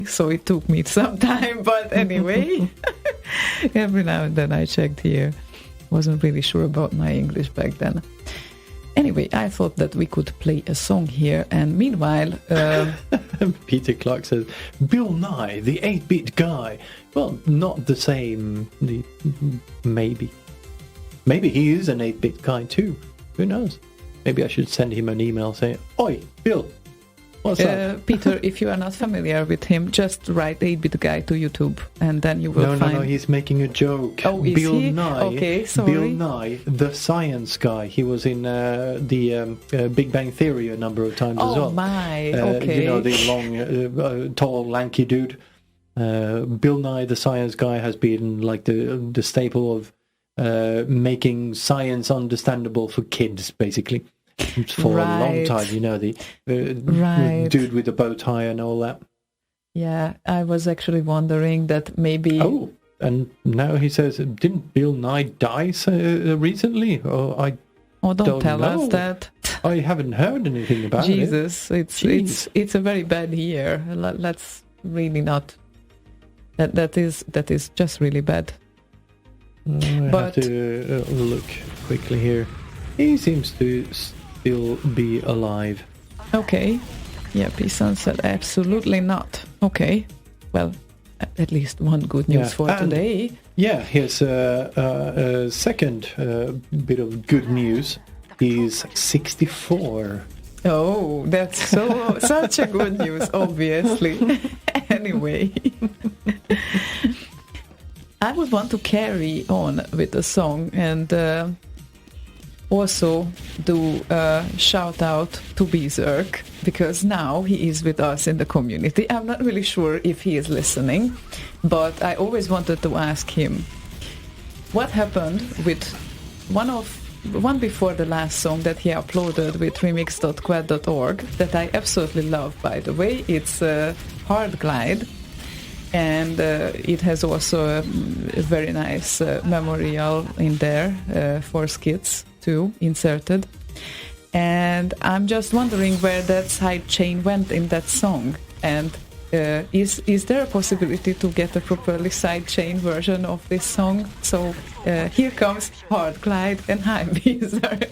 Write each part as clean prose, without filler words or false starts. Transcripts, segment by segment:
so it took me some time. But anyway, every now and then I checked here. Wasn't really sure about my English back then. Anyway, I thought that we could play a song here, and meanwhile... Peter Clark says, Bill Nye, the 8-bit guy. Well, not the same, maybe. Maybe he is an 8-bit guy too. Who knows? Maybe I should send him an email saying, Oi, Bill, what's up? Peter, if you are not familiar with him, just write 8-bit guy to YouTube, and then you will find... No, he's making a joke. Oh, is Bill he? Nye, okay, sorry. Bill Nye, the science guy. He was in the Big Bang Theory a number of times as well. Oh my, okay. You know, the long, tall, lanky dude. Bill Nye, the science guy, has been like the staple of making science understandable for kids, basically. For a long time, you know, the dude with the bow tie and all that. Yeah, I was actually wondering that maybe... Oh, and now he says, didn't Bill Nye die recently? Oh, don't tell know. us that. I haven't heard anything about Jesus, it's a very bad year. Let's really not... That is just really bad. Have to look quickly here. He seems to still be alive. Okay. Yeah, P-Sun said absolutely not. Okay. Well, at least one good news for today. Yeah, here's a second bit of good news. He's 64. Oh, that's such a good news, obviously. Anyway. I would want to carry on with the song and also do a shout out to Berserk, because now he is with us in the community. I'm not really sure if he is listening, but I always wanted to ask him what happened with one before the last song that he uploaded with remix.quad.org that I absolutely love, by the way. It's Hard Glide. And it has also a very nice memorial in there for skits too, inserted. And I'm just wondering where that side chain went in that song. And is there a possibility to get a properly side chain version of this song? So here comes Hard Glide and Hi Berserk.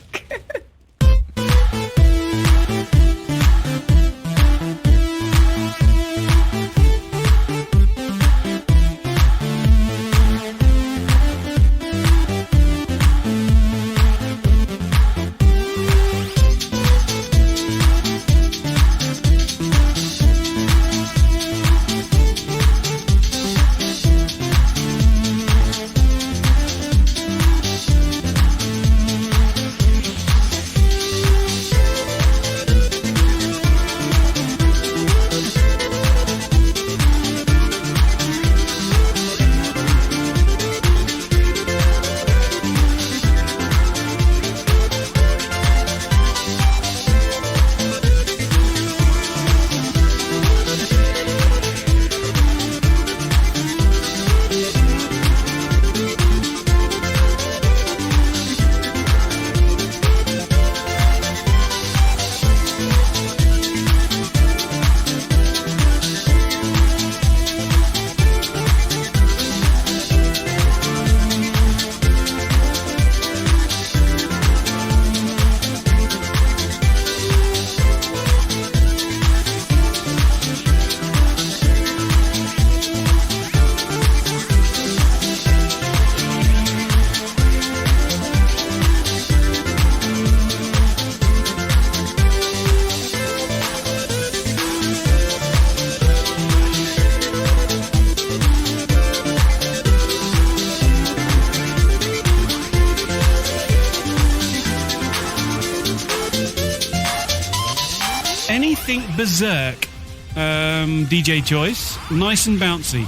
Berserk, DJ Joyce, nice and bouncy.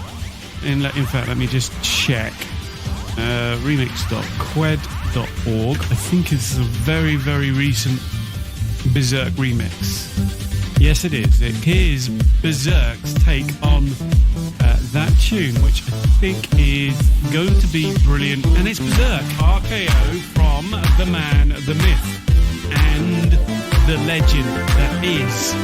In fact, let me just check. Remix.qued.org. I think it's a very, very recent Berserk remix. Yes, it is. It is Berserk's take on that tune, which I think is going to be brilliant. And it's Berserk, RKO from the man, the myth, and the legend that is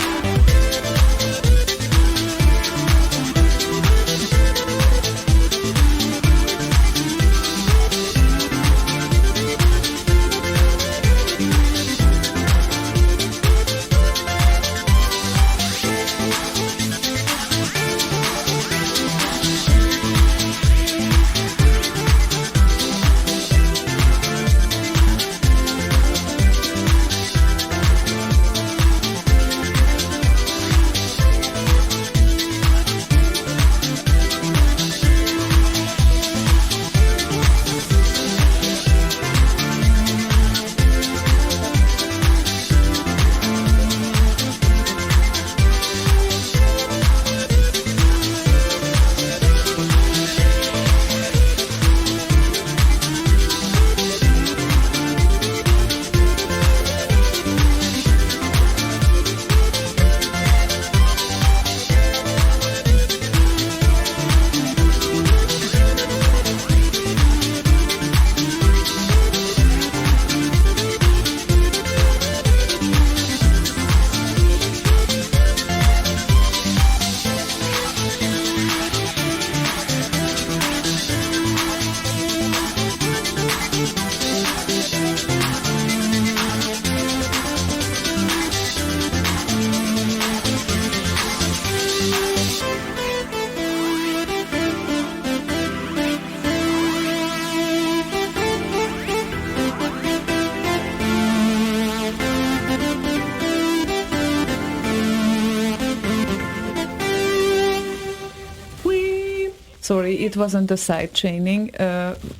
Sorry, it wasn't the side chaining.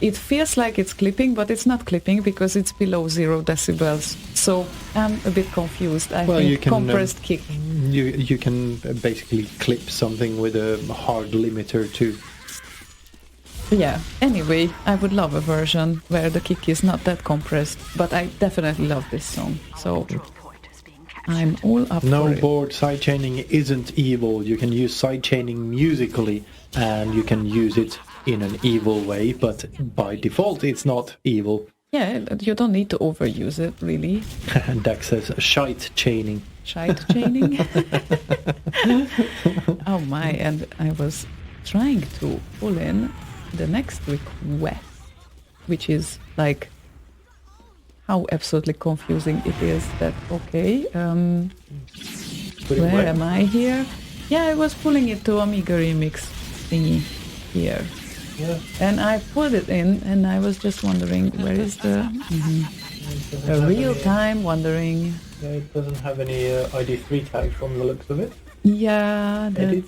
It feels like it's clipping, but it's not clipping because it's below 0 decibels. So I'm a bit confused. I think you can, compressed kick. You can basically clip something with a hard limiter too. Yeah, anyway, I would love a version where the kick is not that compressed, but I definitely love this song, so I'm all up for it. No, board sidechaining isn't evil. You can use sidechaining musically, and you can use it in an evil way, but by default it's not evil. Yeah, you don't need to overuse it, really. And Dax says shite chaining. Shite chaining? Oh my, and I was trying to pull in the next request, which is like how absolutely confusing it is that, okay, where am I here? Yeah, I was pulling it to Amiga Remix thingy here. Yeah. And I pulled it in and I was just wondering where is the real time wondering. Yeah, it doesn't have any ID3 tag from the looks of it. Yeah, Edit.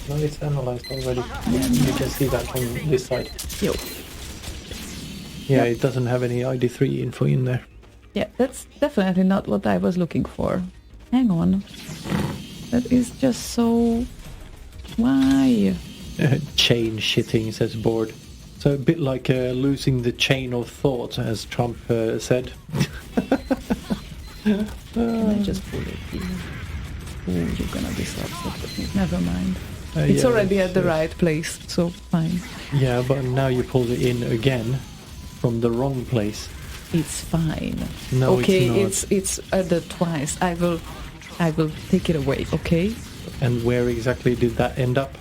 No, it's analyzed already. You can see that from this side. Yo. Yeah, it doesn't have any ID3 info in there. Yeah, that's definitely not what I was looking for. Hang on. That is just so... Why? Chain shitting, says Board. So a bit like losing the chain of thought, as Trump said. Can I just pull it here? Oh, you're gonna be so upset with me. Never mind. It's already at the right place, so fine. Yeah, but now you pulled it in again from the wrong place. It's fine. No, okay, it's not. it's the twice. I will take it away. Okay. And where exactly did that end up?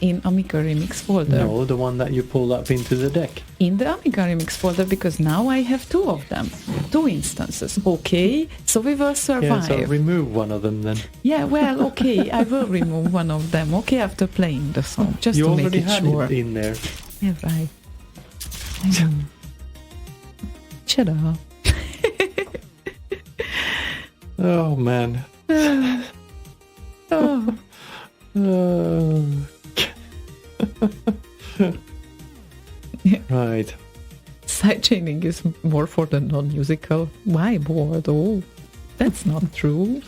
In Amiga Remix folder. No, the one that you pulled up into the deck. In the Amiga Remix folder, because now I have 2 of them. 2 instances. Okay, so we will survive. Yeah, so remove one of them then. Yeah, well, okay, I will remove one of them. Okay, after playing the song, just you to make it had sure. It in there. Yeah, right. Shut up. Oh man. Oh. Right. Sidechaining is more for the non-musical. Why bored? Oh, that's not true.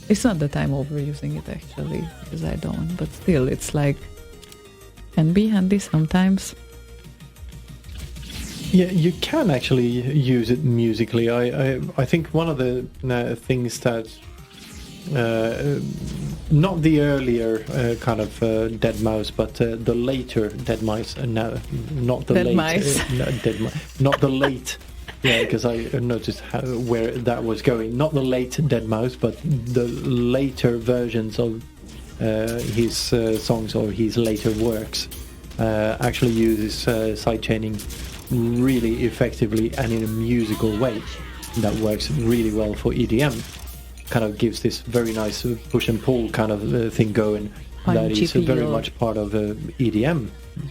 It's not that I'm overusing it actually, because I don't. But still, it's like can be handy sometimes. Yeah, you can actually use it musically. I think one of the things that not the earlier kind of Dead Mouse, but the later Dead Mice. No, not the Dead late. Mice. Not the late. Yeah, because I noticed where that was going. Not the late Dead Mouse, but the later versions of his songs or his later works actually uses sidechaining really effectively and in a musical way that works really well for EDM. Kind of gives this very nice push and pull kind of thing going. That is very much part of EDM,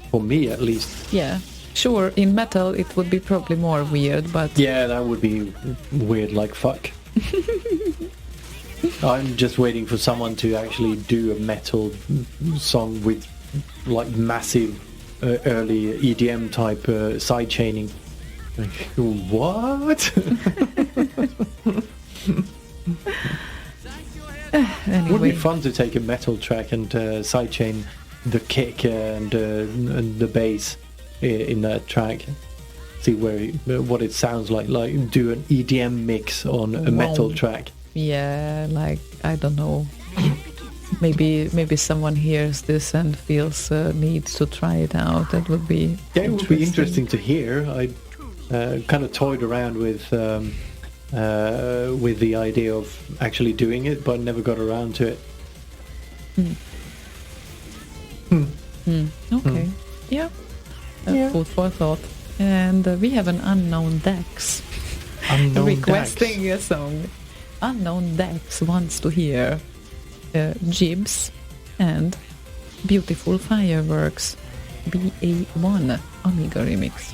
for me at least. Yeah, sure, in metal it would be probably more weird, but... Yeah, that would be weird like fuck. I'm just waiting for someone to actually do a metal song with like massive early EDM type side chaining. What? Anyway. Would be fun to take a metal track and sidechain the kick and the bass in that track. See what it sounds like do an EDM mix on a metal track. Yeah, like I don't know. Maybe someone hears this and feels needs to try it out. That would be it would be interesting to hear. I kind of toyed around with the idea of actually doing it, but never got around to it. Okay. Yeah. Food for thought. And we have an unknown Dex requesting a song. Unknown Dex wants to hear Jibs and Beautiful Fireworks BA1 Amiga Remix.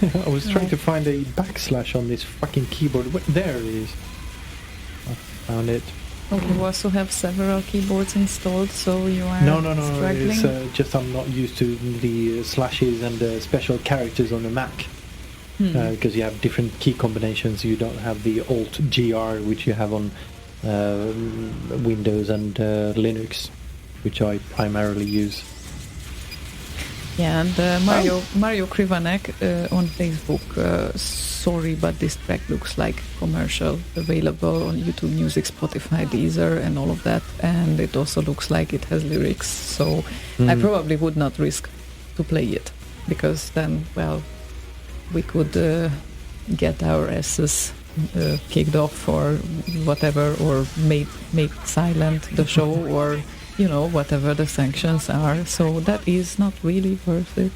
I was trying to find a backslash on this fucking keyboard. There it is. I found it. Oh, you also have several keyboards installed, so you are No. struggling? It's just I'm not used to the slashes and the special characters on the Mac. Because you have different key combinations. You don't have the Alt-GR, which you have on Windows and Linux, which I primarily use. Yeah, and Mario Krivanek on Facebook, sorry, but this track looks like commercial, available on YouTube Music, Spotify, Deezer, and all of that. And it also looks like it has lyrics, so I probably would not risk to play it, because then, well, we could get our asses kicked off or whatever, or make silent the show, or whatever the sanctions are. So that is not really worth it,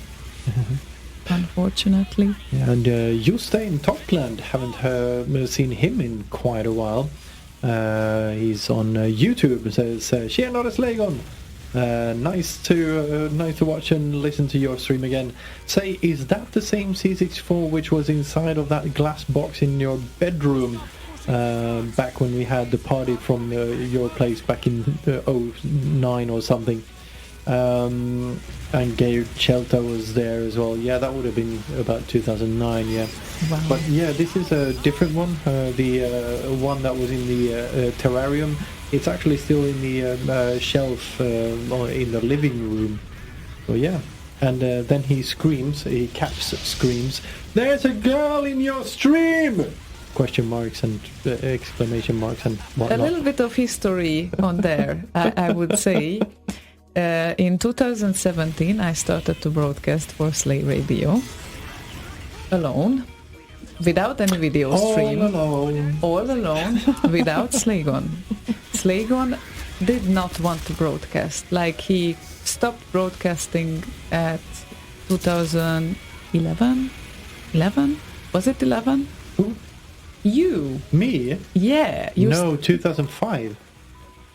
unfortunately. Yeah, and Jostein Topland, haven't seen him in quite a while. He's on YouTube. Says, "Tjenare Slegon. Nice to watch and listen to your stream again. Say, is that the same C64 which was inside of that glass box in your bedroom back when we had the party from your place back in 09 or something?" And Geir Chelta was there as well. Yeah, that would have been about 2009, yeah. Wow. But yeah, this is a different one. The one that was in the terrarium, it's actually still in the shelf in the living room. So yeah. And then he screams, Caps screams, "There's a girl in your stream!" Question marks and exclamation marks and whatnot. A little bit of history on there, I would say. In 2017, I started to broadcast for Slay Radio alone, without any video stream. All alone, without Slagon. Slagon did not want to broadcast. Like, he stopped broadcasting at 2011? 11? Was it 11? Who? You. Me? Yeah. No, 2005.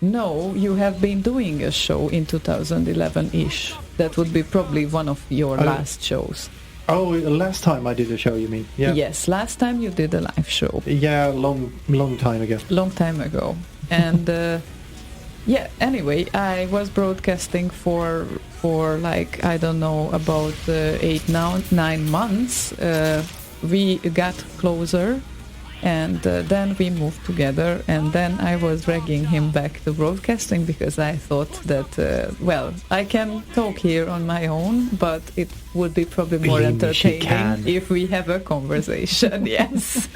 No, you have been doing a show in 2011-ish. That would be probably one of your last shows. Oh, last time I did a show, you mean? Yeah. Yes, last time you did a live show. Yeah, long time ago. Long time ago. And yeah, anyway, I was broadcasting for like, I don't know, about 9 months. We got closer. And then we moved together, and then I was dragging him back to broadcasting, because I thought that, well, I can talk here on my own, but it would be probably more entertaining if we have a conversation. Yes.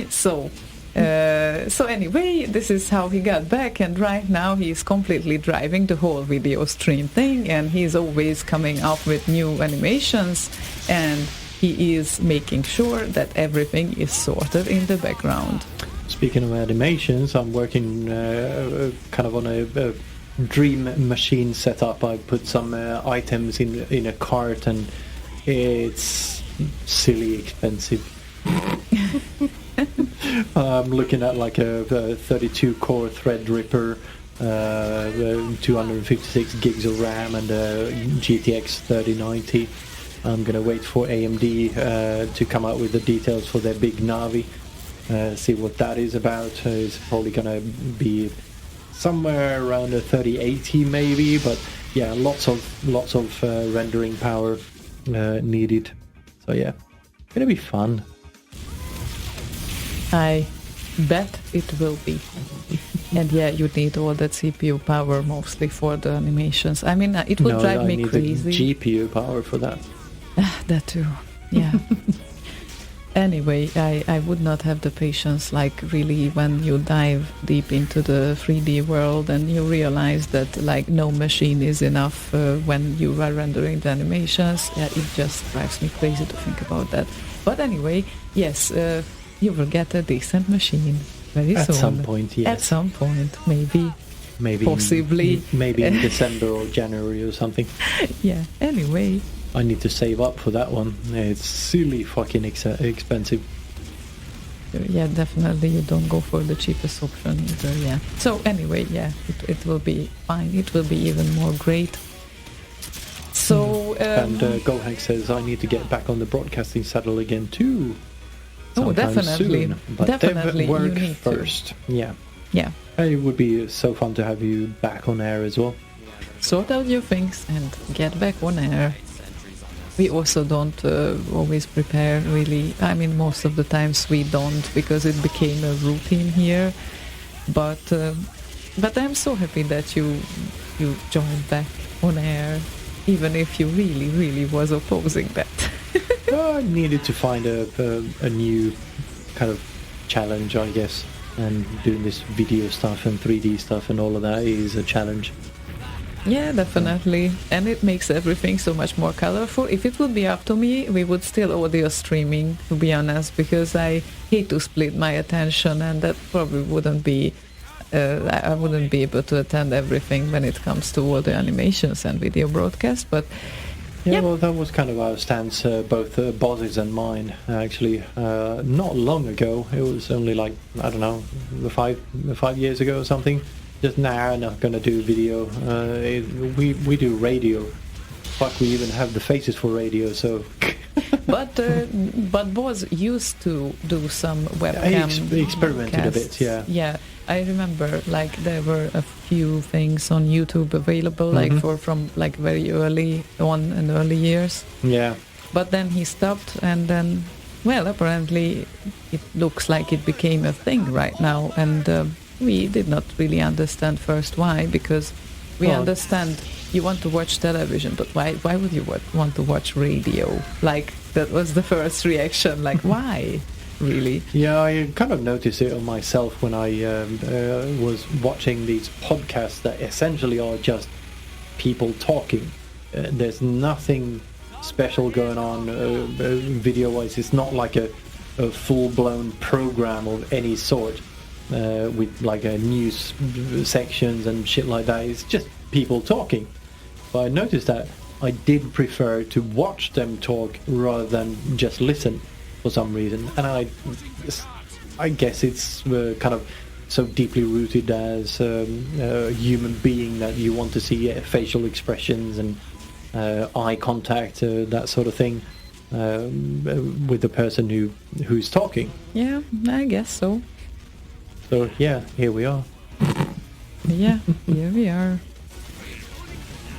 So anyway, this is how he got back, and right now he's completely driving the whole video stream thing, and he's always coming up with new animations, and he is making sure that everything is sorted in the background. Speaking of animations, I'm working kind of on a dream machine setup. I put some items in a cart, and it's silly expensive. I'm looking at like a 32-core Threadripper, 256 gigs of RAM, and a GTX 3090. I'm going to wait for AMD to come out with the details for their big Navi, see what that is about. It's probably going to be somewhere around a 3080 maybe, but yeah, lots of rendering power needed. So yeah, it's going to be fun. I bet it will be. And yeah, you need all that CPU power mostly for the animations. I mean, it would drive me crazy. I need GPU power for that. That too, yeah. Anyway, I would not have the patience, like, really, when you dive deep into the 3D world and you realize that, like, no machine is enough when you are rendering the animations. Yeah, it just drives me crazy to think about that. But anyway, yes, you will get a decent machine very soon. At some point, yes. At some point, maybe possibly. Maybe in December or January or something. Yeah, anyway. I need to save up for that one. It's silly fucking expensive. Yeah, definitely you don't go for the cheapest option either, yeah. So anyway, yeah, it will be fine. It will be even more great. So And Gohank says, I need to get back on the broadcasting saddle again too. Sometime definitely. soon. But Definitely, work you need first. to. Yeah. Yeah. It would be so fun to have you back on air as well. Sort out your things and get back on air. We also don't always prepare, really. I mean, most of the times we don't, because it became a routine here. But I'm so happy that you joined back on air, even if you really, really was opposing that. I needed to find a new kind of challenge, I guess. And doing this video stuff and 3D stuff and all of that is a challenge. Yeah, definitely. And it makes everything so much more colorful. If it would be up to me, we would still audio streaming, to be honest, because I hate to split my attention, and that probably wouldn't be... I wouldn't be able to attend everything when it comes to audio animations and video broadcasts, but... Yeah, well, that was kind of our stance, both Boz's and mine, actually. Not long ago, it was only like, I don't know, 5 years ago or something. Just now, not going to do video. We do radio. Fuck, we even have the faces for radio, so... But Boz used to do some webcam. He experimented a bit, yeah. Yeah, I remember, like, there were a few things on YouTube available, like, from like very early on in early years. Yeah. But then he stopped, and then, well, apparently it looks like it became a thing right now, and we did not really understand first why, because we understand you want to watch television, but why would you want to watch radio? Like, that was the first reaction, like, why? Really? Yeah, I kind of noticed it on myself when I was watching these podcasts that essentially are just people talking. There's nothing special going on video-wise. It's not like a full-blown program of any sort with like news sections and shit like that. It's just people talking. But I noticed that I did prefer to watch them talk rather than just listen for some reason. And I guess it's kind of so deeply rooted as a human being that you want to see facial expressions and eye contact, that sort of thing, with the person who's talking. Yeah, I guess so. So yeah, here we are. Yeah, here we are.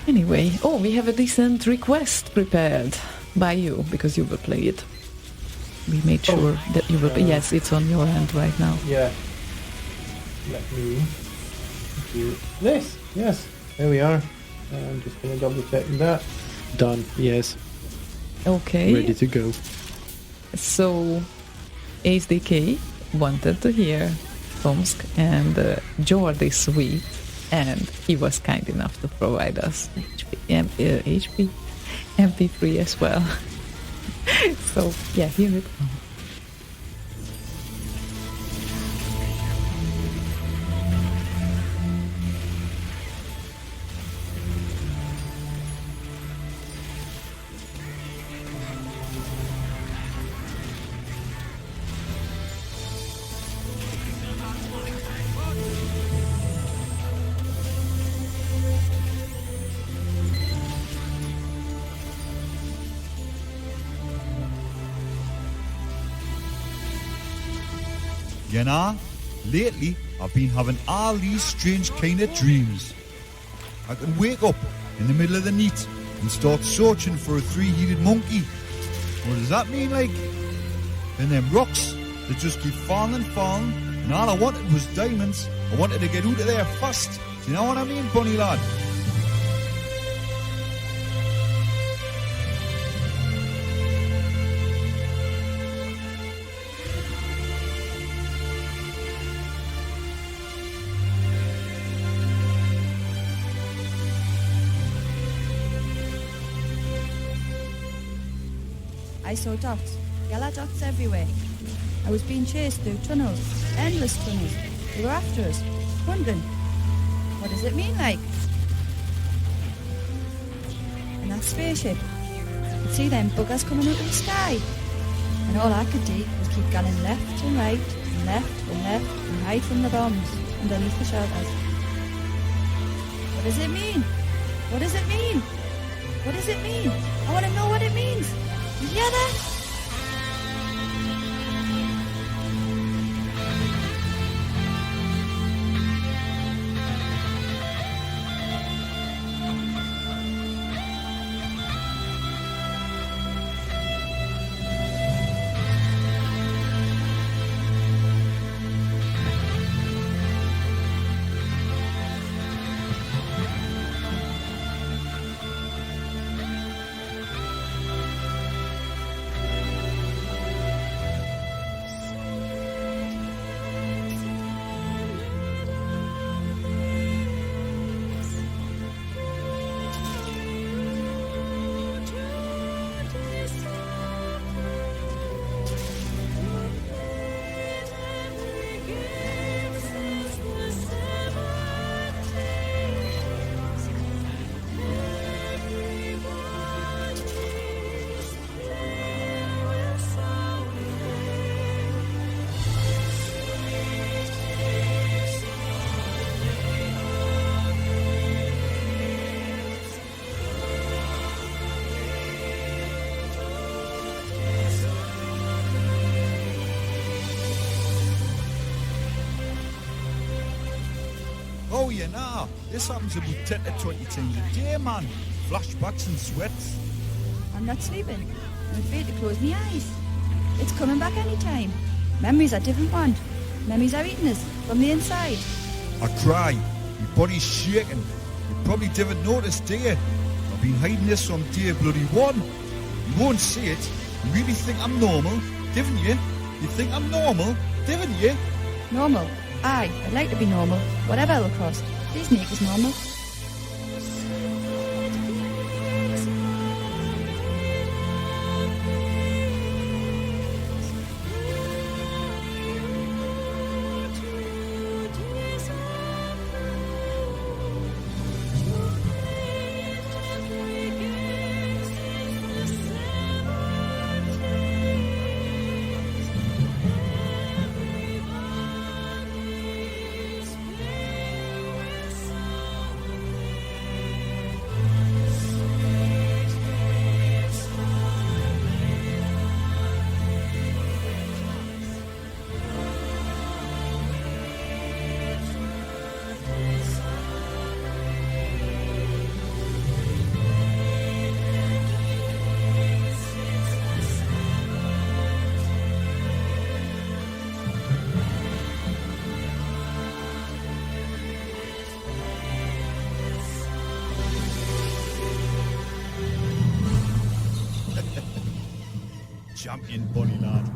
Anyway, we have a decent request prepared by you, because you will play it. We made sure that you will... yes, it's on your end right now. Yeah. Let me do this. Yes, there we are. I'm just going to double check that. Done, yes. Okay. Ready to go. So, HDK wanted to hear Tomsk and Jordi Sweet, and he was kind enough to provide us MP3 as well. So, yeah, here it comes. You know, lately I've been having all these strange kind of dreams. I can wake up in the middle of the night and start searching for a three-headed monkey. What does that mean, like? And them rocks that just keep falling and falling, and all I wanted was diamonds. I wanted to get out of there fast. You know what I mean, bunny lad? I saw dots, yellow dots everywhere. I was being chased through tunnels, endless tunnels. They were after us, wondering, what does it mean, like? And that spaceship, I could see them buggers coming out of the sky. And all I could do was keep going left and right, and left and left, and hide from the bombs underneath the shelters. What does it mean? What does it mean? What does it mean? I want to know what it means. You hear that? Oh, yeah, nah. This happens about 10 to 20 times a day, man. Flashbacks and sweats. I'm not sleeping. I'm afraid to close my eyes. It's coming back any time. Memories are different ones. Memories are eating us from the inside. I cry. My body's shaking. You probably didn't notice, do you? I've been hiding this from day bloody one. You won't see it. You really think I'm normal, didn't you? You think I'm normal, didn't you? Normal. Aye, I'd like to be normal. Whatever it'll cost. Please make us normal. Champion bunny lad.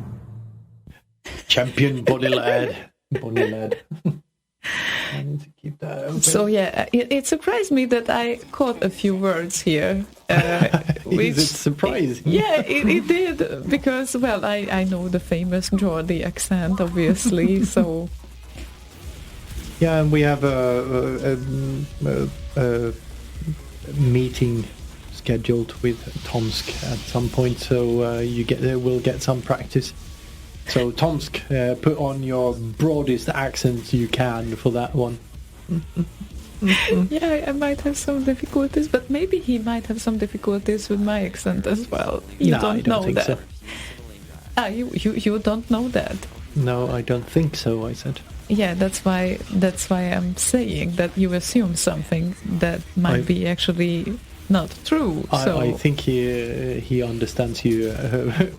Champion bunny lad. Bunny lad. I need to keep that open. So yeah, it surprised me that I caught a few words here. Is it surprising? Yeah, it did, because, well, I know the famous Geordie accent, obviously, so... Yeah, and we have a meeting scheduled with Tomsk at some point, so we'll get some practice. So Tomsk, put on your broadest accent you can for that one. Yeah, I might have some difficulties, but maybe he might have some difficulties with my accent as well. You No, don't I don't know think that. so. Ah, you don't know that. No, I don't think so, I said. Yeah, that's why I'm saying that you assume something that might be actually not true. So I think he understands you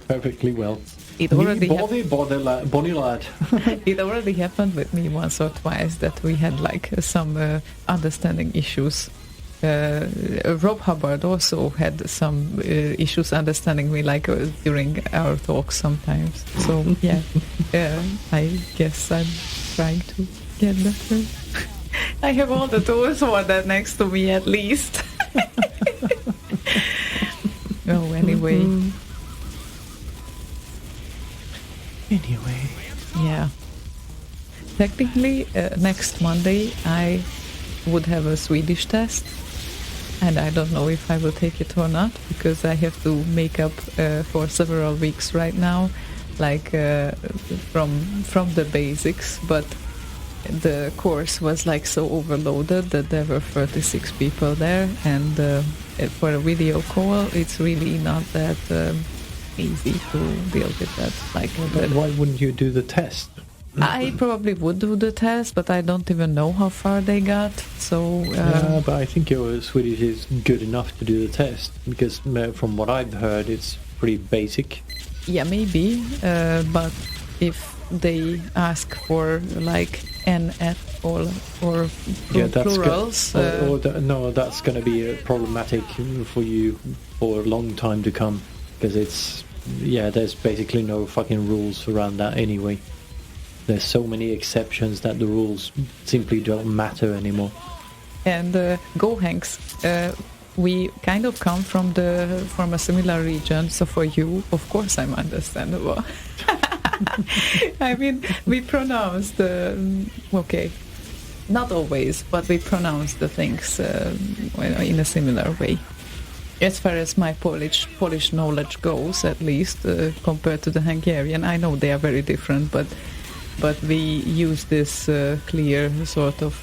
perfectly well. it already Bonnie lad. it already happened with me once or twice that we had like some understanding issues. Rob Hubbard also had some issues understanding me, like during our talks sometimes. So yeah, I guess I'm trying to get better. I have all the tools for that next to me, at least. Oh, anyway. Anyway. Yeah. Technically, next Monday I would have a Swedish test, and I don't know if I will take it or not, because I have to make up for several weeks right now, like from the basics, but the course was like so overloaded that there were 36 people there, and for a video call, it's really not that easy to deal with that. Like, Why wouldn't you do the test? I probably would do the test, but I don't even know how far they got. So Yeah, but I think your Swedish is good enough to do the test, because from what I've heard, it's pretty basic. yeah, maybe. But if they ask for like n et or plurals, no, that's going to be problematic for you for a long time to come, because there's basically no fucking rules around that anyway. There's so many exceptions that the rules simply don't matter anymore. And go Hanks, we kind of come from a similar region, so for you, of course, I'm understandable. I mean, we pronounce okay, not always, but we pronounce the things in a similar way. As far as my Polish knowledge goes, at least compared to the Hungarian, I know they are very different, but we use this clear sort of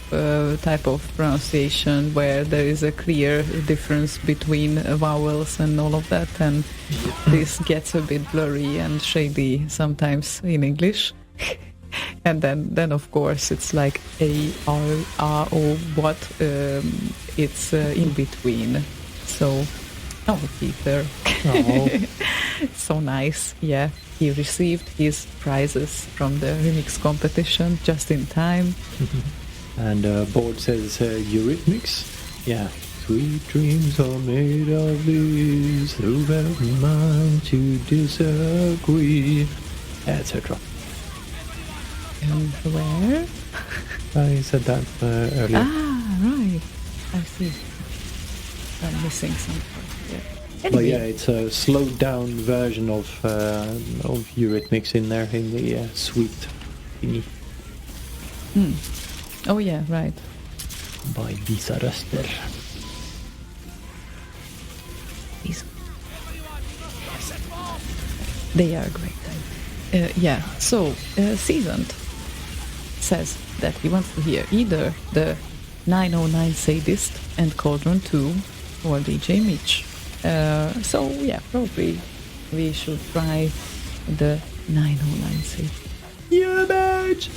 type of pronunciation where there is a clear difference between vowels and all of that, and this gets a bit blurry and shady sometimes in English. And then of course it's like A, R, O, what, it's in between. So, oh, Peter. Oh. So nice, yeah. He received his prizes from the remix competition just in time. And board says Eurythmics. Yeah. Sweet dreams are made of these, who have mind to disagree, etc. Where? I said that earlier. Ah, right. I see. I'm missing some part here. But Anyway, yeah, it's a slowed down version of Eurythmics in there, in the sweet thingy. Oh yeah, right. By Visa Röster. They are great. Yeah, so Seasoned says that he wants to hear either the 909 Sadist and Cauldron 2 or DJ Mitch. So yeah, probably we should try the 909 Sadist. Yeah, bitch!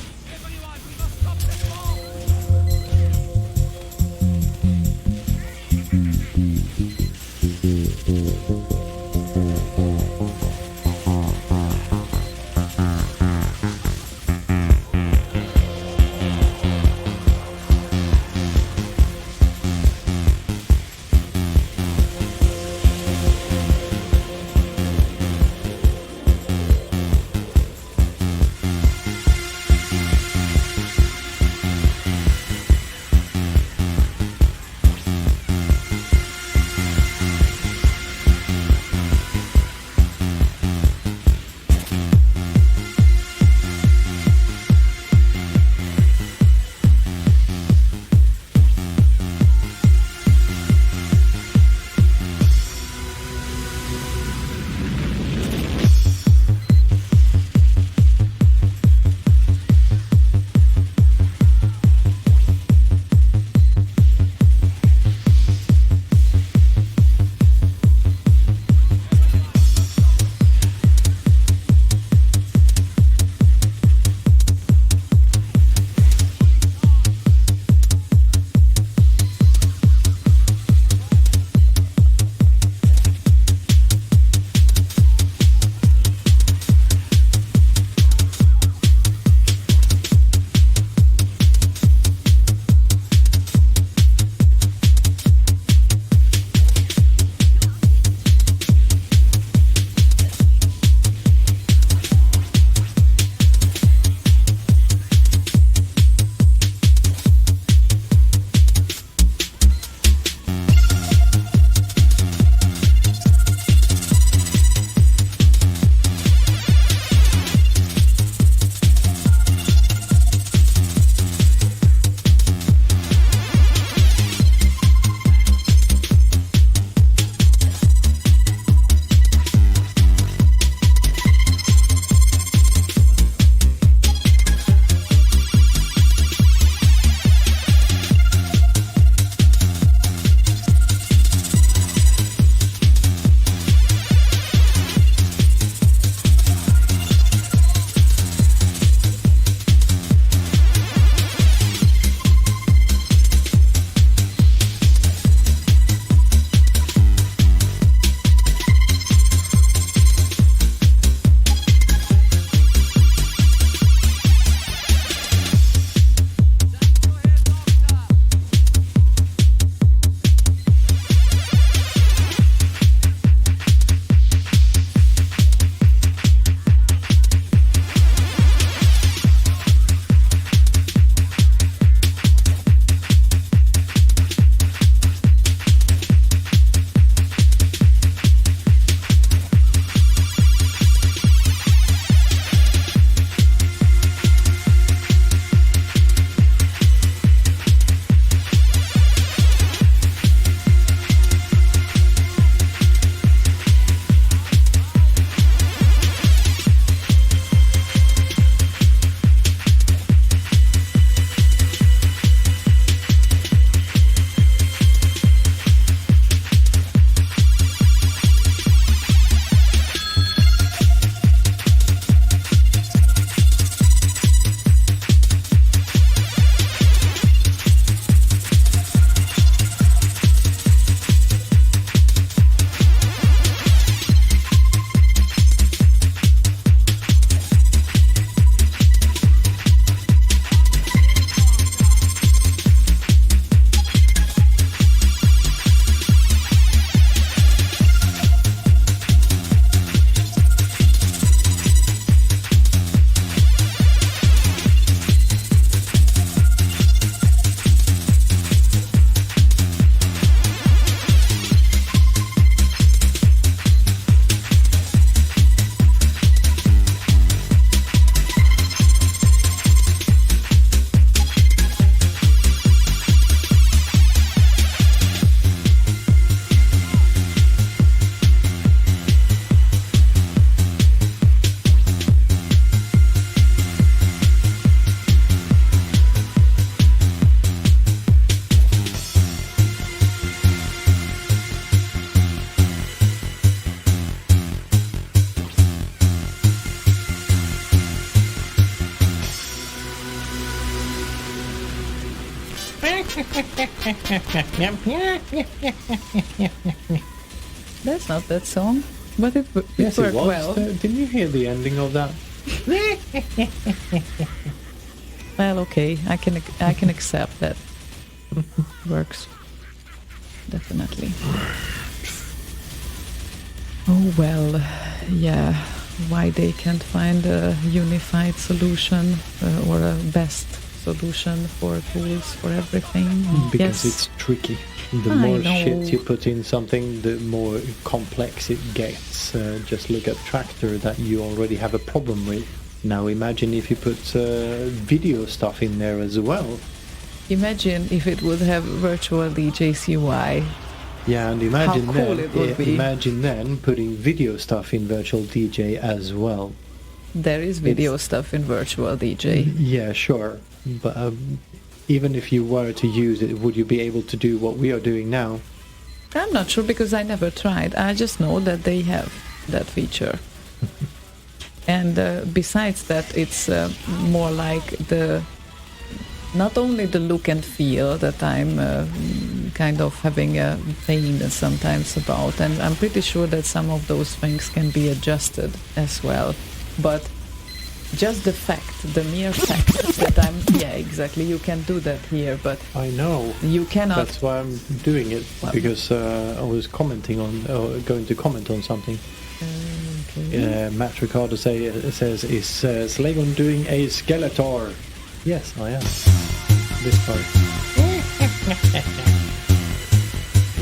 That's not that song, but it Yes, it worked was. well. Didn't you hear the ending of that? Well, okay, I can accept that. Works. Definitely. Oh well, yeah. Why they can't find a unified solution or a best solution for tools for everything? Because Yes. it's tricky. The I more know. shit you put in something, the more complex it gets. Just look at Tractor that you already have a problem with. Now imagine if you put video stuff in there as well. Imagine if it would have virtual DJ CY. Yeah, and imagine How cool then, it would be. Imagine then putting video stuff in Virtual DJ as well. There is video stuff in virtual DJ. Yeah, sure. But even if you were to use it, would you be able to do what we are doing now? I'm not sure because I never tried. I just know that they have that feature. And besides that, it's more like not only the look and feel that I'm kind of having a pain sometimes about, and I'm pretty sure that some of those things can be adjusted as well. But just the mere fact that exactly, you can do that here, but I know. you cannot. That's why I'm doing it, Well, because I was commenting on, going to comment on something. Okay. Matt Ricardo says, is Slagon doing a Skeletor? Yes, I am. This part.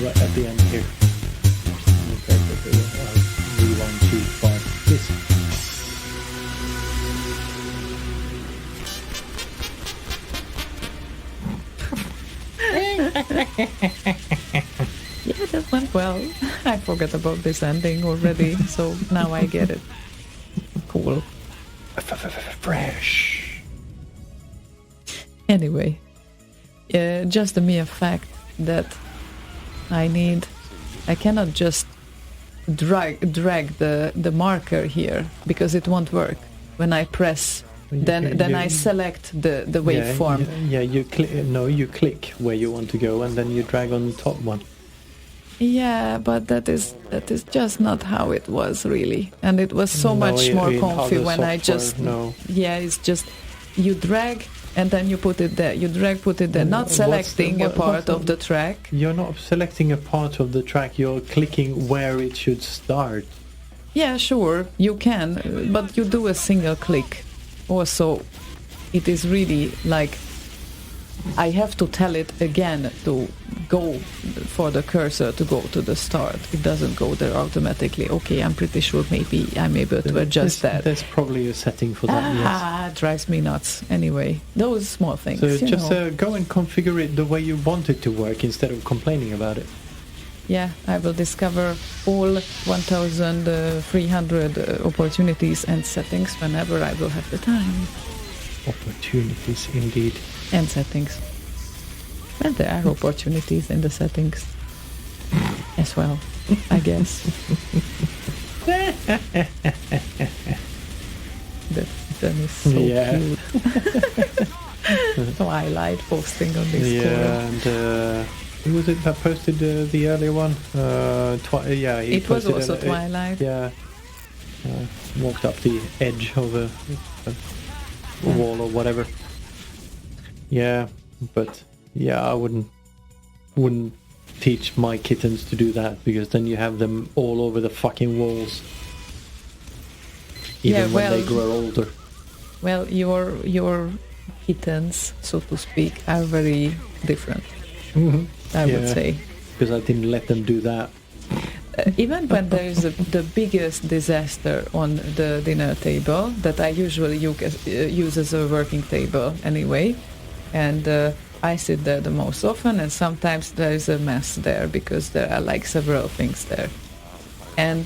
Right at the end here. Okay, rewind to 5. This. Yeah, that went well. I forgot about this ending already, so now I get it. Cool. Fresh. Anyway, just the mere fact that I cannot just drag the marker here because it won't work. When I press, then I select the waveform. Yeah, you click where you want to go, and then you drag on the top one. Yeah, but that is just not how it was really, and it was so much more comfy when I just it's just you drag and then you put it there. You drag, put it there, not selecting a part of the track. You're not selecting a part of the track. You're clicking where it should start. Yeah, sure, you can, but you do a single click. Also, it is really like I have to tell it again to go for the cursor to go to the start. It doesn't go there automatically. Okay, I'm pretty sure maybe I'm able to adjust that. There's probably a setting for that, yes. Drives me nuts. Anyway, those small things. So just go and configure it the way you want it to work instead of complaining about it. Yeah, I will discover all 1,300 opportunities and settings whenever I will have the time. Opportunities, indeed. And settings. Well, there are opportunities in the settings as well, I guess. That is so cute. Twilight posting on this and who was it that posted the earlier one? It was also Twilight. Walked up the edge of a wall or whatever. Yeah, but I wouldn't teach my kittens to do that, because then you have them all over the fucking walls. Even when they grow older. Well, your kittens, so to speak, are very different. Mm-hmm. I would say. Because I didn't let them do that. Even when there is the biggest disaster on the dinner table, that I usually use as a working table anyway, and I sit there the most often, and sometimes there is a mess there because there are like several things there. And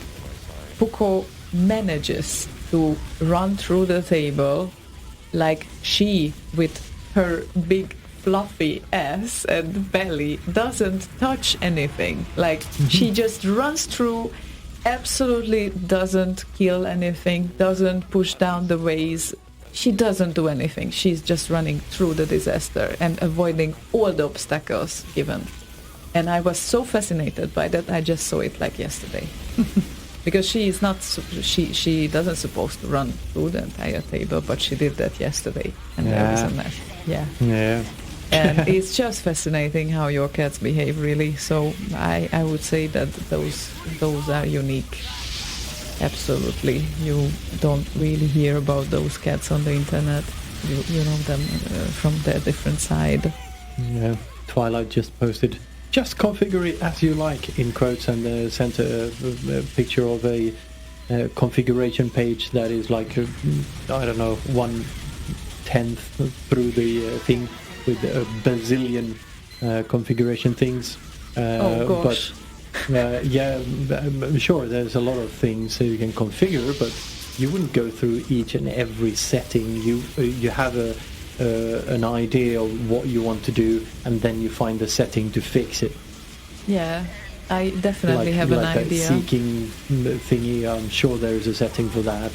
Puko manages to run through the table like she, with her big fluffy ass and belly, doesn't touch anything. Like she just runs through, absolutely doesn't kill anything, doesn't push down the vase, she doesn't do anything. She's just running through the disaster and avoiding all the obstacles given. And I was so fascinated by that. I just saw it like yesterday. Because she is not, she doesn't supposed to run through the entire table, but she did that yesterday, and there was a mess. Yeah. And it's just fascinating how your cats behave, really. So I would say that those are unique. Absolutely, you don't really hear about those cats on the internet. You know them from their different side. Yeah, Twilight just posted, "Just configure it as you like," in quotes, and sent a picture of a configuration page that is like, I don't know, 1/10 through the thing with a bazillion configuration things. Oh gosh. But I'm sure there's a lot of things that you can configure, but you wouldn't go through each and every setting. You have an idea of what you want to do, and then you find the setting to fix it. Yeah, I definitely have an idea. That seeking thingy, I'm sure there's a setting for that.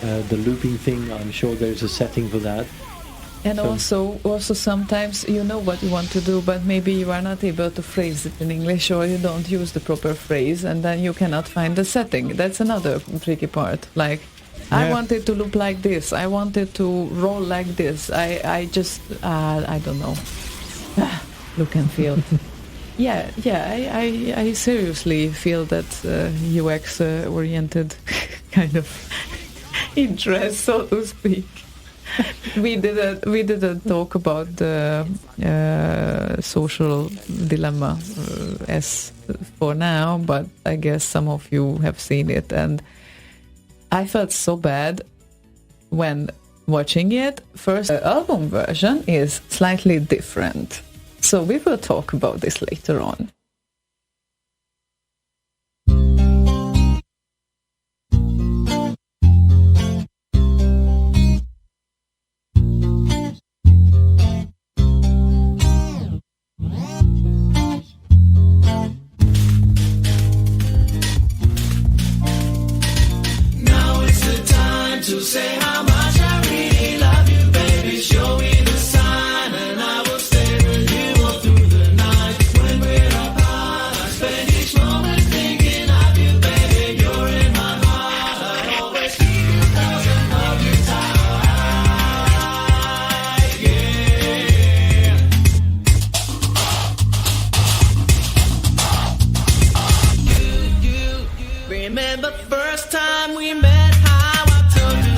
The looping thing, I'm sure there's a setting for that. And also sometimes you know what you want to do, but maybe you are not able to phrase it in English, or you don't use the proper phrase, and then you cannot find the setting. That's another tricky part. Like, I want it to look like this. I want it to roll like this. I just, I don't know. Look and feel. I seriously feel that UX-oriented kind of interest, so to speak. We didn't talk about the social dilemma as for now, but I guess some of you have seen it, and I felt so bad when watching it. First, the album version is slightly different, so we will talk about this later on. To say how much I really love you, baby. Show me the sign, and I will stay with you all through the night. When we're apart, I spend each moment thinking of you, baby. You're in my heart. I always keep you close and hold you tight. Yeah. You remember first time we met? How I told you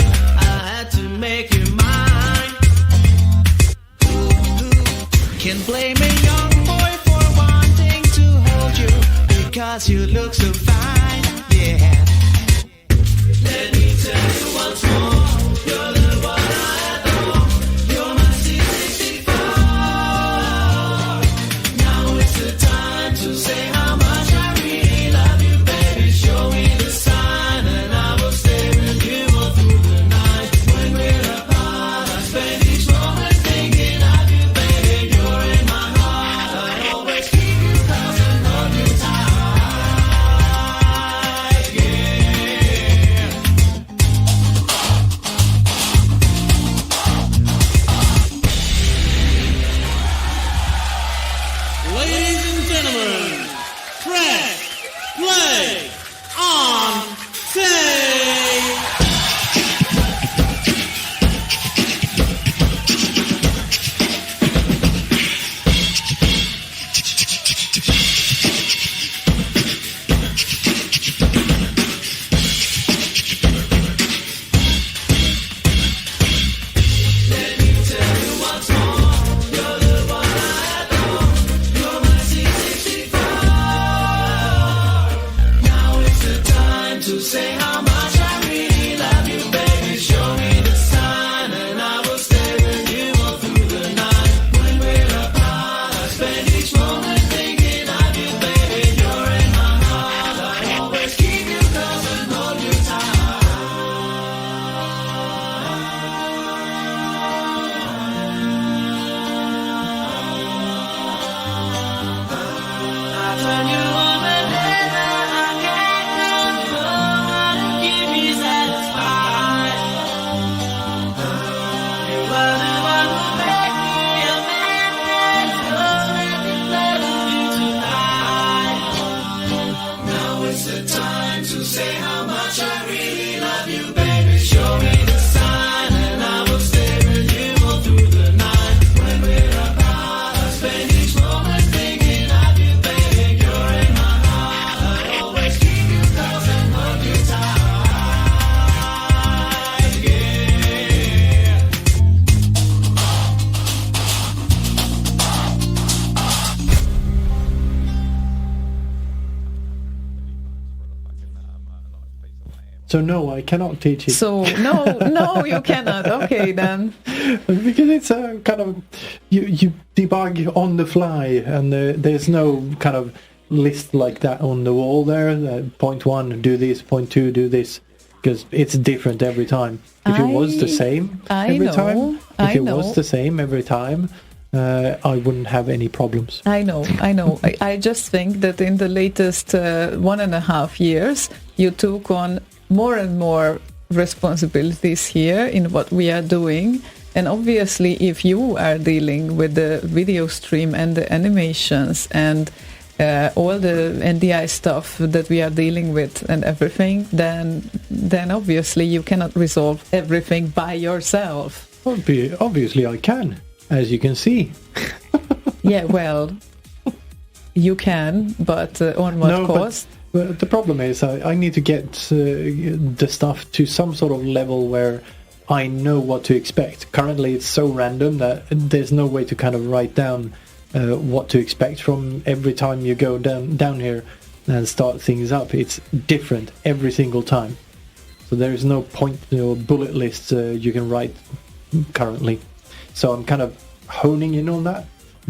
So no, I cannot teach it. So no, you cannot. Okay, then. Because it's a kind of you debug on the fly, and there's no kind of list like that on the wall there. Point 1, do this. Point 2, do this. Because it's different every time. If it was the same every time, was the same every time, I wouldn't have any problems. I know. I just think that in the latest 1.5 years, you took on more and more responsibilities here in what we are doing. And obviously, if you are dealing with the video stream and the animations and all the NDI stuff that we are dealing with and everything, then obviously you cannot resolve everything by yourself. Obviously I can, as you can see. Yeah, well, you can, but on what cost? But the problem is I need to get the stuff to some sort of level where I know what to expect. Currently it's so random that there's no way to kind of write down what to expect from every time you go down here and start things up. It's different every single time. So there is no point or bullet lists you can write currently. So I'm kind of honing in on that,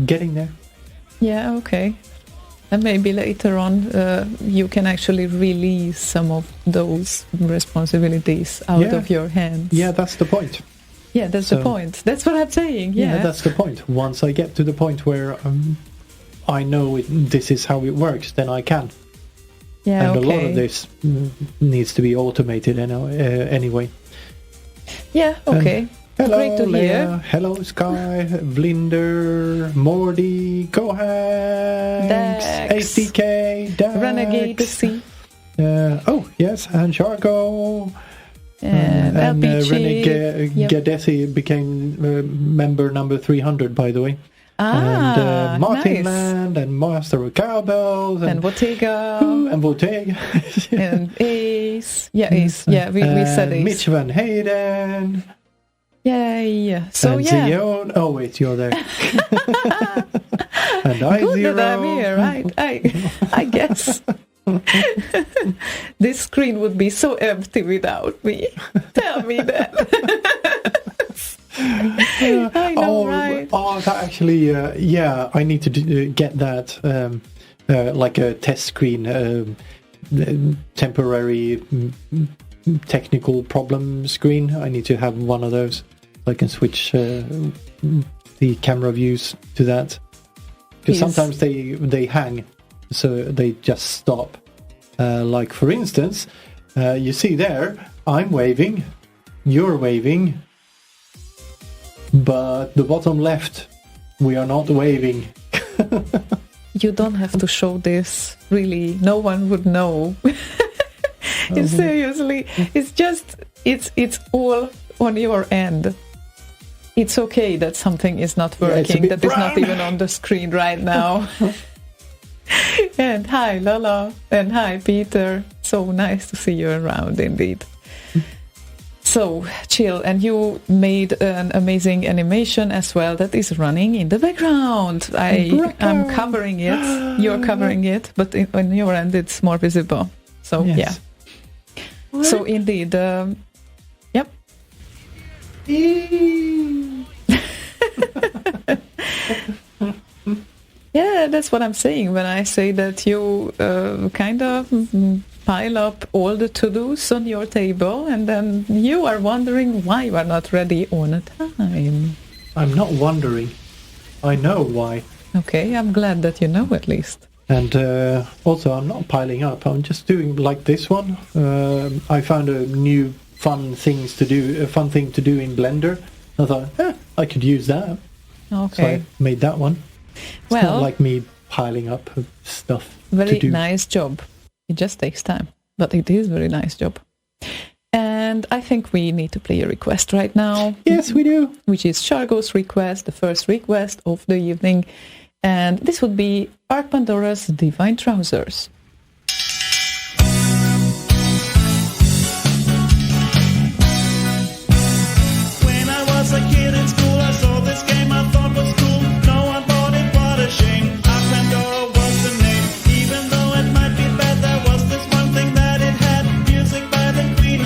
getting there. Yeah, okay. And maybe later on you can actually release some of those responsibilities out of your hands. Yeah, that's the point. Yeah, that's the point. That's what I'm saying. Yeah, that's the point. Once I get to the point where I know this is how it works, then I can. Yeah, and a lot of this needs to be automated anyway. Yeah, okay. Hello, great to hear. Leia. Hello, Sky, Blinder, Mordy, Gohanks, Dax, ACK, Dax, Renegade C. Oh, yes, and Sharko. And LPG. Renegade became member number 300, by the way. And Martin nice. Land, and Master of Cowbells, and Bottega. And Bottega. And Ace. Yeah, Ace. Yeah, we said Ace. Mitch Van Hayden. Yay. So, and yeah. Zion. Oh, wait, you're there. And I Good Zero. that I'm here, right? I guess. This screen would be so empty without me. Tell me that. I know, right? Oh, that actually, I need to get that, like a test screen, temporary technical problem screen. I need to have one of those. So I can switch the camera views to that. Because sometimes they hang, so they just stop. Like, for instance, you see there, I'm waving, you're waving, but the bottom left, we are not waving. You don't have to show this, really. No one would know. Seriously, it's just, it's all on your end. It's okay that something is not working, that is not even on the screen right now. And hi, Lala, and hi, Peter. So nice to see you around, indeed. So, Chill, and you made an amazing animation as well that is running in the background. I'm covering it, you're covering it, but on your end it's more visible. So, yeah. So, indeed, yep. Yeah, that's what I'm saying when I say that you kind of pile up all the to-dos on your table and then you are wondering why you are not ready on a time. I'm not wondering. I know why. Okay, I'm glad that you know at least. And also, I'm not piling up. I'm just doing like this one. I found a new fun thing to do in Blender. I thought, I could use that. Okay. So I made that one. It's not like me piling up stuff very to do. Nice job. It just takes time, but it is very nice job. And I think we need to play a request right now. Yes, we do. Which is Shargo's request, the first request of the evening. And this would be Ark Pandora's Divine Trousers. When I was a kid in school, I saw this game I thought was cool. No one bought it, what a shame. Ark Pandora was the name. Even though it might be bad, there was this one thing that it had. Music by the Queen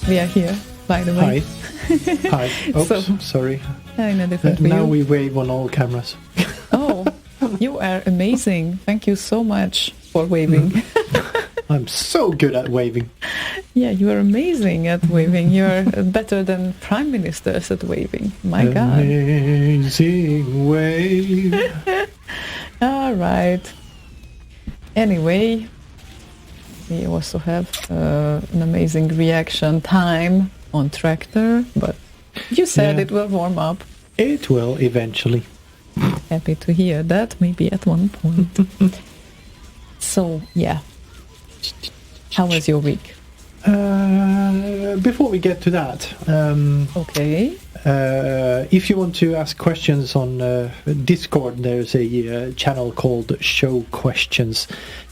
We are here, by the way. Hi. Oops, So- sorry. In a different Now view. we wave on all cameras. Oh, you are amazing. Thank you so much for waving. I'm so good at waving. Yeah, you are amazing at waving. You're better than prime ministers at waving. My God. Amazing wave. All right. Anyway, we also have an amazing reaction time on Tractor, but you said Yeah. it will warm up. It will eventually. Happy to hear that, maybe at one point. So, yeah. How was your week? Before we get to that, Okay. if you want to ask questions on Discord, there's a channel called Show Questions,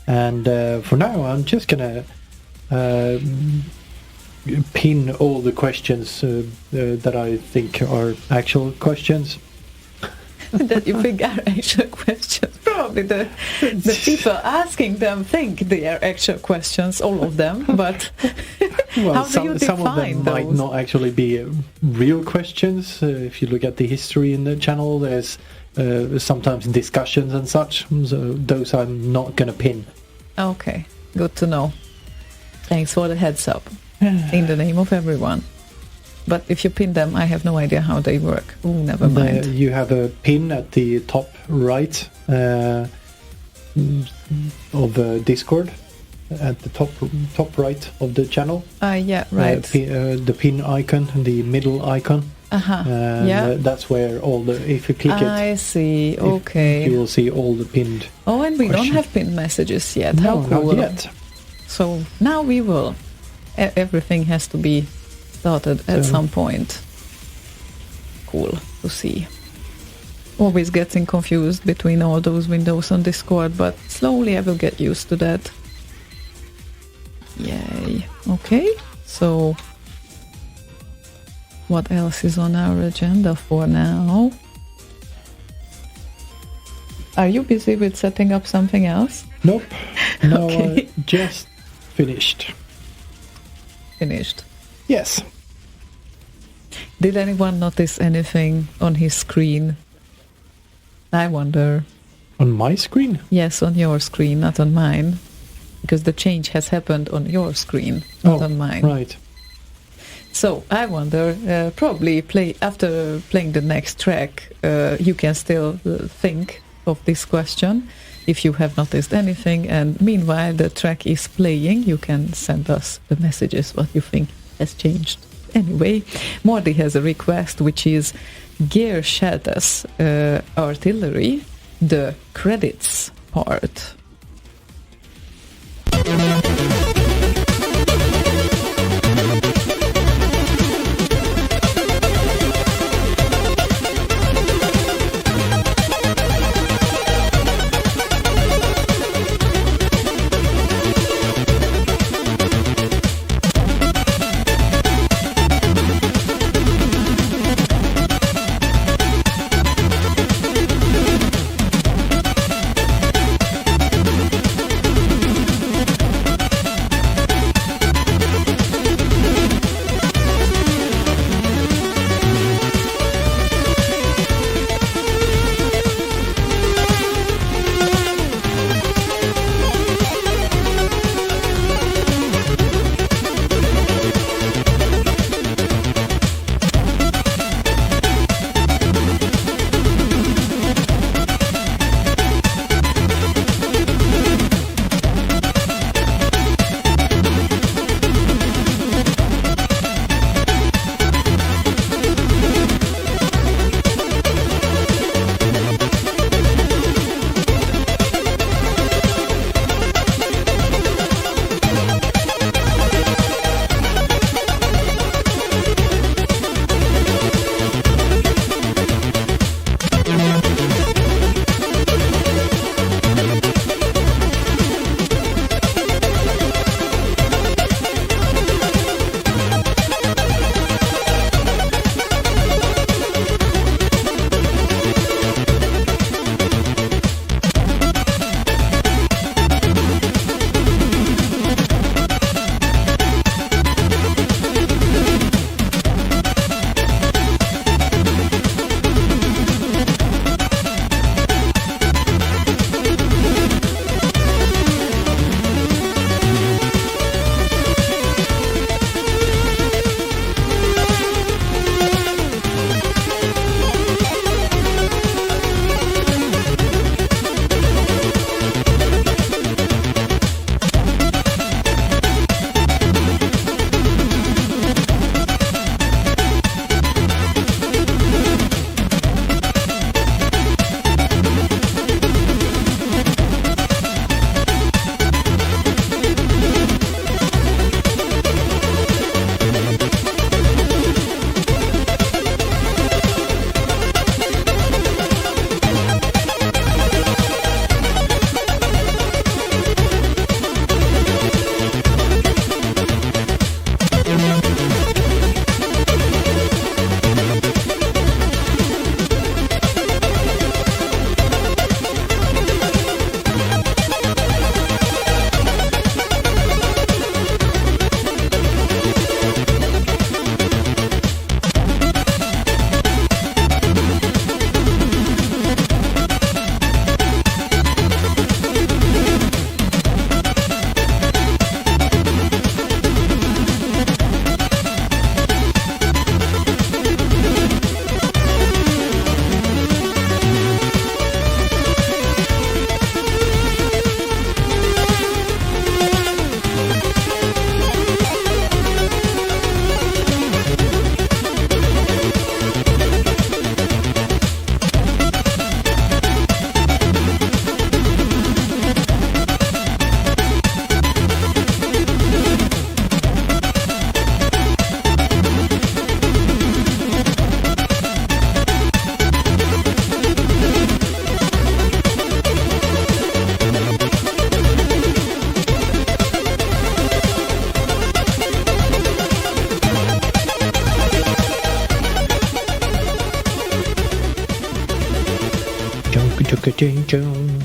and for now I'm just gonna pin all the questions that I think are actual questions. That you think are actual questions. Probably the people asking them think they are actual questions, all of them, but Well, how do you some of define them might those? not actually be real questions. If you look at the history in the channel, there's sometimes discussions and such. So those I'm not going to pin. Okay, good to know. Thanks for the heads up. In the name of everyone. But if you pin them, I have no idea how they work. Oh, never mind. You have a pin at the top right of Discord, at the top right of the channel. Yeah, right. The pin icon, the middle icon. And Yeah. that's where all the, if you click it, I see. Okay. you will see all the pinned. Oh, and we don't question. have pinned messages yet. No, How cool. not yet. So now we will. Everything has to be started at So- some point. Cool to see. Always getting confused between all those windows on Discord, but slowly I will get used to that. Yay. Okay, so what else is on our agenda for now? Are you busy with setting up something else? Nope. No, Okay. just finished. Finished. Yes. Did anyone notice anything on his screen? I wonder. On my screen? Yes, on your screen, not on mine. Because the change has happened on your screen, not on mine. Right. So I wonder, probably after playing the next track, you can still think of this question if you have noticed anything. And meanwhile, the track is playing, you can send us the messages what you think has changed. Anyway, Mordi has a request, which is Gear Shelter's Artillery, the credits part.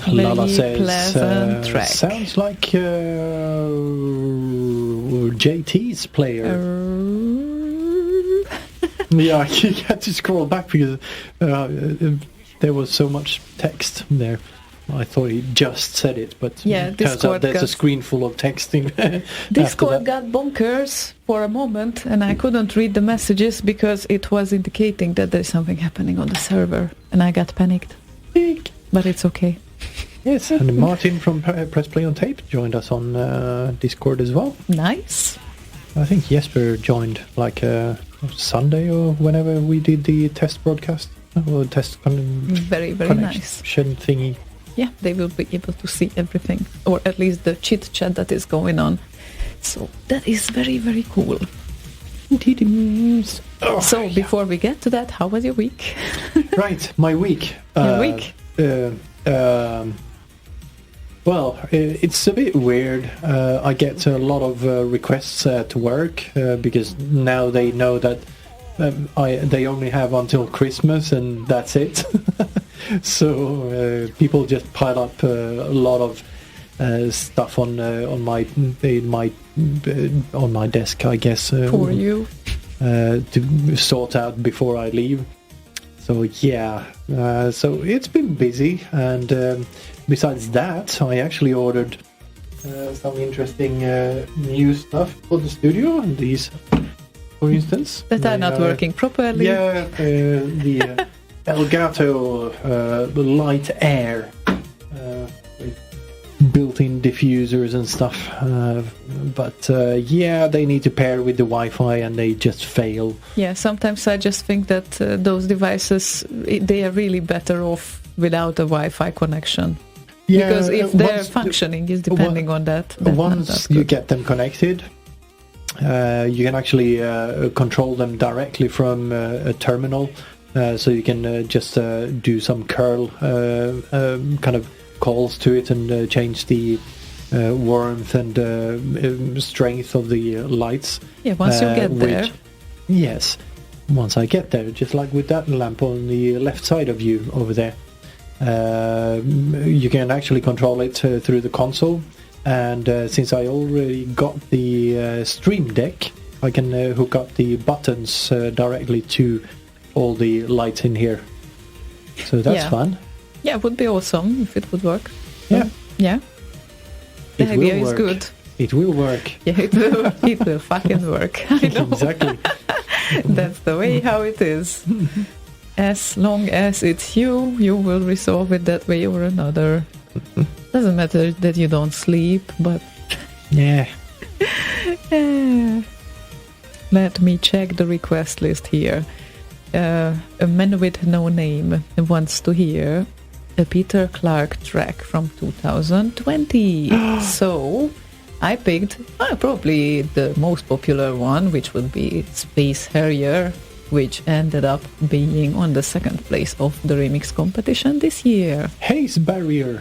Lala says, pleasant track. sounds like JT's player. Yeah, you had to scroll back because there was so much text there. I thought he just said it, but Yeah, turns Discord out there's a got- screen full of texting. Discord got bonkers for a moment, and I couldn't read the messages because it was indicating that there's something happening on the server, and I got panicked. But it's okay. Yes, and Martin from Press Play on Tape joined us on Discord as well. Nice. I think Jesper joined like Sunday or whenever we did the test broadcast or test Very, very nice. connection thingy. Yeah, they will be able to see everything, or at least the chit chat that is going on. So that is very, very cool. Oh, So before we get to that, how was your week? right, my week. Your week? Well, it's a bit weird. I get a lot of requests to work because now they know that they only have until Christmas and that's it. So people just pile up a lot of stuff on my desk, I guess. For you? To sort out before I leave. So yeah, so it's been busy, and besides that, I actually ordered some interesting new stuff for the studio, and these, for instance, That are not working properly. Yeah, the Elgato Light Air with built-in diffusers and stuff, but yeah, they need to pair with the Wi-Fi and they just fail. Yeah, sometimes I just think that those devices, they are really better off without a Wi-Fi connection. Yeah, Because if their once- functioning is depending on that, that's not once that you good. get them connected, you can actually control them directly from a terminal. So you can just do some curl kind of calls to it and change the warmth and strength of the lights. Yeah, once you get there. Yes, once I get there, just like with that lamp on the left side of you over there. You can actually control it through the console, and since I already got the Stream Deck, I can hook up the buttons directly to all the lights in here. So that's Yeah. fun. Yeah, it would be awesome if it would work. Yeah. Yeah. The It idea will is work. good. It will work. Yeah, it will fucking work. I know. Exactly. That's the way how it is. As long as it's you, you will resolve it that way or another. Doesn't matter that you don't sleep, but Yeah. let me check the request list here. A man with no name wants to hear a Peter Clark track from 2020. So I picked probably the most popular one, which would be Space Harrier, which ended up being on the second place of the remix competition this year. Haze barrier.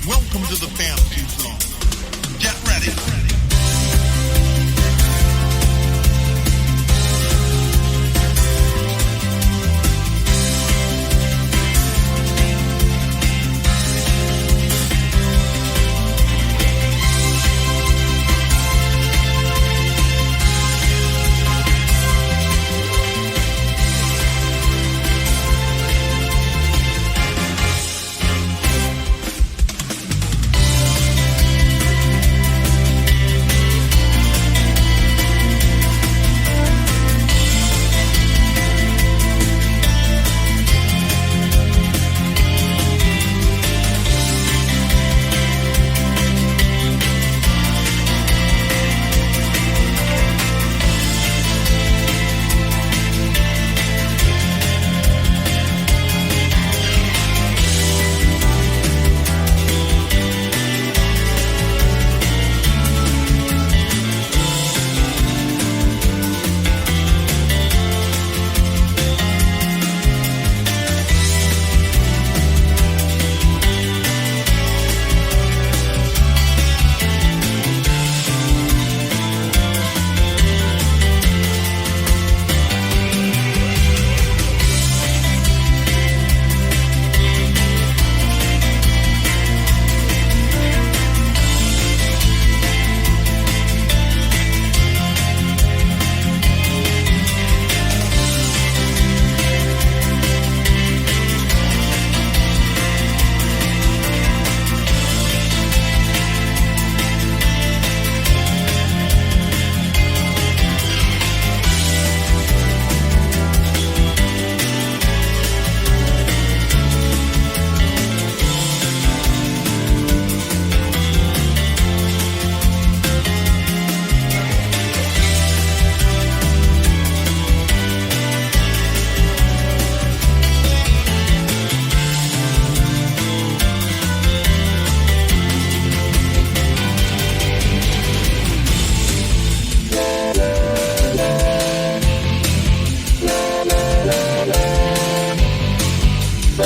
Welcome to the fantasy zone. Get ready.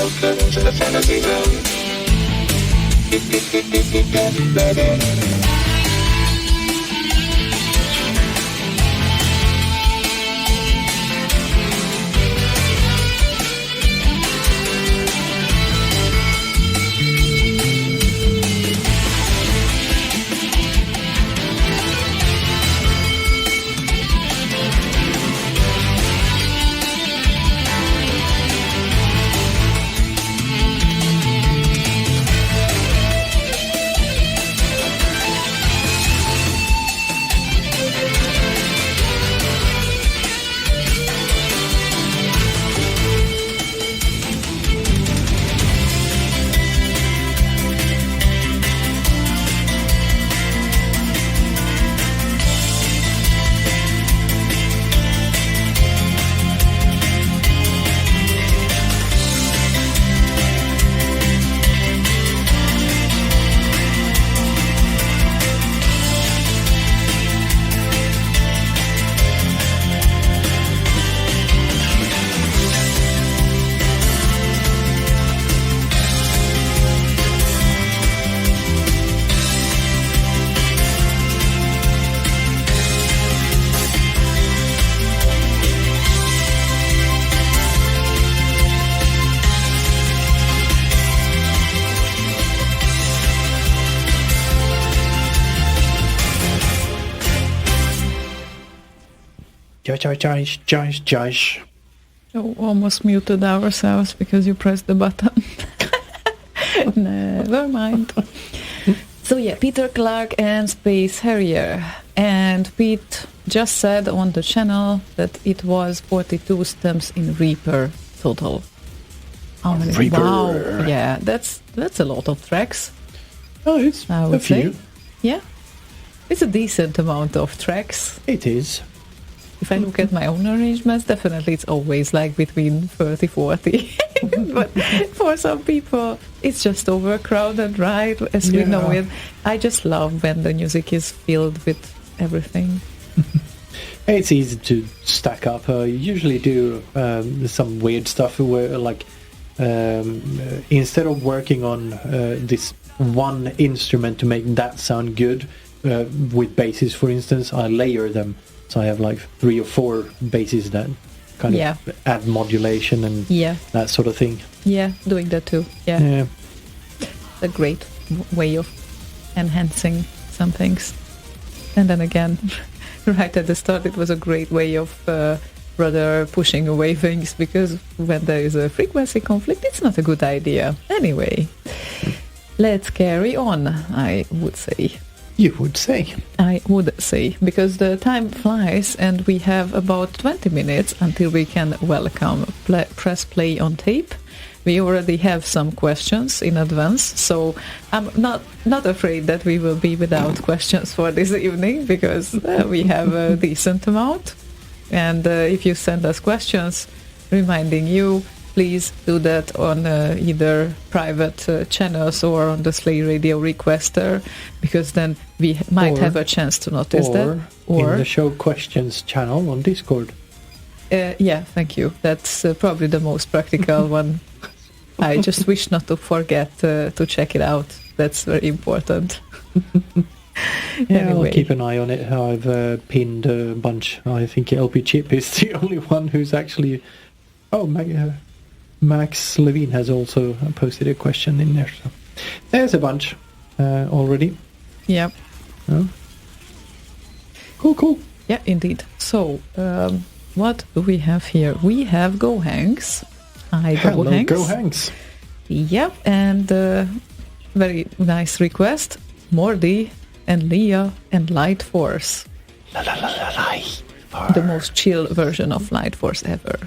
Welcome to the fantasy zone. Josh. Oh, almost muted ourselves because you pressed the button. Never mind. So yeah, Peter Clark and Space Harrier. And Pete just said on the channel that it was 42 stems in Reaper total. How many? Reaper. Wow. Yeah, that's a lot of tracks. Oh, it's I a would few. say. Yeah. It's a decent amount of tracks. It is. If I look at my own arrangements, definitely it's always like between 30, 40. But for some people, it's just overcrowded, right? As we know it. I just love when the music is filled with everything. It's easy to stack up. I usually do some weird stuff where, like, instead of working on this one instrument to make that sound good, with basses, for instance, I layer them. So I have like 3 or 4 basses that kind of add modulation and that sort of thing. Yeah, doing that too. Yeah. A great way of enhancing some things. And then again, right at the start, it was a great way of rather pushing away things, because when there is a frequency conflict, it's not a good idea. Anyway, let's carry on, I would say. You would say. I would say, because the time flies and we have about 20 minutes until we can welcome press play on tape. We already have some questions in advance, so I'm not afraid that we will be without questions for this evening, because we have a decent amount. And if you send us questions, reminding you, please do that on either private channels or on the Slay Radio requester, because then we might have a chance to notice that. Or in the show questions channel on Discord. Yeah, thank you. That's probably the most practical one. I just wish not to forget to check it out. That's very important. Anyway. I'll keep an eye on it. I've pinned a bunch. I think LP Chip is the only one who's actually... Oh, Max Levine has also posted a question in there. So there's a bunch already. Yeah. Cool. Yeah, indeed. So, what do we have here? We have Go Hanks. Hi, Hello, Go Hanks. Go Hanks. Yep, and very nice request. Mordi and Leah and Light Force. The most chill version of Light Force ever.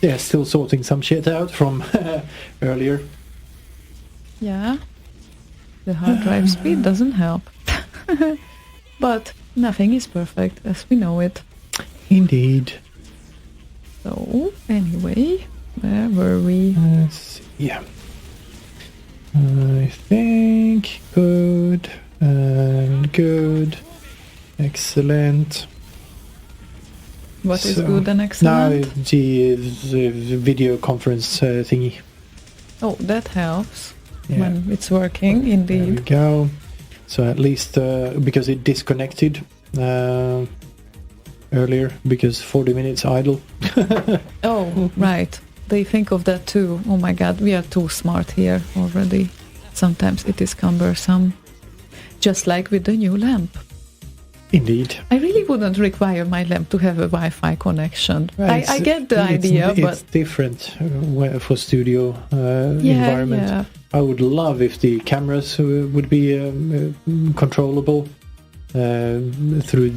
Yeah, still sorting some shit out from earlier. Yeah. The hard drive speed doesn't help. But nothing is perfect as we know it. Indeed. So, anyway, where were we? Let's see. I think good and good. Excellent. What is So, good and Now excellent? the video conference thingy. Oh, that helps Yeah. when it's working, There we indeed. go. So at least because it disconnected earlier because 40 minutes idle. Oh, right. They think of that too. Oh my god, we are too smart here already. Sometimes it is cumbersome. Just like with the new lamp. Indeed. I really wouldn't require my lamp to have a Wi-Fi connection. I get the idea, it's but different for studio yeah, environment. yeah. I would love if the cameras would be controllable through.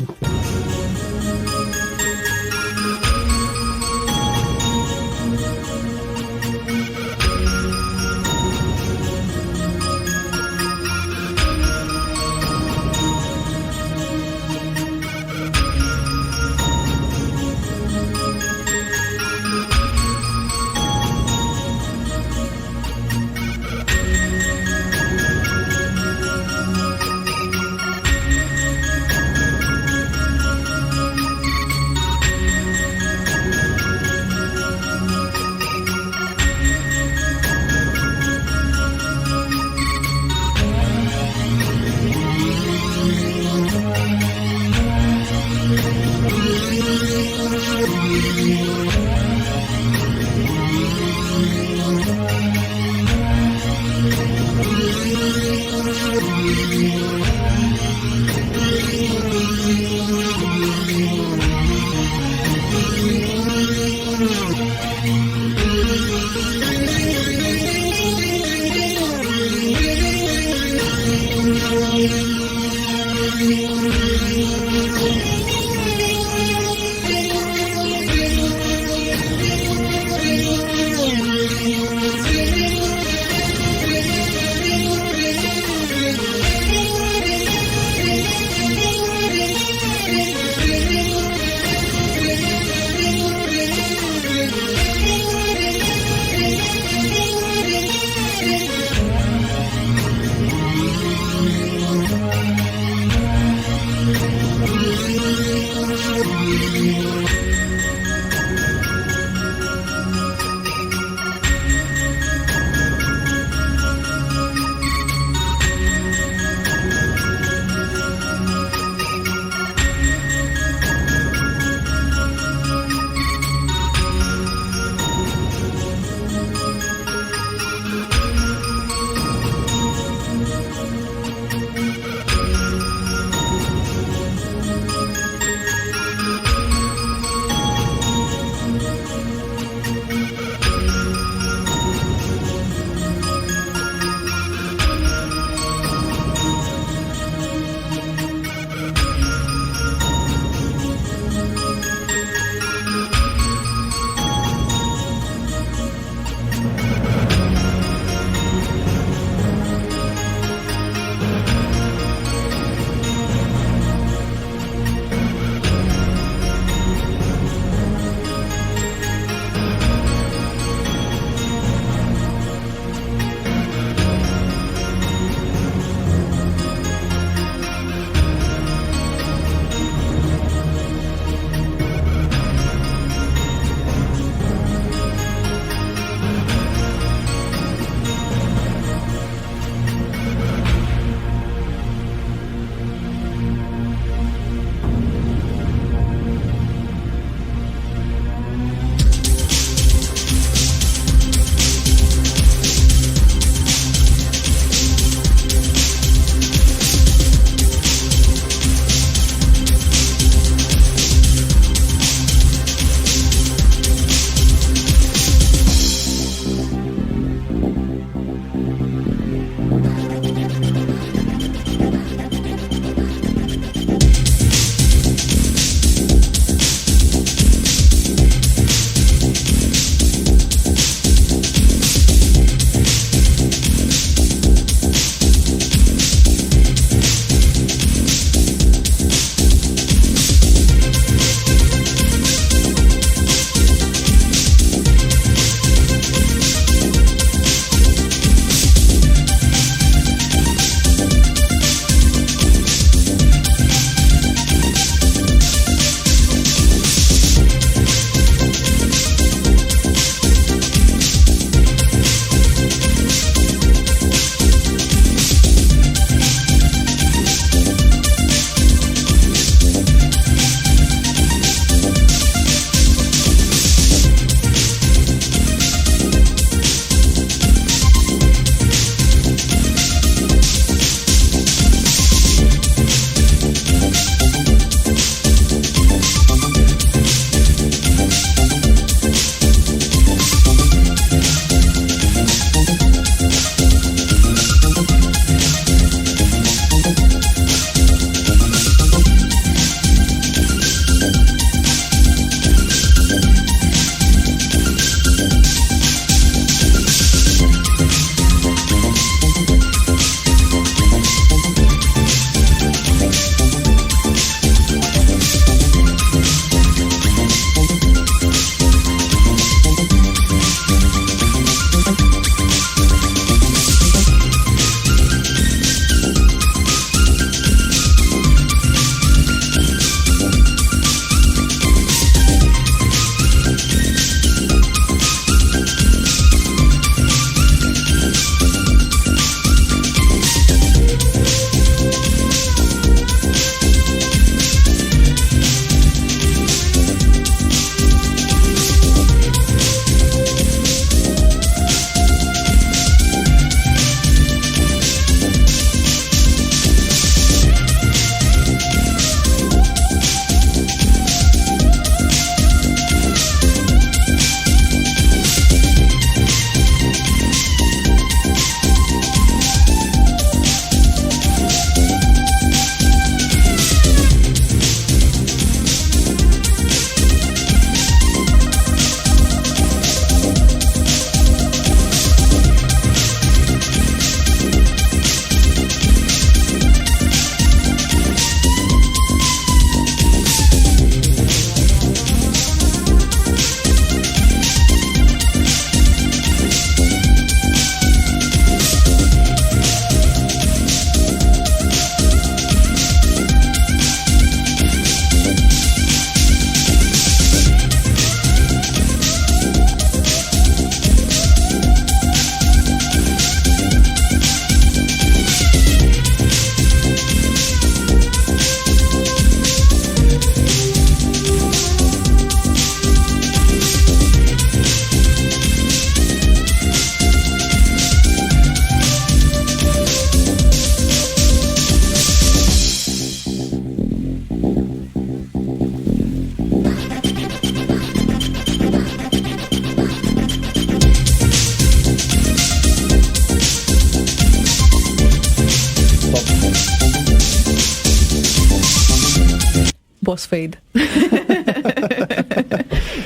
boss fade.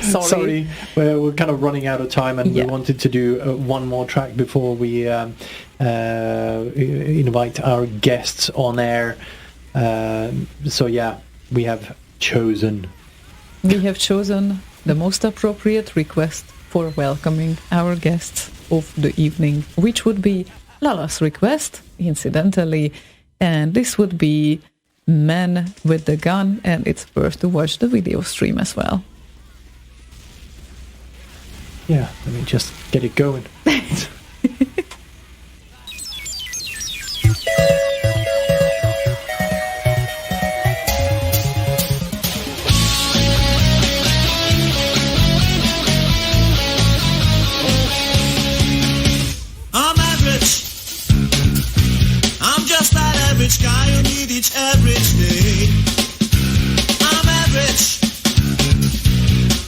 Sorry, we're kind of running out of time, and we Yeah. wanted to do one more track before we invite our guests on air. So yeah, we have chosen. We have chosen the most appropriate request for welcoming our guests of the evening, which would be Lala's request, incidentally, and this would be Man with the Gun, and it's worth to watch the video stream as well. Yeah, let me just get it going. I'm average. I'm just that average guy who needs each average day. I'm average.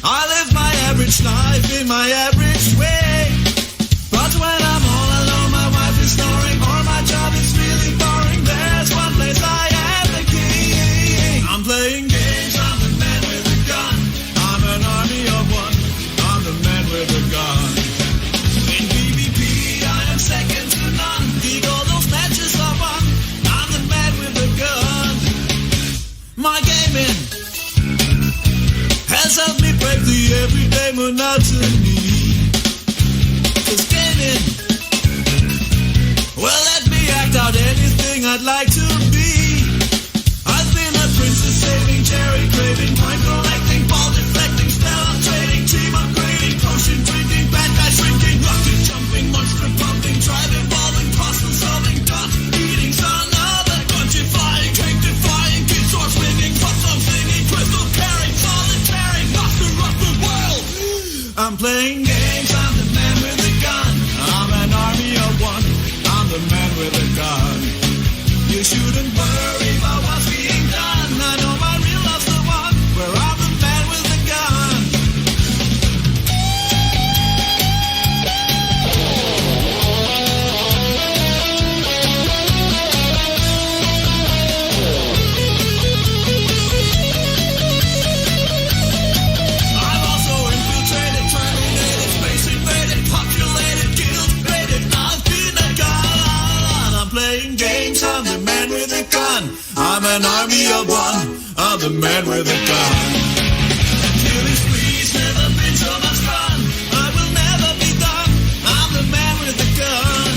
I live my average life in my average way. But when I'm all alone, my wife is snoring, or my job is really boring, there's one place I am the king. I'm playing games, I'm the man with a gun. I'm an army of one. I'm the man with a gun. In PvP, I am second to none. Beat all those matches I won. I'm the man with a gun. My gaming has helped me break the everyday monotony. This gaming well, let me act out anything I'd like to be. I've been a princess saving, cherry craving, mind collecting, ball deflecting, spell trading, team upgrading, potion drinking, bad guy shrinking, rocket jumping, monster pumping, tribe evolving, puzzle solving, dot eating, son of a country flying, cake defying, kid sword swinging, puzzle singing, crystal carrying, solitary, master of the world. I'm playing games, I'm the man with a gun. I'm an army of one. I'm the man with a gun. You shouldn't worry about what's being done. I know my real love's the one where I'm the man with a gun. I've also infiltrated, terminated, space invaded, populated, guild raided. I've been a gun. I'm playing games. I'm the man with a gun. I'm an army of one. I'm the man with a gun. Killing sprees, never been so much fun. I will never be done. I'm the man with a gun.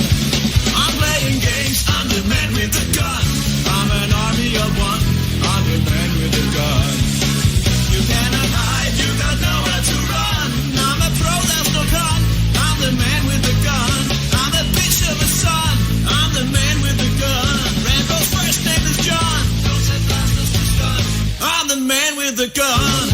I'm playing games. I'm the man with a gun. I'm an army of one. I'm the man with a gun. You cannot hide, you got nowhere to run. I'm a pro, that's no con. I'm the man with the gun. I'm a bitch of a son. I'm the man with the gun. Rambo's first name is John. Joseph Blastus was gun. I'm the man with the gun.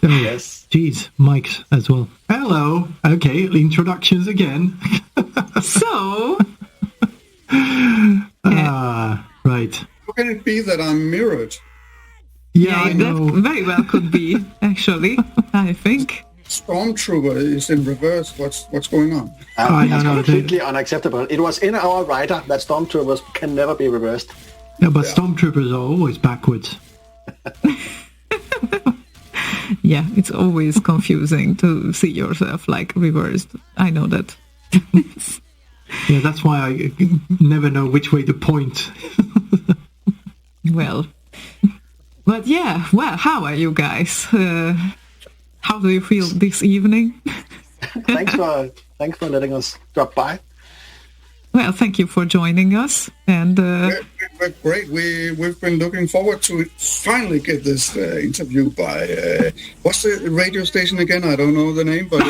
Yes. Geez, mics as well. Hello. Okay, introductions again. So, Right. How can it be that I'm mirrored? Yeah, I know. that very well could be, actually, I think. Stormtrooper is in reverse. What's going on? That's completely unacceptable. It was in our writer that stormtroopers can never be reversed. Yeah, but stormtroopers are always backwards. Yeah, it's always confusing to see yourself like reversed. I know that. Yeah, that's why I never know which way to point. Well, but yeah, well, how are you guys? How do you feel this evening? Thanks for letting us drop by. Well, thank you for joining us. And We're great. We've been looking forward to finally get this interview by what's the radio station again? I don't know the name, but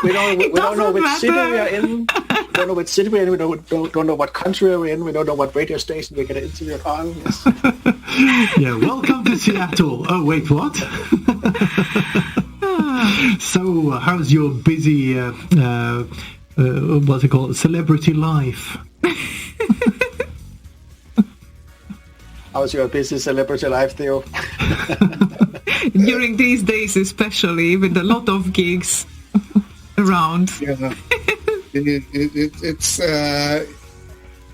we don't know which city we are in. We don't know which city we're in. We don't know what country we're in. We don't know what radio station we're going to interview on. Yes. Yeah, welcome to Seattle. Oh, wait, what? So, how's your busy, what's it called, celebrity life? How's your busy celebrity life, Theo? During these days, especially with a lot of gigs around. Yeah, it's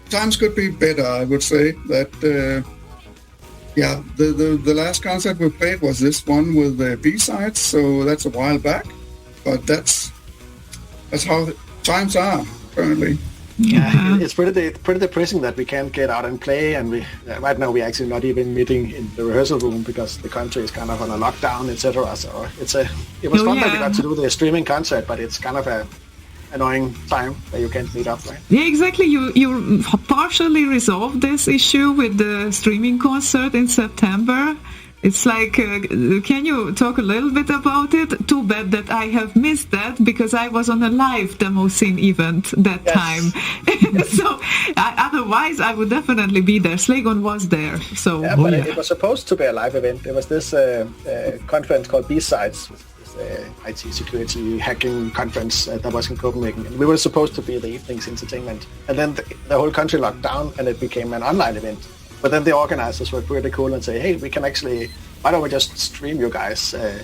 times could be better. I would say that. The last concert we played was this one with the B-sides, so that's a while back. But that's how times are currently. Yeah, it's pretty depressing that we can't get out and play, and we right now we're actually not even meeting in the rehearsal room because the country is kind of on a lockdown, etc. So it was fun that we got to do the streaming concert, but it's kind of a annoying time that you can't meet up, right? Yeah, exactly. You partially resolved this issue with the streaming concert in September. It's like, can you talk a little bit about it? Too bad that I have missed that because I was on a live demo scene event that time. So otherwise, I would definitely be there. Slagon was there. So yeah, but it was supposed to be a live event. There was this conference called B-Sides, IT security hacking conference that was in Copenhagen. And we were supposed to be the evening's entertainment. And then the whole country locked down and it became an online event. But then the organizers were pretty cool and say, hey, we can actually, why don't we just stream you guys? And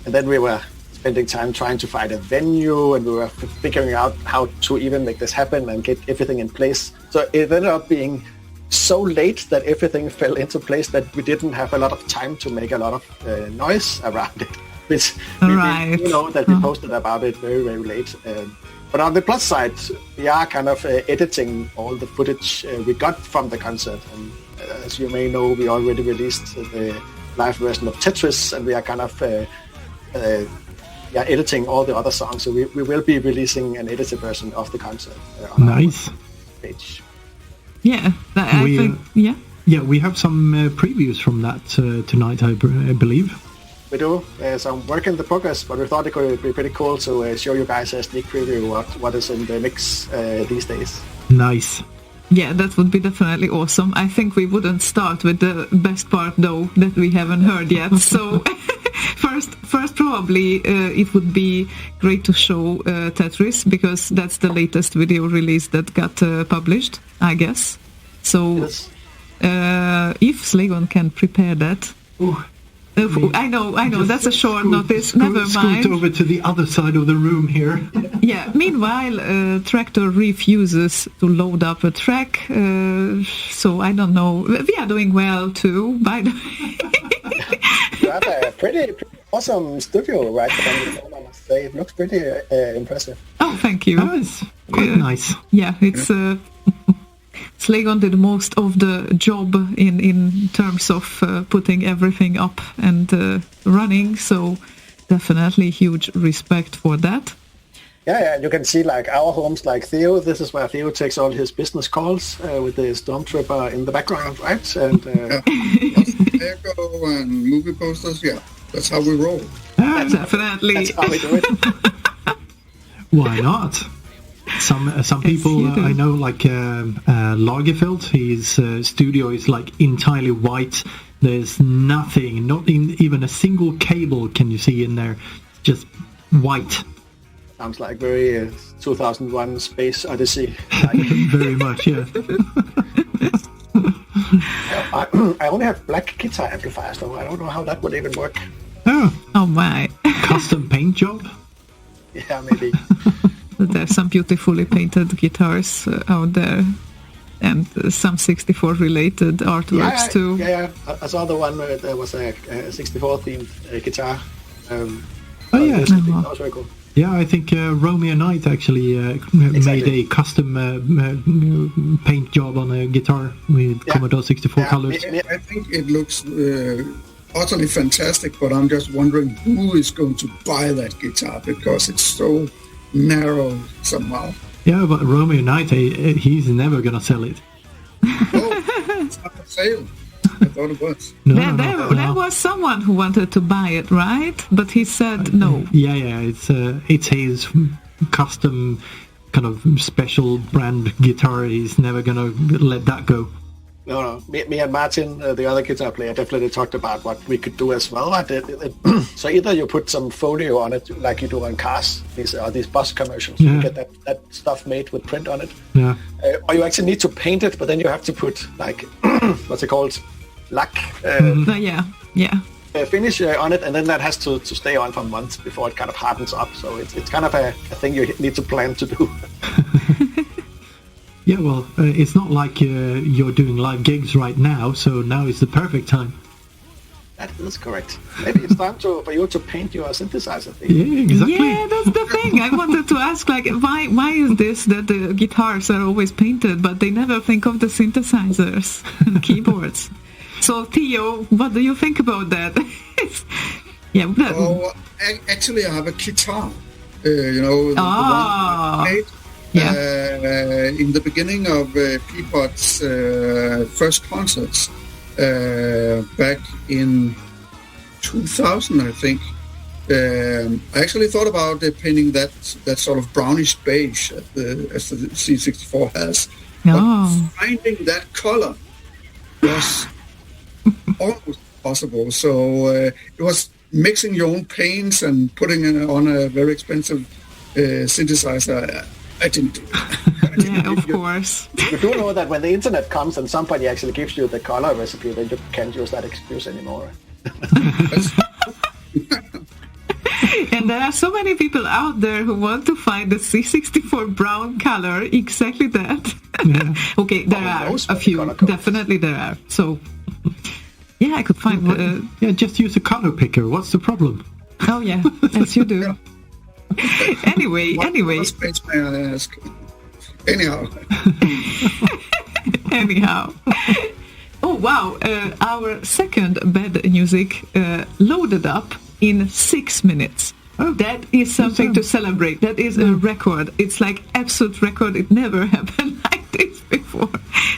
then we were spending time trying to find a venue and we were figuring out how to even make this happen and get everything in place. So it ended up being so late that everything fell into place that we didn't have a lot of time to make a lot of noise around it. Which we know that we posted about it very, very late. But on the plus side, we are kind of editing all the footage we got from the concert. And as you may know, we already released the live version of Tetris, and we are kind of editing all the other songs. So we will be releasing an edited version of the concert on our page. Yeah, I think, yeah. Yeah, we have some previews from that tonight, I believe. We do. Some work in the progress, but we thought it could be pretty cool to show you guys a sneak preview what is in the mix these days. Nice. Yeah, that would be definitely awesome. I think we wouldn't start with the best part, though, that we haven't heard yet. So first probably it would be great to show Tetris, because that's the latest video release that got published, I guess. So yes. If Slagon can prepare that... Ooh. I know, that's a short notice. Never mind. Scoot over to the other side of the room here. Yeah, meanwhile, Tractor refuses to load up a track, so I don't know. We are doing well, too, by the way. You have a pretty awesome studio right on the phone, I must say. It looks pretty impressive. Oh, thank you. Oh, it's quite nice. Yeah, it's... Slagon did most of the job in terms of putting everything up and running, so definitely huge respect for that. Yeah, you can see like our homes, like Theo. This is where Theo takes all his business calls with the Stormtrooper in the background, right? And echo and movie posters. Yeah, that's how we roll. Definitely. That's how we do it. Why not? Some people I know, like Lagerfeld, his studio is like entirely white. There's nothing, not even a single cable can you see in there. Just white. Sounds like very 2001 Space Odyssey. Very much, yeah. I only have black guitar amplifiers, though. I don't know how that would even work. Oh my. Custom paint job? Yeah, maybe. There's some beautifully painted guitars out there, and some 64 related artworks too. Yeah, I saw the one where there was a 64 themed guitar. That was very cool. Yeah, I think Romeo Knight actually made a custom paint job on a guitar with Commodore 64 colors. I think it looks utterly fantastic, but I'm just wondering who is going to buy that guitar, because it's so narrow somehow. Yeah, but Romeo Knight, he's never gonna sell it. Oh, it's not for sale. I thought it was. There was someone who wanted to buy it, right? But he said no. Yeah, it's his. custom kind of special brand guitar. He's never gonna let that go. No. Me and Martin, the other guitar player, definitely talked about what we could do as well. So either you put some folio on it, like you do on cars, these bus commercials, you get that stuff made with print on it. Yeah. Or you actually need to paint it, but then you have to put like what's it called, lac. Finish on it, and then that has to stay on for months before it kind of hardens up. So it's kind of a thing you need to plan to do. Yeah, well, it's not like you're doing live gigs right now, so now is the perfect time. That is correct. Maybe it's time for you to paint your synthesizer thing. Yeah, exactly. Yeah, that's the thing. I wanted to ask, like, why is this that the guitars are always painted, but they never think of the synthesizers and keyboards? So, Theo, what do you think about that? Actually, I have a guitar. The one I played. In the beginning of Peapod's first concerts back in 2000, I think, I actually thought about painting that sort of brownish beige as the C64 has. But finding that color was almost possible. So it was mixing your own paints and putting it on a very expensive synthesizer. I didn't do it. Yeah, of course. You do know that when the internet comes and somebody actually gives you the color recipe, then you can't use that excuse anymore. And there are so many people out there who want to find the C64 brown color, exactly that. Yeah. Okay, there are a few. Definitely there are. So, yeah, I could find... just use a color picker. What's the problem? Oh, yeah, as you do. Anyway. What space may I ask? Anyhow. Oh, wow. Our second bed music loaded up in 6 minutes. Oh, that is something to celebrate. That is a record. It's like absolute record. It never happened like this before.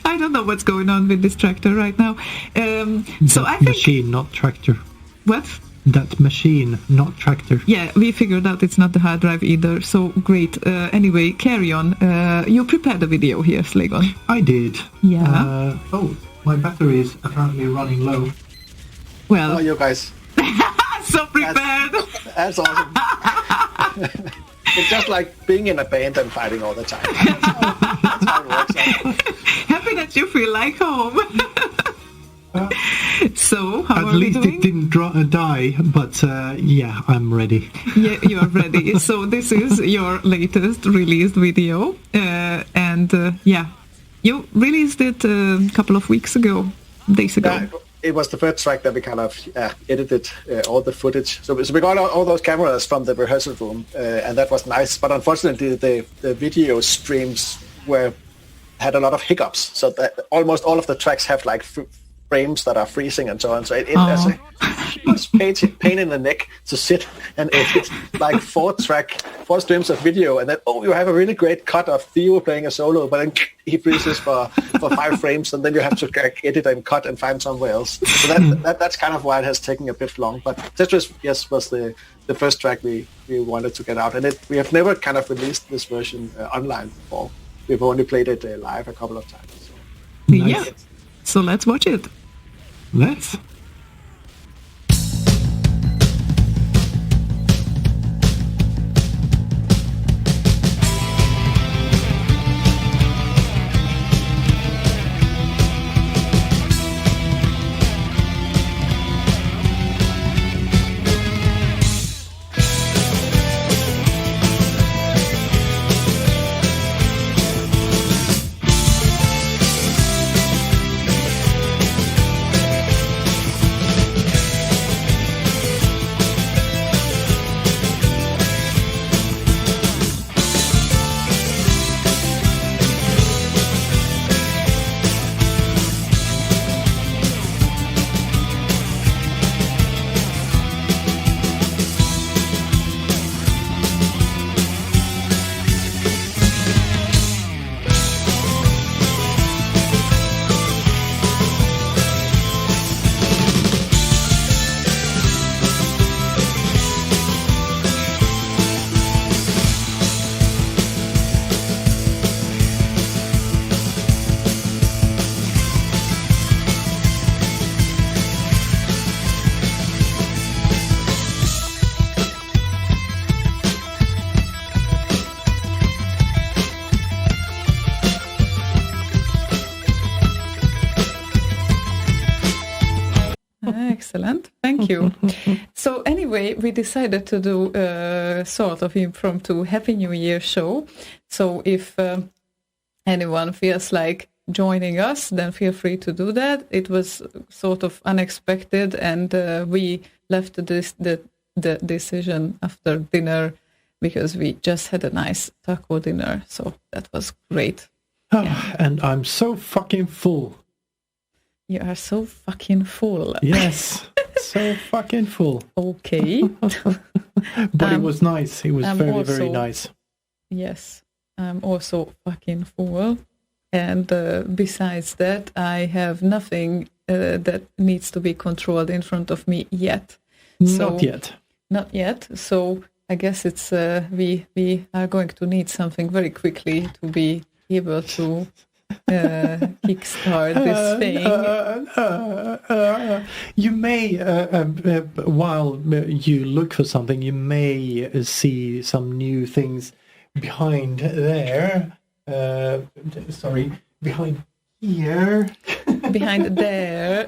I don't know what's going on with this tractor right now. So I think... Machine, not tractor. What? That machine, not tractor. Yeah, we figured out it's not the hard drive either, so great. Anyway, carry on. You prepared a video here, Slegon. I did. Yeah. My battery is apparently running low. Well... Oh, you guys. So prepared. That's awesome. It's just like being in a band and fighting all the time. That's how it works out. Happy that you feel like home. So, how are we doing? At least it didn't die, but yeah, I'm ready. Yeah, you are ready. So this is your latest released video, and you released it a couple of days ago. Yeah, it was the first track that we kind of edited all the footage. So we got all those cameras from the rehearsal room, and that was nice. But unfortunately, the video streams had a lot of hiccups. So that almost all of the tracks have like frames that are freezing and so on. So it has a huge pain in the neck to sit and edit like four streams of video, and then you have a really great cut of Theo playing a solo, but then he freezes for 5 frames, and then you have to edit and cut and find somewhere else. So that's kind of why it has taken a bit long. But Tetris, yes, was the first track we wanted to get out, and we have never kind of released this version online before. We've only played it live a couple of times. So. Yeah. So let's watch it. Let's. Excellent. Thank you. So anyway, we decided to do a sort of impromptu Happy New Year show. So if anyone feels like joining us, then feel free to do that. It was sort of unexpected, and we left the decision after dinner because we just had a nice taco dinner. So that was great. Yeah. And I'm so fucking full. You are so fucking full. Yes, so fucking full. Okay. But it was nice. It was very, very also, nice. Yes, I'm also fucking full. And besides that, I have nothing that needs to be controlled in front of me yet. Not yet. Not yet. So I guess it's we are going to need something very quickly to be able to kickstart this thing. You may, while you look for something, you may see some new things behind there. Behind here. Behind there.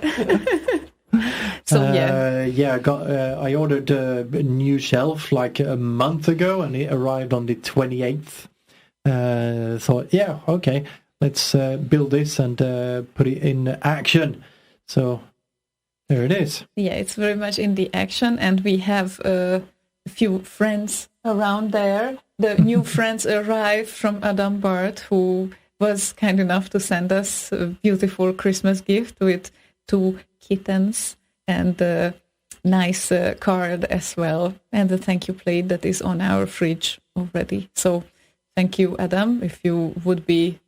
So I ordered a new shelf like a month ago, and it arrived on the 28th. Thought, yeah, okay, let's build this and put it in action. So there it is. Yeah, it's very much in the action, and we have a few friends around there. The new friends arrived from Adam Bart, who was kind enough to send us a beautiful Christmas gift with 2 kittens and a nice card as well, and a thank you plate that is on our fridge already. So thank you, Adam, if you would be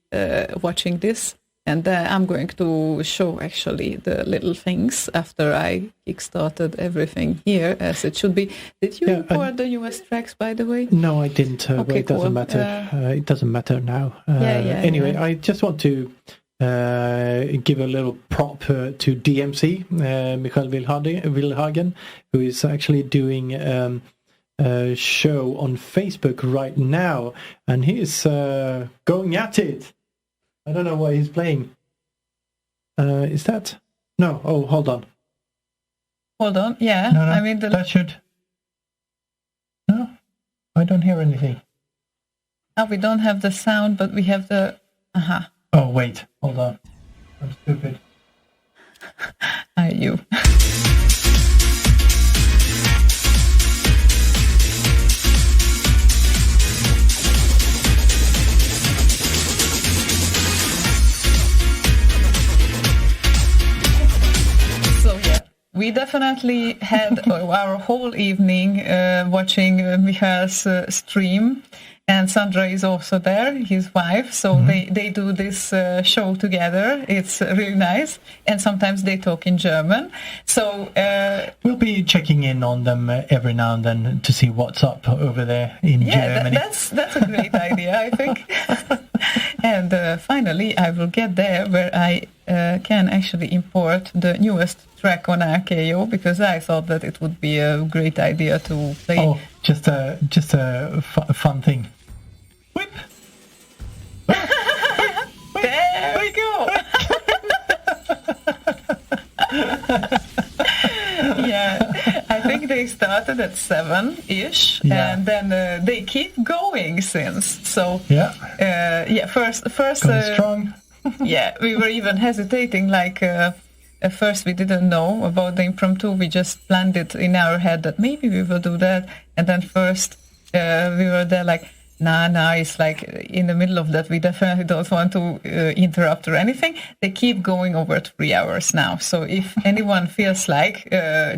watching this. And I'm going to show actually the little things after I kickstarted everything here as it should be. Did you import the US tracks, by the way? No, I didn't. Okay, but it doesn't matter. It doesn't matter now. Anyway, I just want to give a little prop to DMC, Michael Wilhagen, who is actually doing a show on Facebook right now, and he is going at it. I don't know what he's playing. Is that? No. Oh, hold on. Hold on. Yeah. No, I mean, that should. No, I don't hear anything. Oh, we don't have the sound, but we have the. Oh, wait. Hold on. I'm stupid. Are you? We definitely had our whole evening watching Michael's stream, and Sandra is also there, his wife, so they do this show together. It's really nice, and sometimes they talk in German. So we'll be checking in on them every now and then to see what's up over there in Germany. That's a great idea, I think. And finally, I will get there where I can actually import the newest track on RKO, because I thought that it would be a great idea to play. Oh, just a fun thing. Whip. There we go. Yeah, I think they started at 7-ish, and then they keep going since. So first going strong. Yeah, we were even hesitating, like at first we didn't know about the impromptu. We just planned it in our head that maybe we will do that, and then first we were there like, nah, it's like in the middle of that, we definitely don't want to interrupt or anything. They keep going over 3 hours now, so if anyone feels like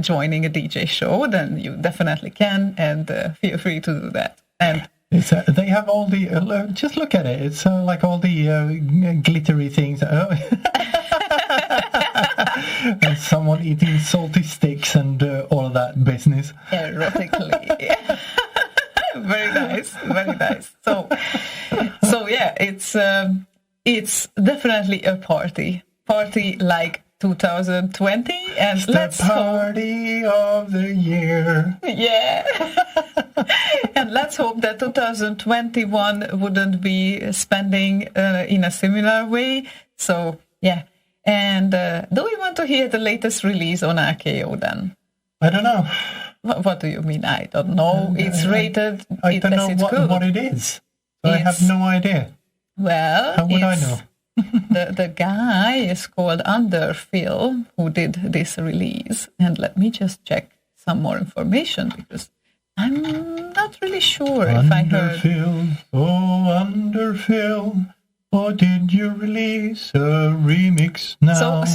joining a DJ show, then you definitely can, and feel free to do that. And they have all the just look at it, it's like all the glittery things. And someone eating salty sticks and all of that business erotically. Very nice, very nice. So yeah, it's definitely a party like 2020, and the party of the year. Yeah. And let's hope that 2021 wouldn't be spending in a similar way. So yeah, And do we want to hear the latest release on RKO then? I don't know. What do you mean? I don't know. It's rated. I don't know what it is. So I have no idea. Well, how would I know? the guy is called Underfill, who did this release. And let me just check some more information because I'm not really sure if I heard. Underfill. Or did you release a remix now?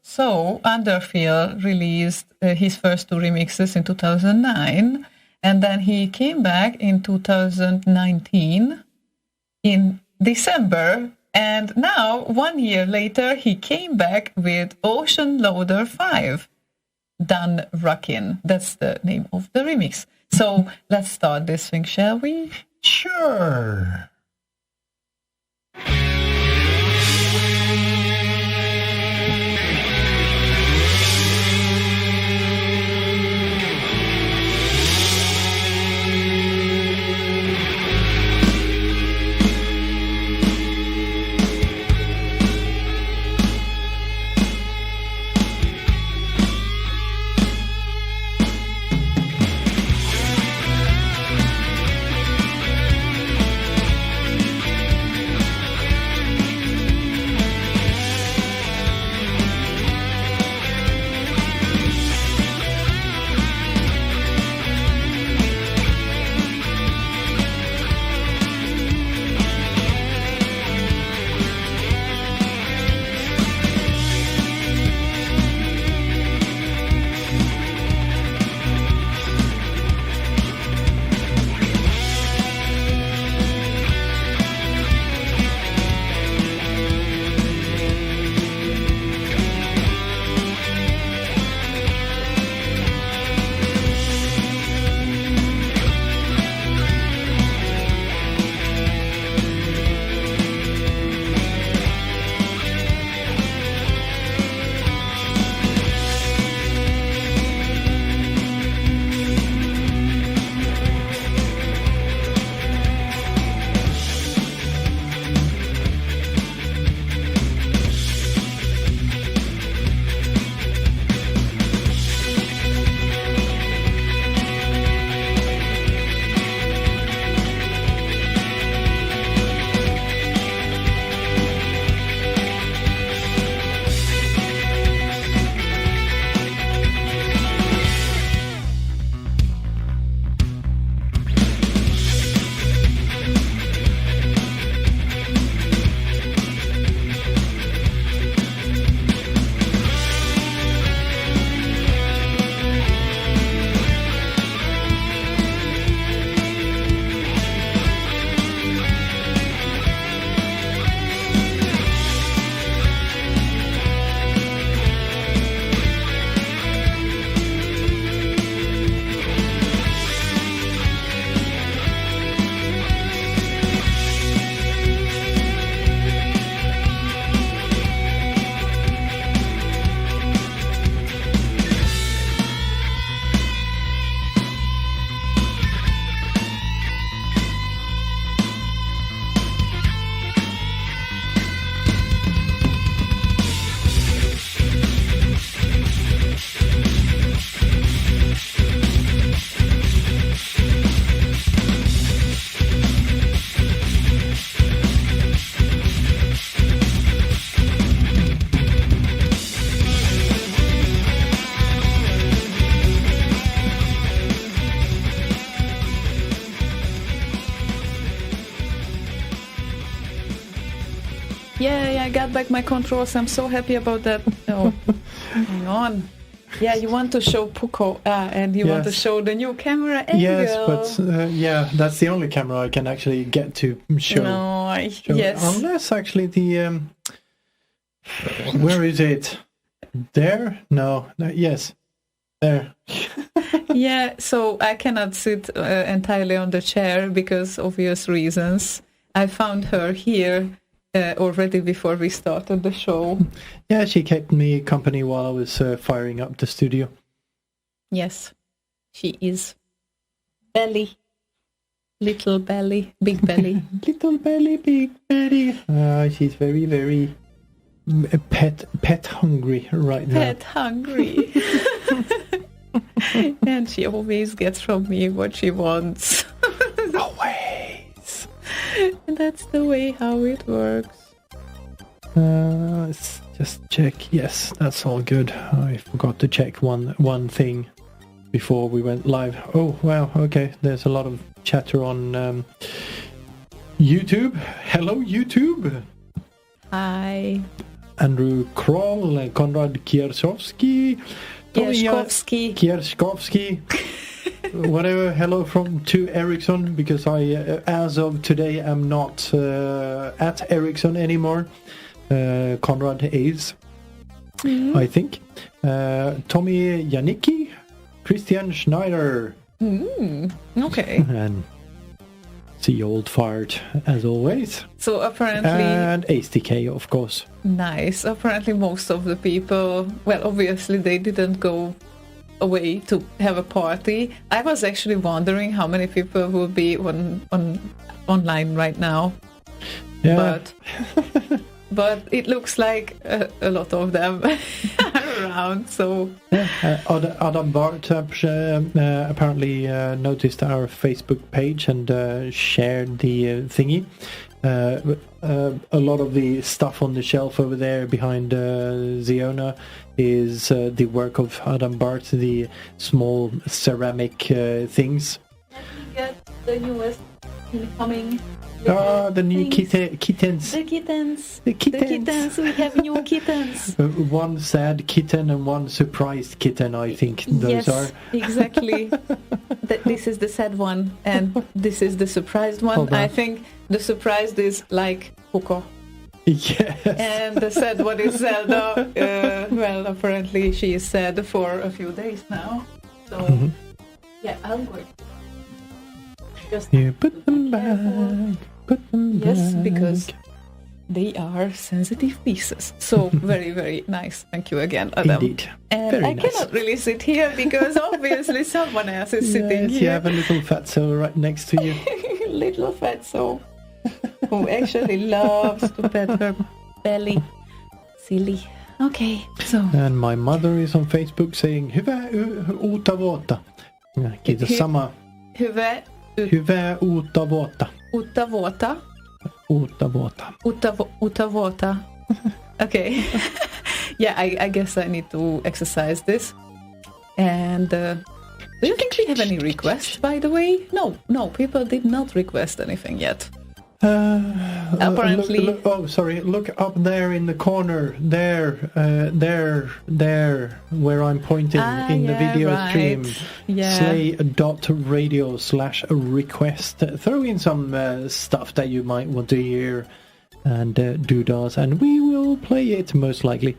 So Underfill released his first 2 remixes in 2009, and then he came back in 2019 in December, and now 1 year later he came back with Ocean Loader 5, Dan Ruckin. That's the name of the remix. So let's start this thing, shall we? Sure. Yay, I got back my controls. I'm so happy about that. Oh, hang on. Yeah, you want to show Puko, and you want to show the new camera angle. Yes, but yeah, that's the only camera I can actually get to show. No, yes. Unless actually the... where is it? There? No, yes. There. Yeah, so I cannot sit entirely on the chair because obvious reasons. I found her here already before we started the show. Yeah, she kept me company while I was firing up the studio. Yes, she is. Belly. Little belly, big belly. Little belly, big belly. She's very, very pet hungry right now. Pet hungry. And she always gets from me what she wants. Always. And that's the way how it works. Let's just check. Yes, that's all good. I forgot to check one thing before we went live. Oh, wow. Okay, there's a lot of chatter on YouTube. Hello, YouTube. Hi. Andrew Kroll, Konrad Kiersowski, Kierskovsky, whatever. Hello to Ericsson, because I, as of today, am not at Ericsson anymore. Konrad is, I think. Tommy Janicki, Christian Schneider. Okay. And the old fart, as always. So apparently... And ASTK, of course. Nice. Apparently most of the people, well, obviously they didn't go away to have a party. I was actually wondering how many people will be online right now. Yeah. But it looks like a lot of them are around, so... Adam Bart apparently noticed our Facebook page and shared the thingy. A lot of the stuff on the shelf over there behind Ziona is the work of Adam Bart, the small ceramic things. Let me get the newest incoming... the new kittens. The kittens. The kittens. We have new kittens. One sad kitten and one surprised kitten, I think those are. Exactly. This is the sad one, and this is the surprised one. I think the surprised is like Huko. Yes. And the sad one is Zelda. Well, apparently she is sad for a few days now. So, yeah, I'm going. Just put them back. Put them back. Yes, because they are sensitive pieces. So very, very nice. Thank you again, Adam. Indeed. And very I cannot really sit here because obviously someone else is sitting here. You have a little fatso right next to you. Little fatso who actually loves to pet her belly. Silly. Okay, so. And my mother is on Facebook saying Hyvää uutta vuotta. Kiitos sama. Hyvää uutta vuotta. Uutta vuotta. Uutta vuotta. Uutta vuotta. Okay. Yeah, I guess I need to exercise this. And do you think we have any requests, by the way? No, people did not request anything yet. Apparently. Look up there in the corner. There, where I'm pointing in the video stream. Yeah. Slay.radio/request. Throw in some stuff that you might want to hear and doodahs, and we will play it most likely.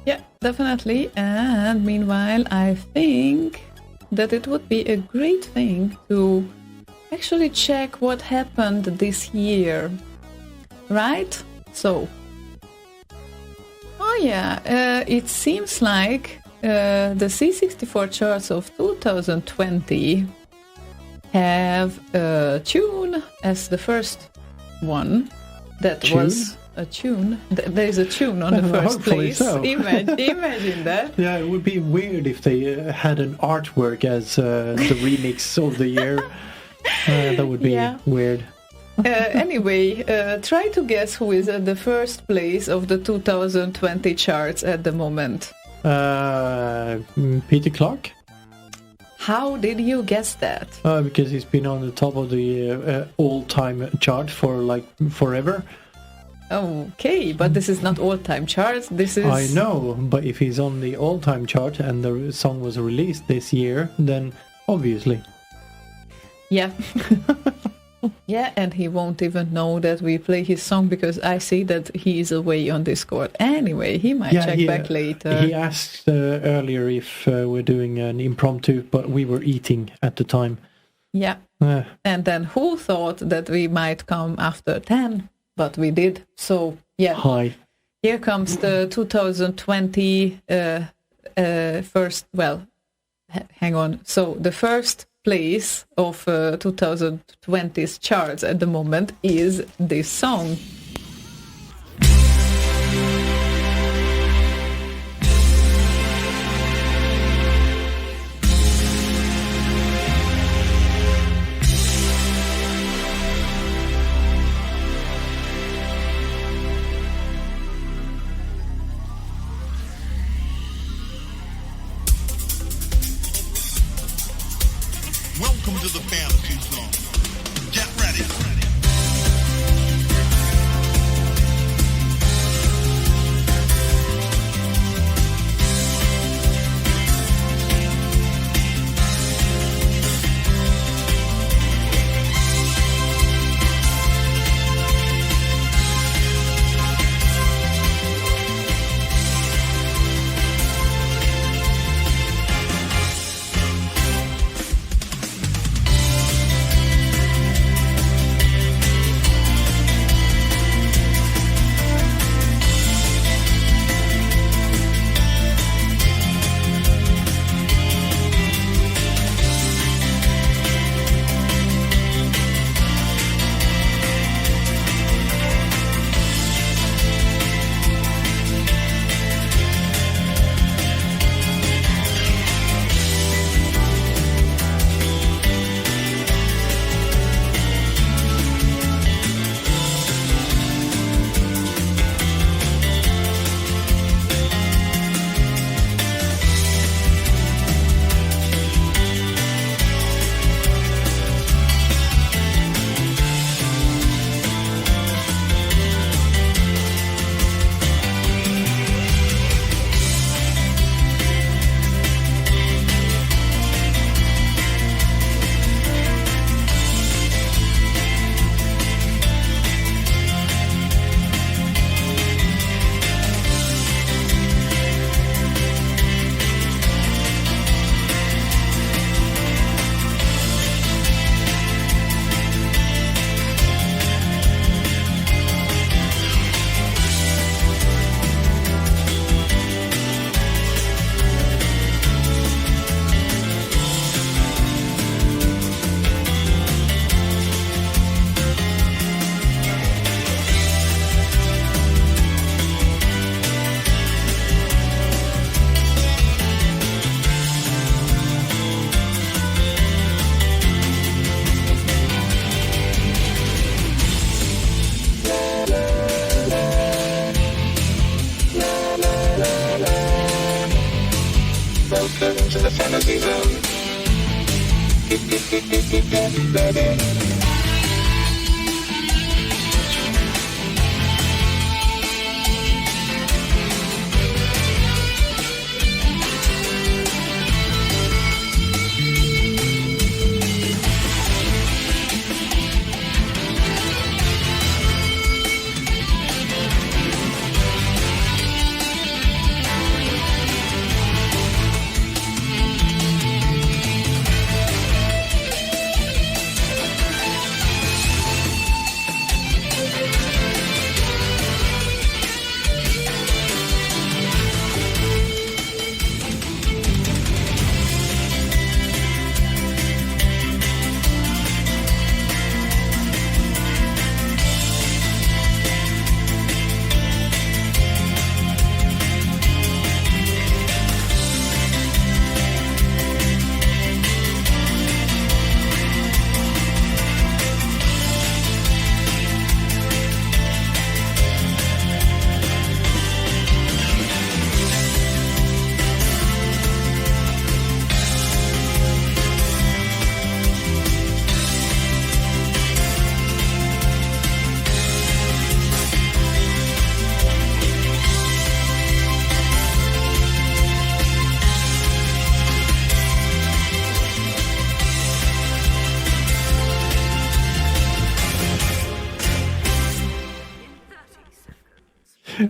Yeah, definitely. And meanwhile, I think that it would be a great thing to actually check what happened this year, right? So, it seems like the C64 charts of 2020 have a tune as the first one. That was a tune. There is a tune on the first place. So. Imagine that. Yeah, it would be weird if they had an artwork as the remix of the year. That would be weird. Anyway, try to guess who is at the first place of the 2020 charts at the moment. Peter Clark? How did you guess that? Because he's been on the top of the all-time chart for like forever. Okay, but this is not all-time charts. This is... I know, but if he's on the all-time chart and the song was released this year, then obviously... Yeah. Yeah, and he won't even know that we play his song because I see that he is away on Discord. Anyway, he might check back later. He asked earlier if we're doing an impromptu, but we were eating at the time. Yeah. And then who thought that we might come after 10? But we did. So, yeah. Hi. Here comes the 2020 first... Well, hang on. So, the first... place of 2020's charts at the moment is this song. the fantasy zone. Get ready. Welcome to the fantasy zone.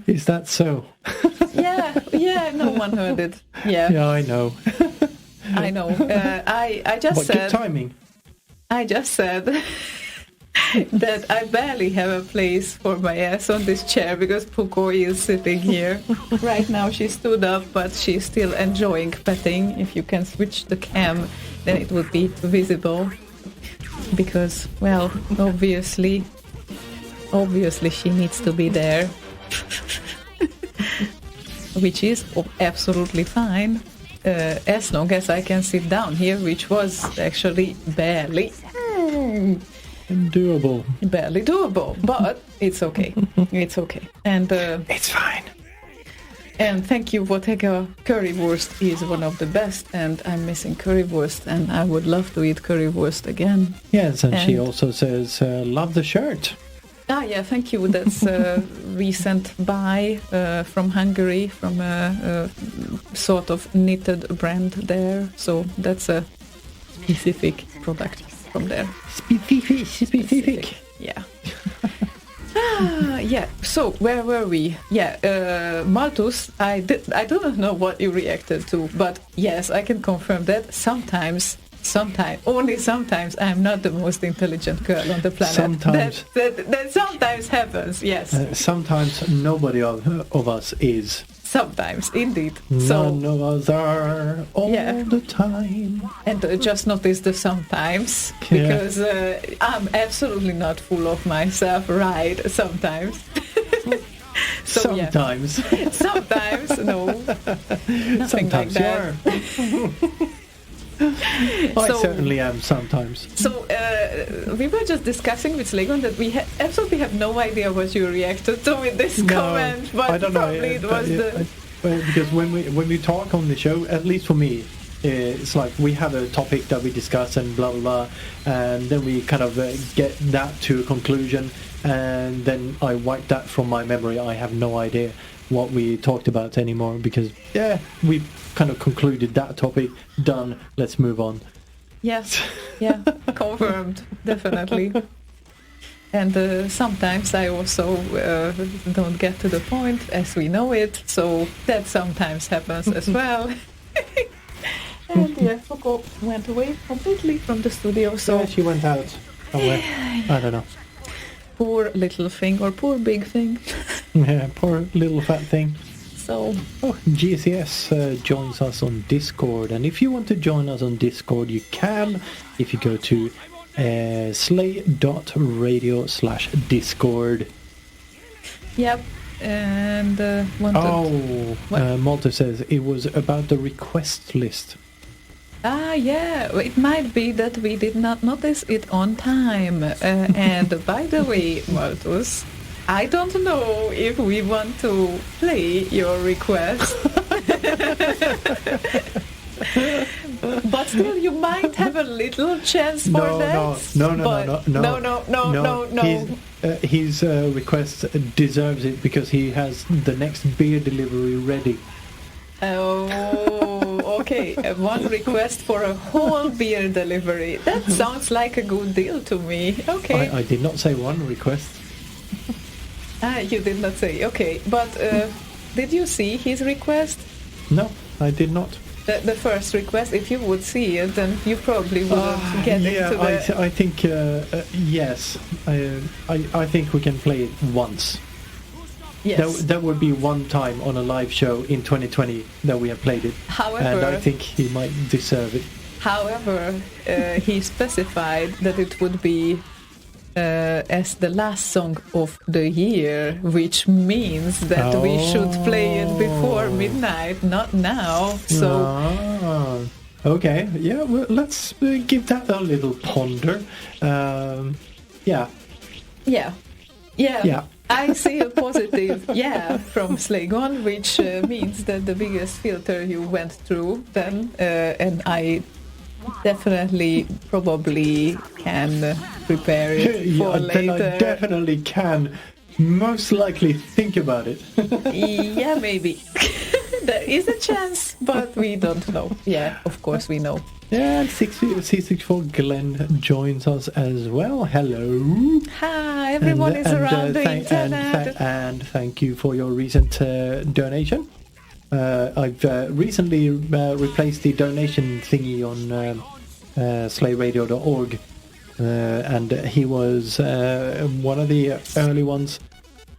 Is that so? Yeah, no one heard it. Yeah, Yeah, I know. I know. I just What good said, timing. I just said that I barely have a place for my ass on this chair because Puko is sitting here. Right now she stood up, but she's still enjoying petting. If you can switch the cam, then it would be visible. Because, well, obviously she needs to be there. Which is absolutely fine. As long as I can sit down here, which was actually barely Doable. Barely doable, but it's okay. It's okay. And It's fine. And thank you, Bottega. Currywurst is one of the best, and I'm missing currywurst, and I would love to eat currywurst again. Yes, and she also says, love the shirt. Yeah, thank you. That's a recent buy from Hungary, from a sort of knitted brand there. So that's a specific product from there. Specific. Yeah. Yeah. So where were we? Yeah, Malthus. I do not know what you reacted to, but yes, I can confirm that sometimes, only sometimes, I'm not the most intelligent girl on the planet. Sometimes. That sometimes happens. Yes. Sometimes nobody of us is. Sometimes, indeed. None of us are all the time. And just notice the sometimes, because I'm absolutely not full of myself, right? Sometimes. So, sometimes. Yeah. Sometimes, no. Nothing sometimes like that. I certainly am sometimes. So we were just discussing with Slegon that we absolutely have no idea what you reacted to with this comment, but I don't probably know. It was because when we talk on the show, at least for me, it's like we have a topic that we discuss and blah blah blah, and then we kind of get that to a conclusion, and then I wipe that from my memory. I have no idea what we talked about anymore, because we kind of concluded that topic, done, let's move on. Yes, yeah, confirmed, definitely. And sometimes I also don't get to the point as we know it, so that sometimes happens as well. And Foucault went away completely from the studio, so she went out somewhere. I don't know. Poor little thing, or poor big thing. Yeah, poor little fat thing. So, GCS joins us on Discord, and if you want to join us on Discord, you can if you go to slay.radio/Discord. Yep, and Malta says it was about the request list. Yeah, it might be that we did not notice it on time. And by the way, Malthus, I don't know if we want to play your request. But still, you might have a little chance for that. No. His request deserves it because he has the next beer delivery ready. Oh, okay. One request for a whole beer delivery. That sounds like a good deal to me. Okay. I did not say one request. You did not say. Okay, but did you see his request? No, I did not. The first request, if you would see it, then you probably wouldn't get into the... I think, yes. I think we can play it once. Yes. That would be one time on a live show in 2020 that we have played it. However, and I think he might deserve it. However, he specified that it would be as the last song of the year, which means that we should play it before midnight, not now. So, okay, yeah, well, let's give that a little ponder. Yeah. I see a positive from Slegon, which means that the biggest filter you went through then, and I definitely probably can prepare it for later. Then I definitely can most likely think about it. Yeah, maybe. There is a chance, but we don't know. Yeah, of course we know. Yeah, C64 Glenn joins us as well. Hello. Hi, everyone is around the internet. And thank you for your recent donation. I've recently replaced the donation thingy on slayradio.org, and he was one of the early ones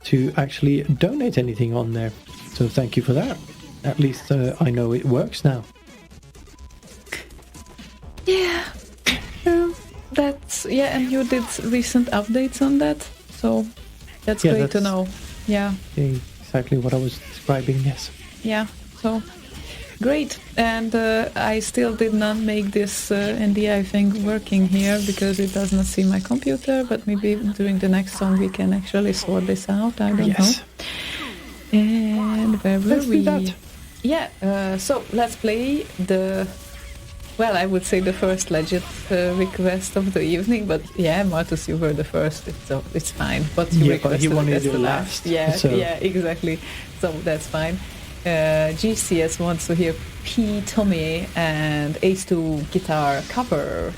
to actually donate anything on there. So thank you for that. At least I know it works now. Yeah, and you did recent updates on that, so that's great to know. Yeah, exactly what I was describing. Yes. Yeah, so great. And I still did not make this NDI thing working here because it does not see my computer, but maybe during the next song we can actually sort this out. I don't know. And And where were Let's we? do that. Yeah, so let's play well, I would say the first legit request of the evening, but yeah, Martus, you were the first, so it's fine. But you but he requested wanted it as it the last, Yeah, so- yeah, exactly. So that's fine. GCS wants to hear P. Tommy and Ace 2 guitar cover.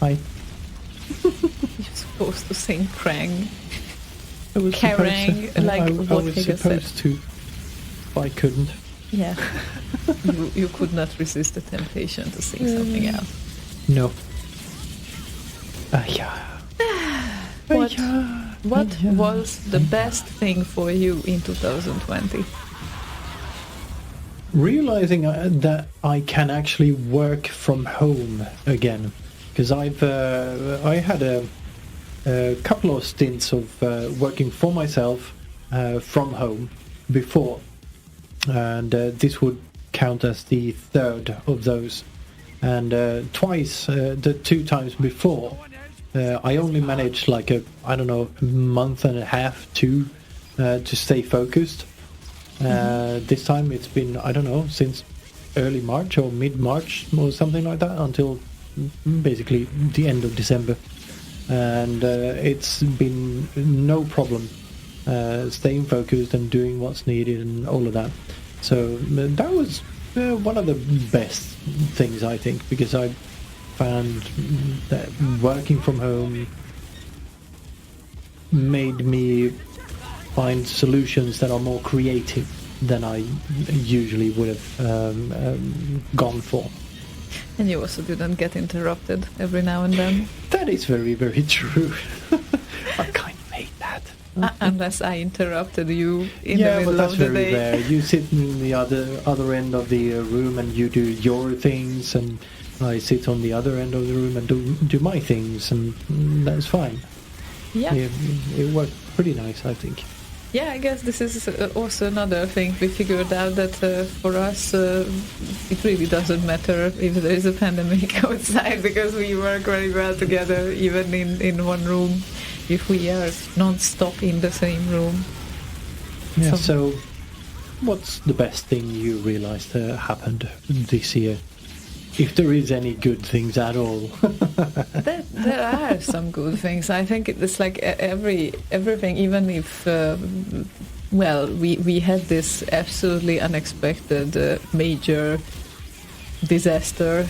Hi. You're supposed to sing Krang. I was Kerrang, supposed to, like I what was Higa said. supposed to. I couldn't. Yeah. you could not resist the temptation to sing something else. No. Yeah. What was the best thing for you in 2020? Realizing that I can actually work from home again, because I had a couple of stints of working for myself from home before, and this would count as the third of those. And twice, the 2 times before, I only managed like a month and a half, 2, to stay focused. This time it's been, I don't know, since early March or mid-March or something like that, until basically the end of December. And it's been no problem staying focused and doing what's needed and all of that. So that was one of the best things, I think, because I found that working from home made me find solutions that are more creative than I usually would have gone for. And you also didn't get interrupted every now and then. That is very, very true. I kind of hate that. Unless I interrupted you in the Yeah, middle but that's of the very day. rare. You sit in the other end of the room and you do your things, and I sit on the other end of the room and do my things, and that's fine. Yeah. It worked pretty nice, I think. Yeah, I guess this is also another thing we figured out, that for us it really doesn't matter if there is a pandemic outside, because we work very well together, even in one room, if we are non-stop in the same room. Yeah. So what's the best thing you realized happened this year? If there is any good things at all. There are some good things. I think it's like everything, even if we had this absolutely unexpected major disaster.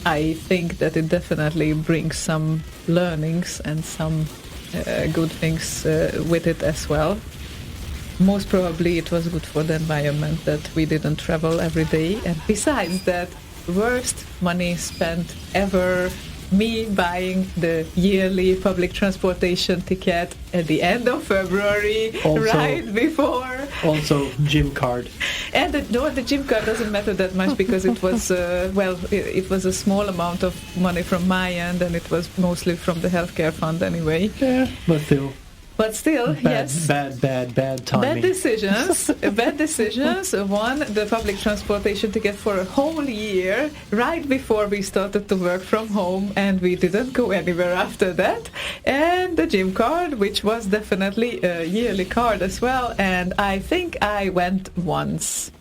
I think that it definitely brings some learnings and some good things with it as well. Most probably it was good for the environment that we didn't travel every day, and besides that, worst money spent ever, me buying the yearly public transportation ticket at the end of February, Also- right before. Also, gym card. And the gym card doesn't matter that much, because it was it was a small amount of money from my end, and it was mostly from the healthcare fund anyway. Yeah, but still. But still, yes. Bad timing. Bad decisions. One, the public transportation ticket for a whole year, right before we started to work from home, and we didn't go anywhere after that. And the gym card, which was definitely a yearly card as well, and I think I went once.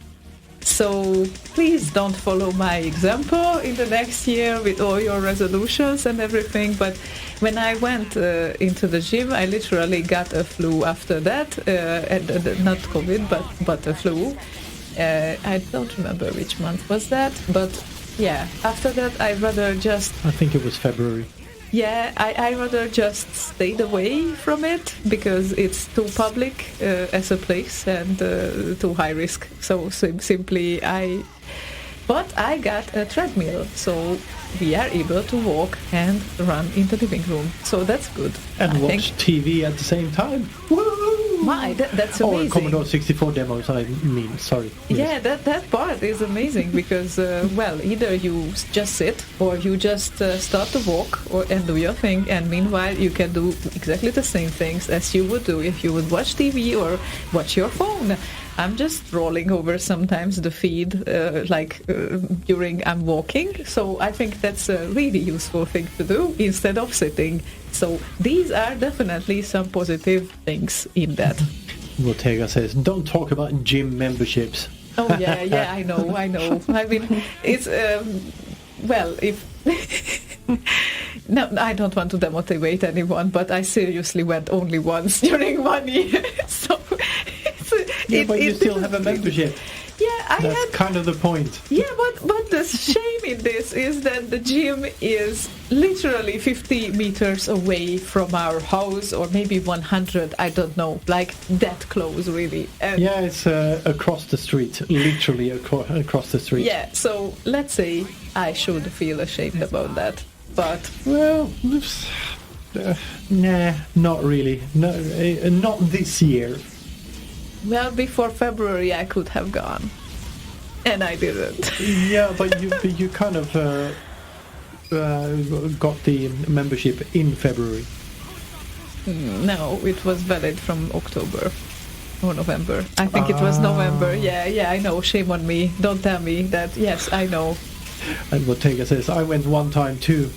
So please don't follow my example in the next year with all your resolutions and everything. But when I went into the gym, I literally got a flu after that, and not COVID, but a flu. I don't remember which month was that, but yeah, after that I rather just... I think it was February. Yeah, I rather just stayed away from it, because it's too public as a place, and too high risk. So simply But I got a treadmill, so we are able to walk and run in the living room. So that's good. And I watch think. TV at the same time. Woo! That's amazing. Or Commodore 64 demos, I mean, sorry. Yeah, that part is amazing, because, either you just sit, or you just start to walk and do your thing, and meanwhile you can do exactly the same things as you would do if you would watch TV or watch your phone. I'm just rolling over sometimes the feed, during I'm walking, so I think that's a really useful thing to do instead of sitting. So these are definitely some positive things in that. Bottega says, don't talk about gym memberships. Oh yeah, I know. I mean, it's if no, I don't want to demotivate anyone, but I seriously went only once during 1 year, so. But you still have a membership. Yeah, That's kind of the point. Yeah, but the shame in this is that the gym is literally 50 meters away from our house, or maybe 100, I don't know, like that close, really. And Yeah, it's across the street, literally across the street. yeah, so let's say I should feel ashamed about that. But Well, nah, not really. No, not this year. well, before February I could have gone, and I didn't. Yeah, but you kind of got the membership in February. No, it was valid from October or November. I think it was November. Yeah, I know. Shame on me. Don't tell me that. Yes, I know. And Bottega says, I went one time too.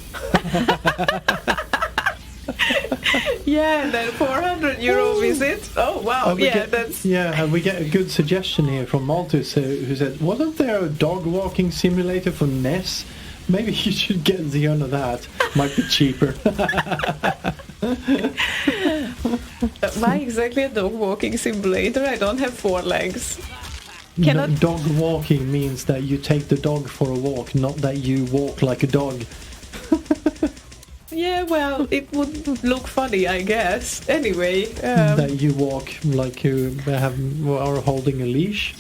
Yeah, and then 400 euro visit. Oh wow, that's and we get a good suggestion here from Malthus, who said, wasn't there a dog walking simulator for NES? Maybe you should get Xeon of that. Might be cheaper. why exactly a dog walking simulator? I don't have 4 legs. No, dog walking means that you take the dog for a walk, not that you walk like a dog. Yeah, well, it would look funny, I guess. Anyway, That you walk like you are holding a leash.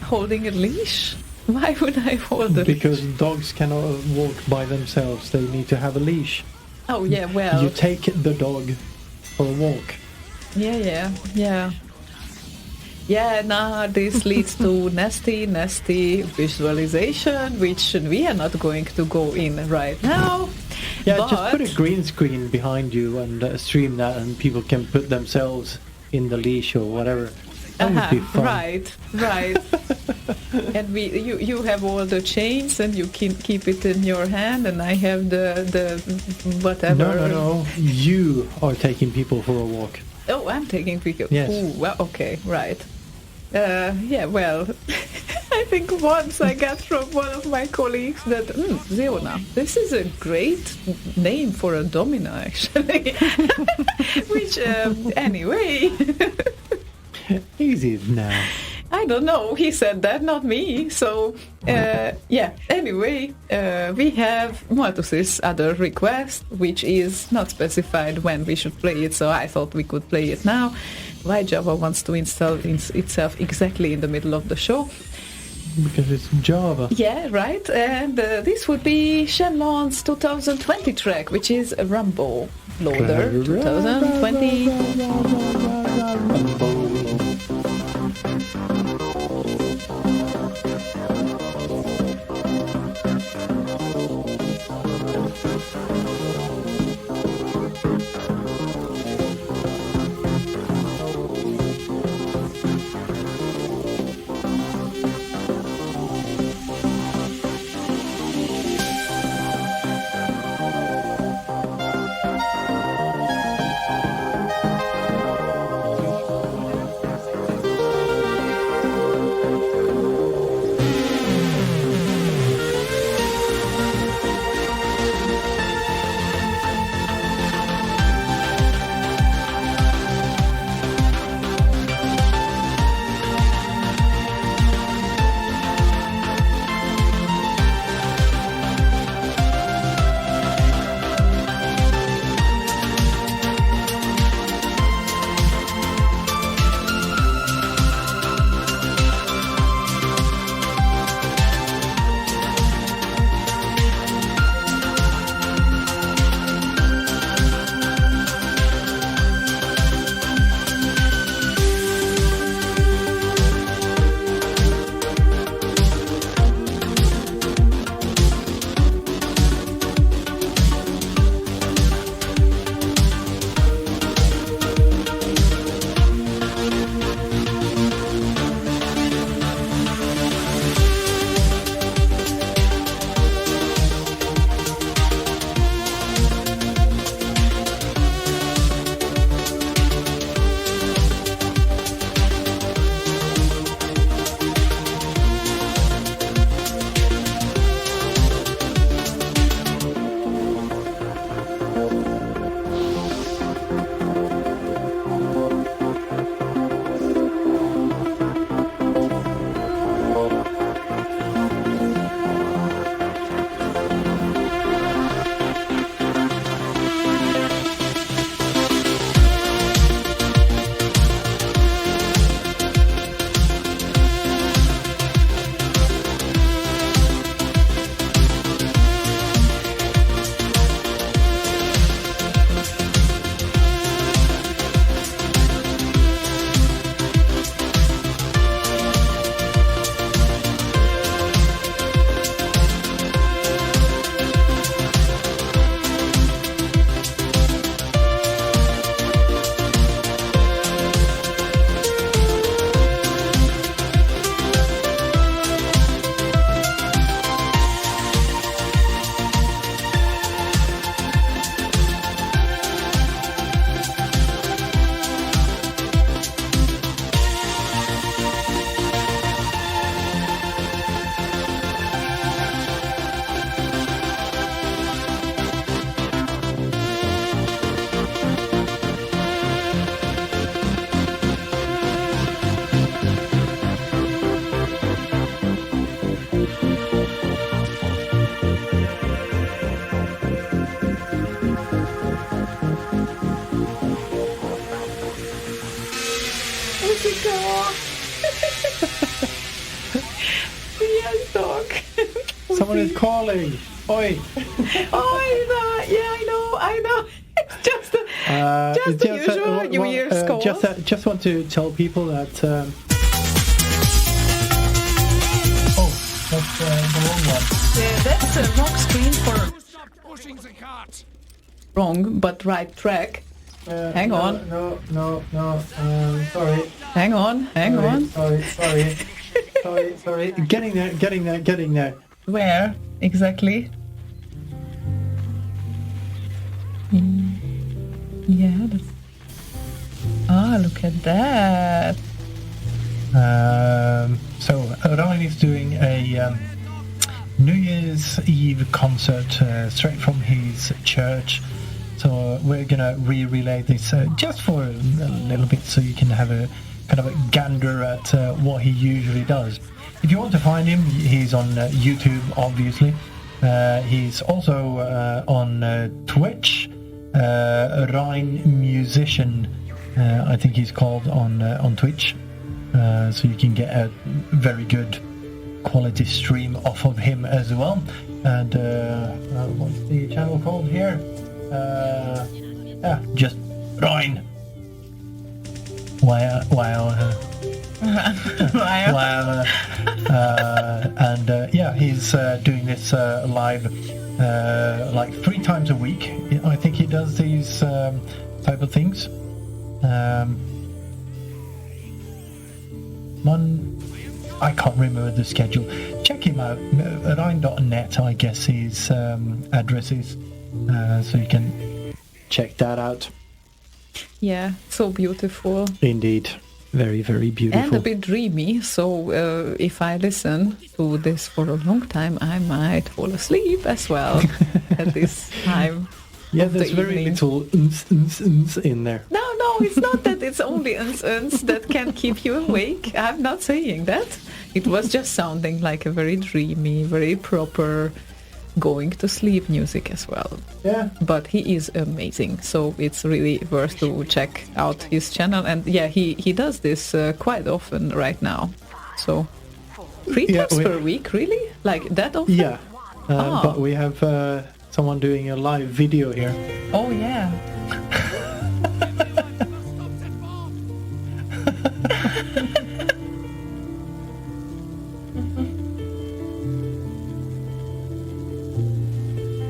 holding a leash? Why would I hold a Because dogs cannot walk by themselves. They need to have a leash. Oh yeah, well, You take the dog for a walk. yeah. Yeah, nah, this leads to nasty visualization, which we are not going to go in right now. Yeah, but just put a green screen behind you and stream that, and people can put themselves in the leash or whatever. That would be fun. Right. And you have all the chains, and you can keep it in your hand, and I have the whatever. No. You are taking people for a walk. Oh, I'm taking people. Yes. Ooh, well, okay, right. Yeah, well, I think once I got from one of my colleagues that, Zeona, this is a great name for a domino, actually. Which, anyway... Easy now. I don't know, he said that, not me. So, yeah, anyway, we have Malthus's other request, which is not specified when we should play it, so I thought we could play it now. Why Java wants to install itself exactly in the middle of the show. Because it's Java. Yeah, right, and this would be Shenlong's 2020 track, which is Rumble Loader 2020. Someone is calling. Oi. Oh, I know. It's just the usual New Year's call. Just want to tell people that. That's the wrong one. Yeah, that's a wrong screen for wrong, but right track. Hang on. No. Sorry. Hang on. Sorry. Getting there. Where exactly? Yeah. Look at that. So Ryan is doing a New Year's Eve concert straight from his church. So we're gonna relay this just for a little bit, so you can have a kind of a gander at what he usually does. If you want to find him, he's on YouTube, obviously. He's also on Twitch. Ryan Musician, I think he's called on Twitch. So you can get a very good quality stream off of him as well. And what's the channel called here? Just Ryan. He's doing this live like 3 times a week. I think he does these type of things. I can't remember the schedule. Check him out. Ryan.net, I guess his address is. So you can check that out. Yeah, so beautiful. Indeed. Very, very beautiful. And a bit dreamy, so if I listen to this for a long time, I might fall asleep as well at this time. Yeah, there's very little in there. No, it's not that it's only that can keep you awake. I'm not saying that. It was just sounding like a very dreamy, very proper going to sleep music as well. Yeah. But he is amazing, so it's really worth to check out his channel. And yeah, he does this quite often right now. So 3 times per week, really? Like that often? Yeah. But we have someone doing a live video here. Oh yeah.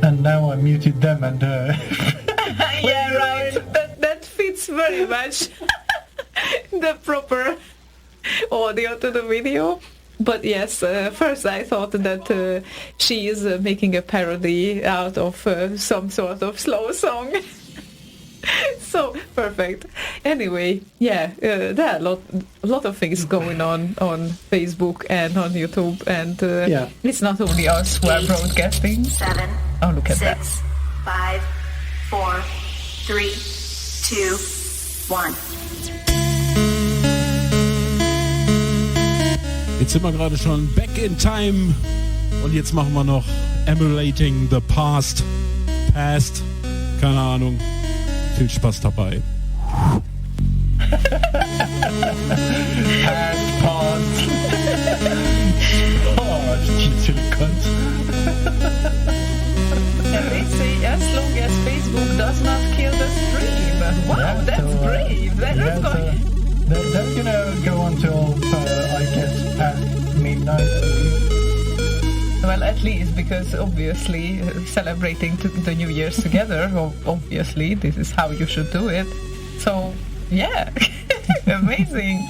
And now I muted them and yeah, right. That fits very much the proper audio to the video. But yes, first I thought that she is making a parody out of some sort of slow song. So perfect. Anyway, yeah, there are a lot of things going on Facebook and on YouTube, and it's not only us who are broadcasting. 7. Oh, look at 6, that. 5, 4, 3, 2, 1. Jetzt sind wir gerade schon back in time und jetzt machen wir noch Emulating the Past. Keine Ahnung. Viel Spaß dabei. And they say as long as Facebook does not kill the stream. Wow, yeah, that's brave. They're gonna go until I guess past midnight. Well, at least because obviously celebrating the New Year's together, obviously this is how you should do it. So yeah, amazing,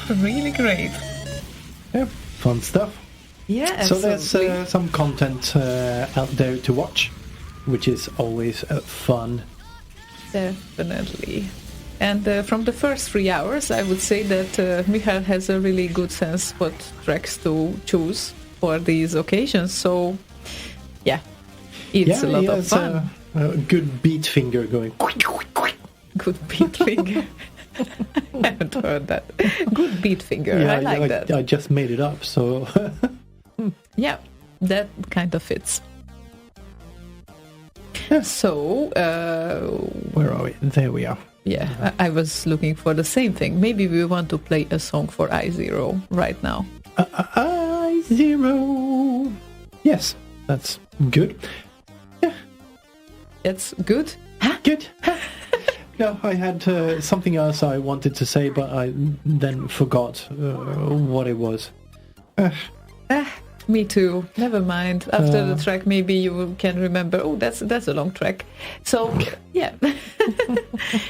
really great. Yeah, fun stuff. Yeah. So there's some content out there to watch, which is always fun. Definitely. And from the first 3 hours, I would say that Michael has a really good sense what tracks to choose for these occasions. So, yeah, it's a lot of fun. A good beat finger going. Good beat finger. I haven't heard that. Good beat finger. Yeah, I like that. I just made it up, so... Yeah, that kind of fits. So... where are we? There we are. Yeah, I was looking for the same thing. Maybe we want to play a song for I0 right now. I0. Yes, that's good. It's good. Good. No, I had something else I wanted to say, but I then forgot what it was. Me too. Never mind. After the track, maybe you can remember. Oh, that's a long track. So yeah,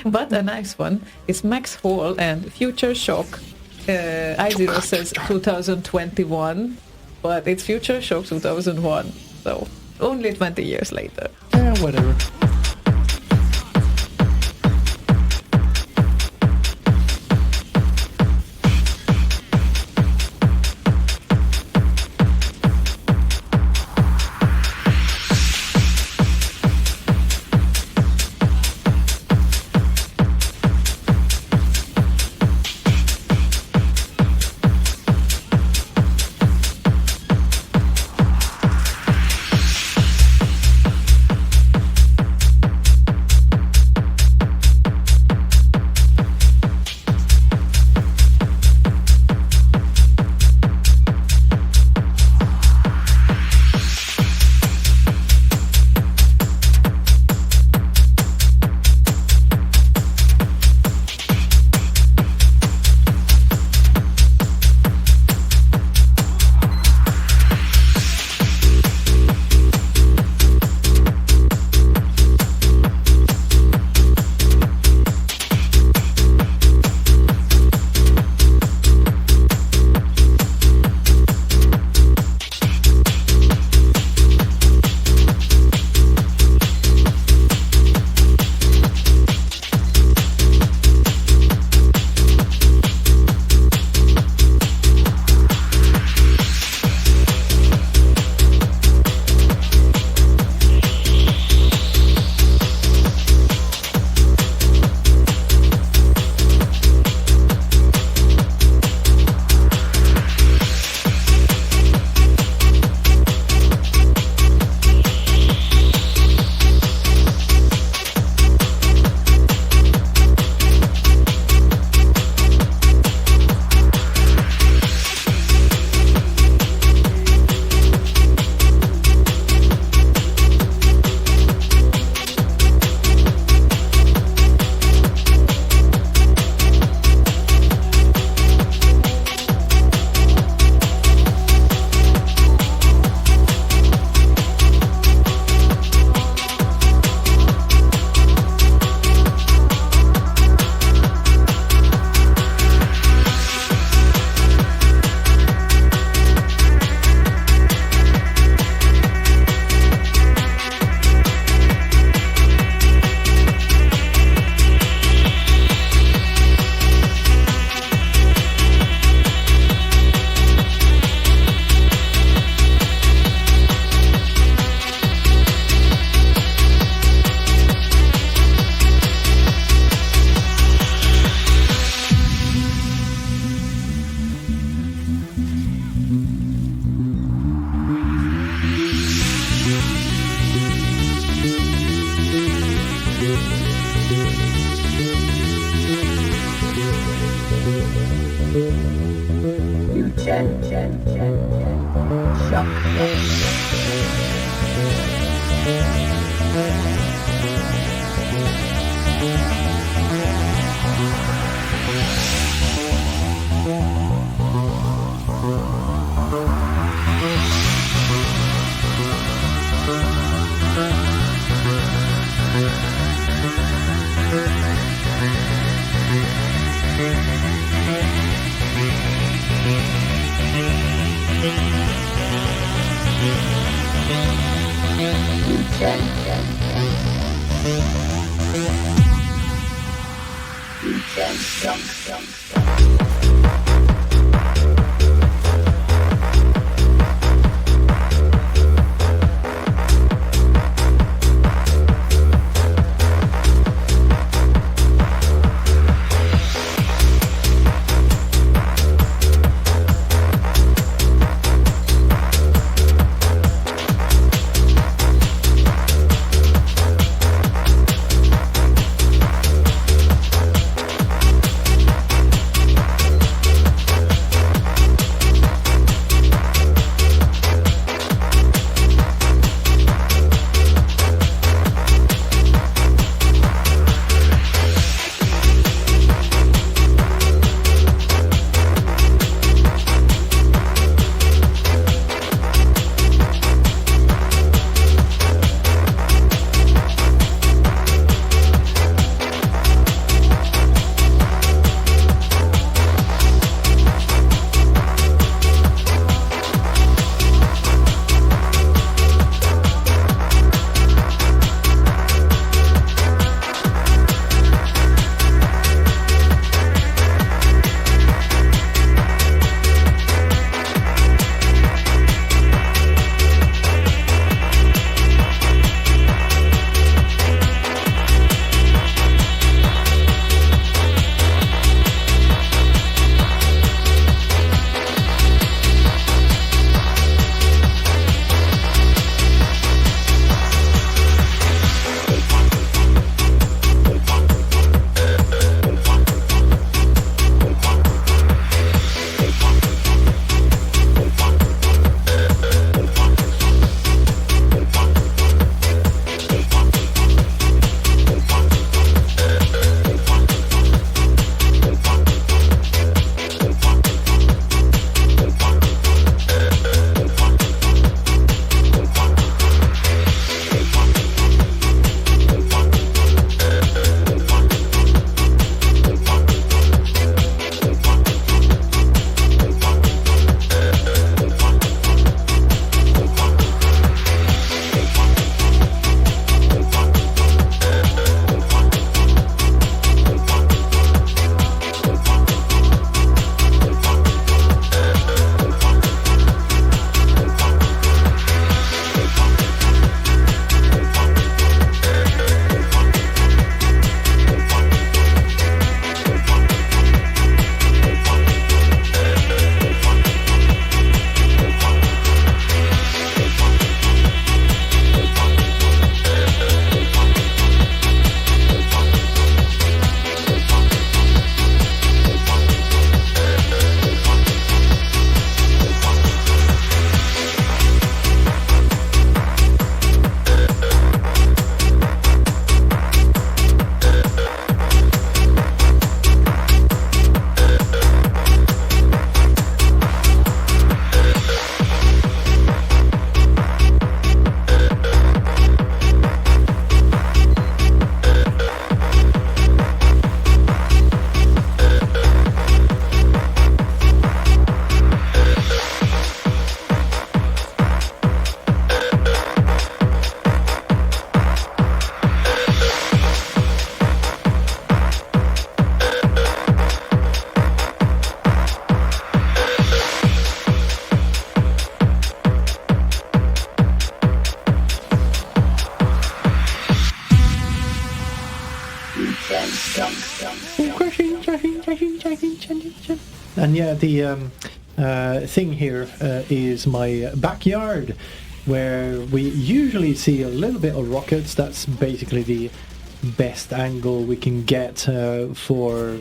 but a nice one. It's Max Hall and Future Shock. I0 says 2021, but it's Future Shock 2001. So only 20 years later. Yeah, whatever. And yeah, the thing here is my backyard, where we usually see a little bit of rockets. That's basically the best angle we can get for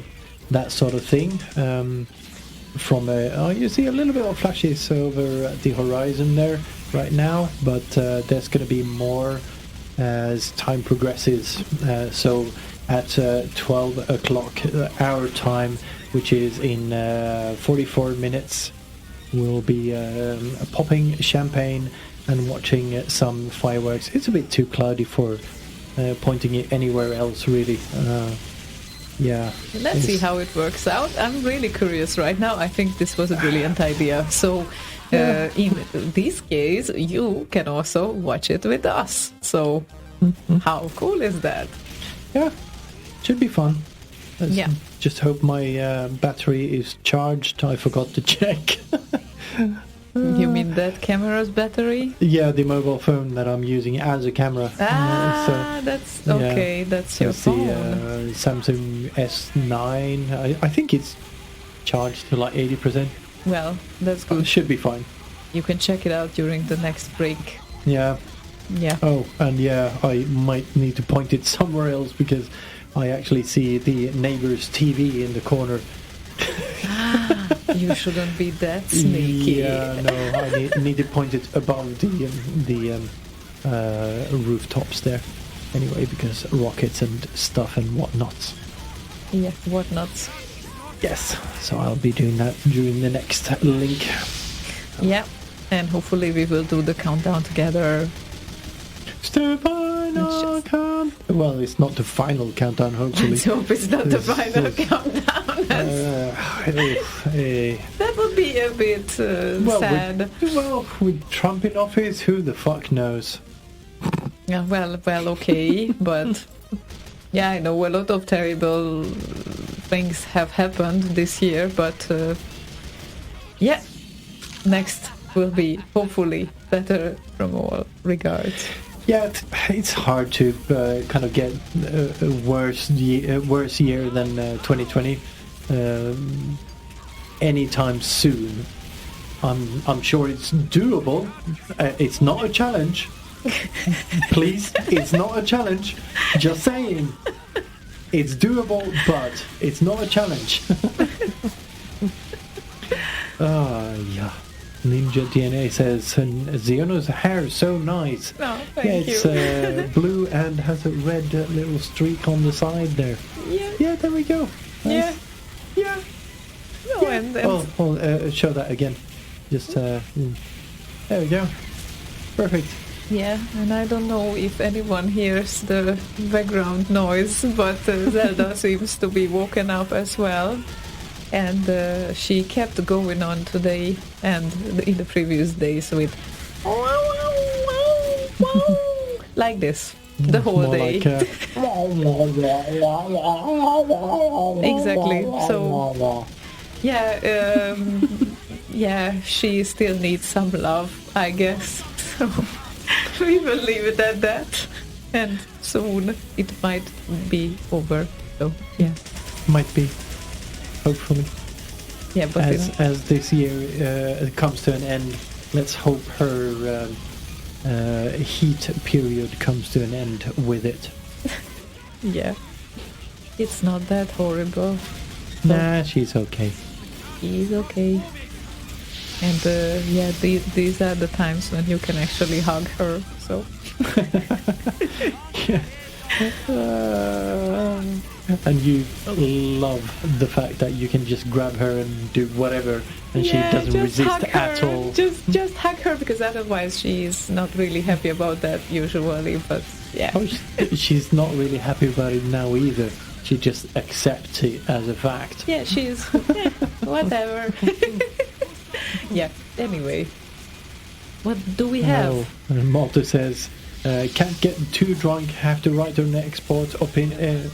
that sort of thing. You see a little bit of flashes over at the horizon there right now, but there's going to be more as time progresses. So at 12 o'clock our time, which is in 44 minutes, we'll be popping champagne and watching some fireworks. It's a bit too cloudy for pointing it anywhere else, really. Yeah. Let's see how it works out. I'm really curious right now. I think this was a brilliant idea. So in this case, you can also watch it with us. So how cool is that? Yeah, should be fun. Let's just hope my battery is charged. I forgot to check. You mean that camera's battery? Yeah, the mobile phone that I'm using as a camera. That's okay. That's your phone. The Samsung S9. I think it's charged to like 80%. Well, that's good. It should be fine. You can check it out during the next break. Yeah. Yeah. Oh, and yeah, I might need to point it somewhere else because I actually see the neighbor's TV in the corner. You shouldn't be that sneaky. Yeah, no, I need to point it above the rooftops there. Anyway, because rockets and stuff and whatnots. Yeah, whatnots. Yes, so I'll be doing that during the next link. Yeah, and hopefully we will do the countdown together. Well, it's not the final countdown, hopefully. Let's hope it's not the final countdown. That would be a bit sad. With Trump in office, who the fuck knows? Yeah, well, okay, but yeah, I know a lot of terrible things have happened this year, but yeah, next will be hopefully better from all regards. Yeah, it's hard to kind of get a worse year than 2020 anytime soon. I'm sure it's doable. It's not a challenge. Please, it's not a challenge. Just saying. It's doable, but it's not a challenge. Yeah. Ninja DNA says, Ziono's hair is so nice. Oh, thank it's you. Blue and has a red little streak on the side there. Yeah, there we go. Nice. Yeah. No, yeah. And Show that again. Just, there we go. Perfect. Yeah, and I don't know if anyone hears the background noise, but Zelda seems to be woken up as well. And she kept going on today and in the previous days with like this the whole day. Exactly. So yeah, she still needs some love, I guess. So we will leave it at that, and soon it might be over. So yeah, might be. Hopefully. Yeah, but as this year comes to an end, let's hope her heat period comes to an end with it. Yeah, it's not that horrible. Nah, she's okay. She's okay. And yeah, these are the times when you can actually hug her. So. Yeah. And you love the fact that you can just grab her and do whatever, and she doesn't resist at all. Just hug her, because otherwise she's not really happy about that usually. But yeah, she's not really happy about it now either. She just accepts it as a fact. Yeah, she's whatever. Yeah. Anyway, what do we have? Malta says, can't get too drunk, have to write an expert opinion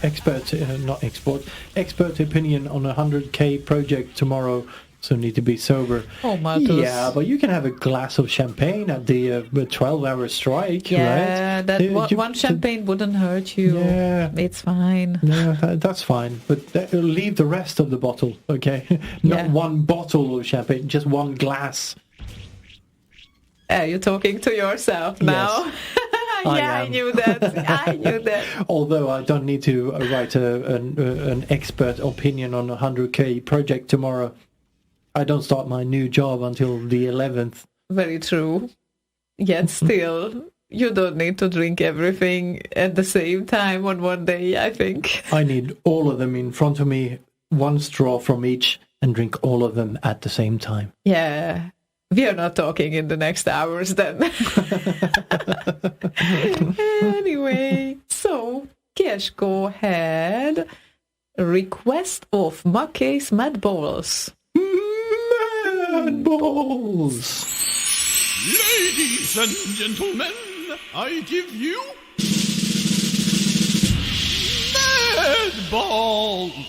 on a 100k project tomorrow. so need to be sober. Oh, Marcus. Yeah, but you can have a glass of champagne at the 12-hour strike, Yeah, right? that one champagne wouldn't hurt you. Yeah. It's fine. Yeah, that's fine. But leave the rest of the bottle, okay? Not one bottle of champagne, just one glass. You're talking to yourself now. Yes. I knew that. Although I don't need to write an expert opinion on a 100k project tomorrow. I don't start my new job until the 11th. Very true. Yet still, you don't need to drink everything at the same time on one day, I think. I need all of them in front of me, one straw from each, and drink all of them at the same time. Yeah. We are not talking in the next hours then. Anyway, so, Kish, go ahead. Request of Mackey's Mad Balls. Mad Balls! Ladies and gentlemen, I give you Mad Balls!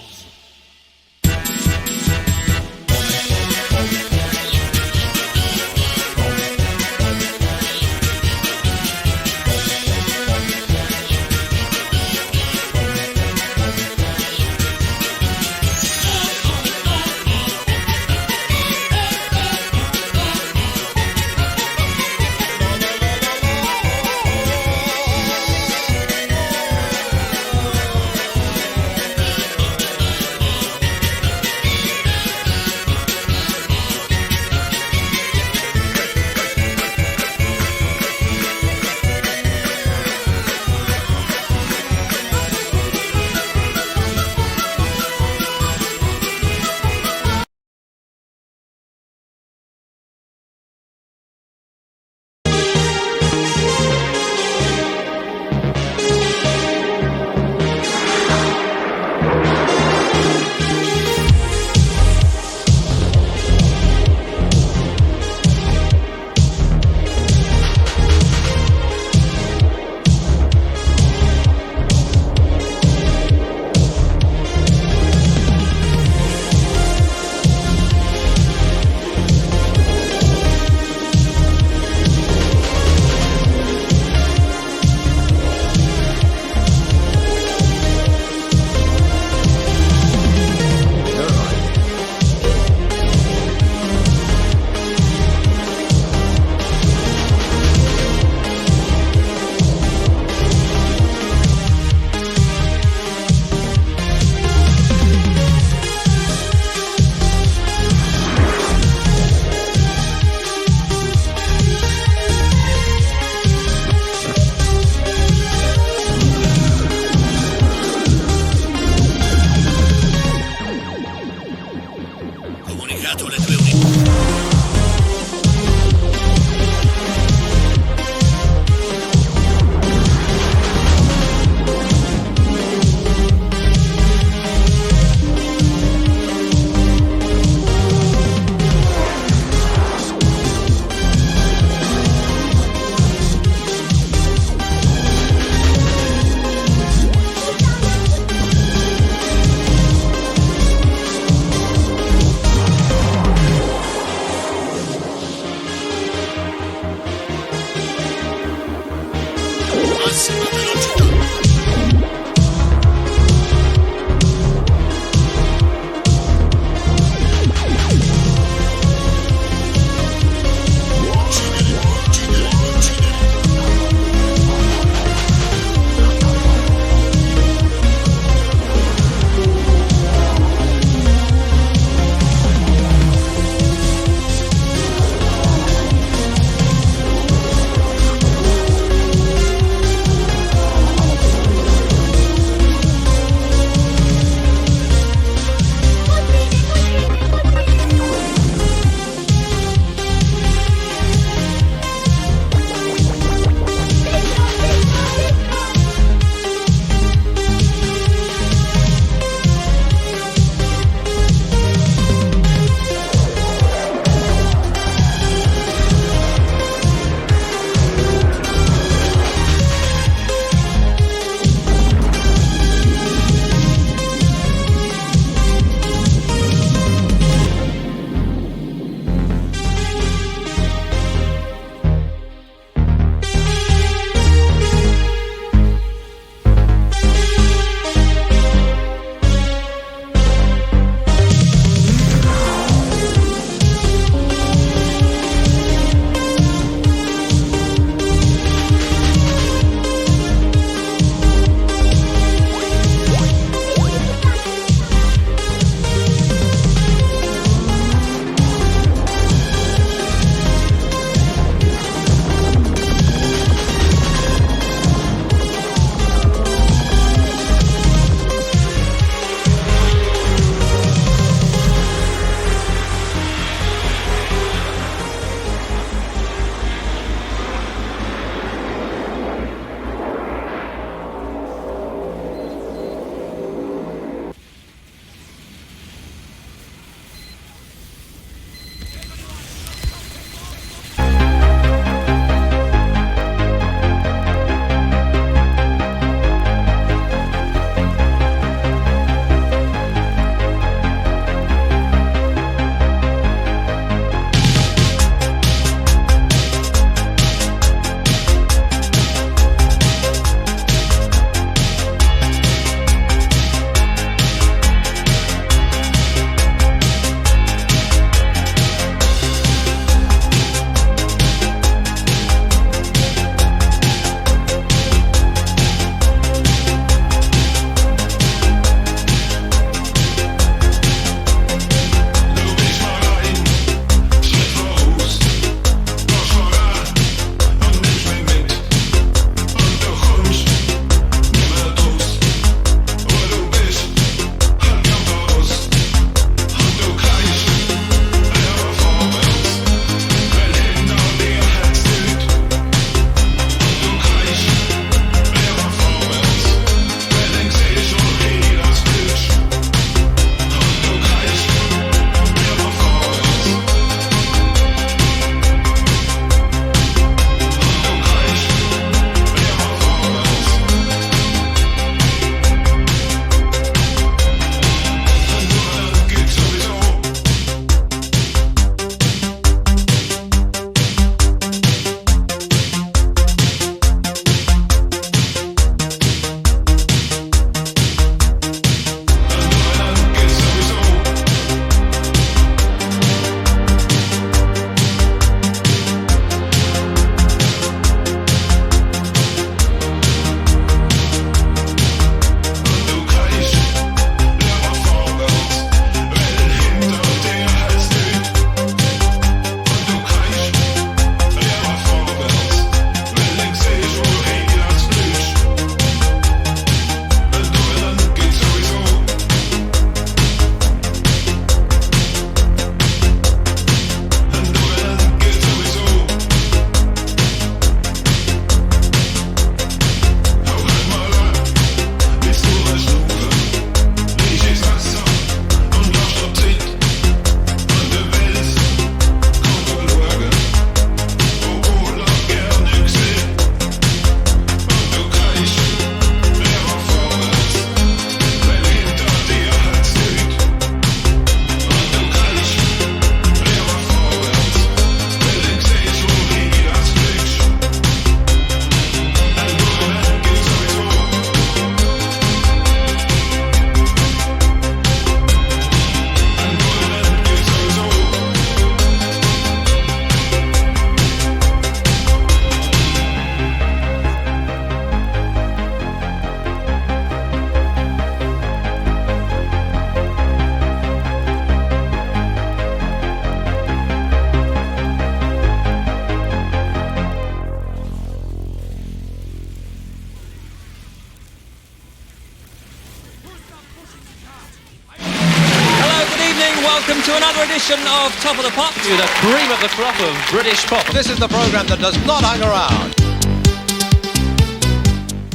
Hello, good evening. Welcome to another edition of Top of the Pops. With the cream of the crop of British pop. This is the programme that does not hang around.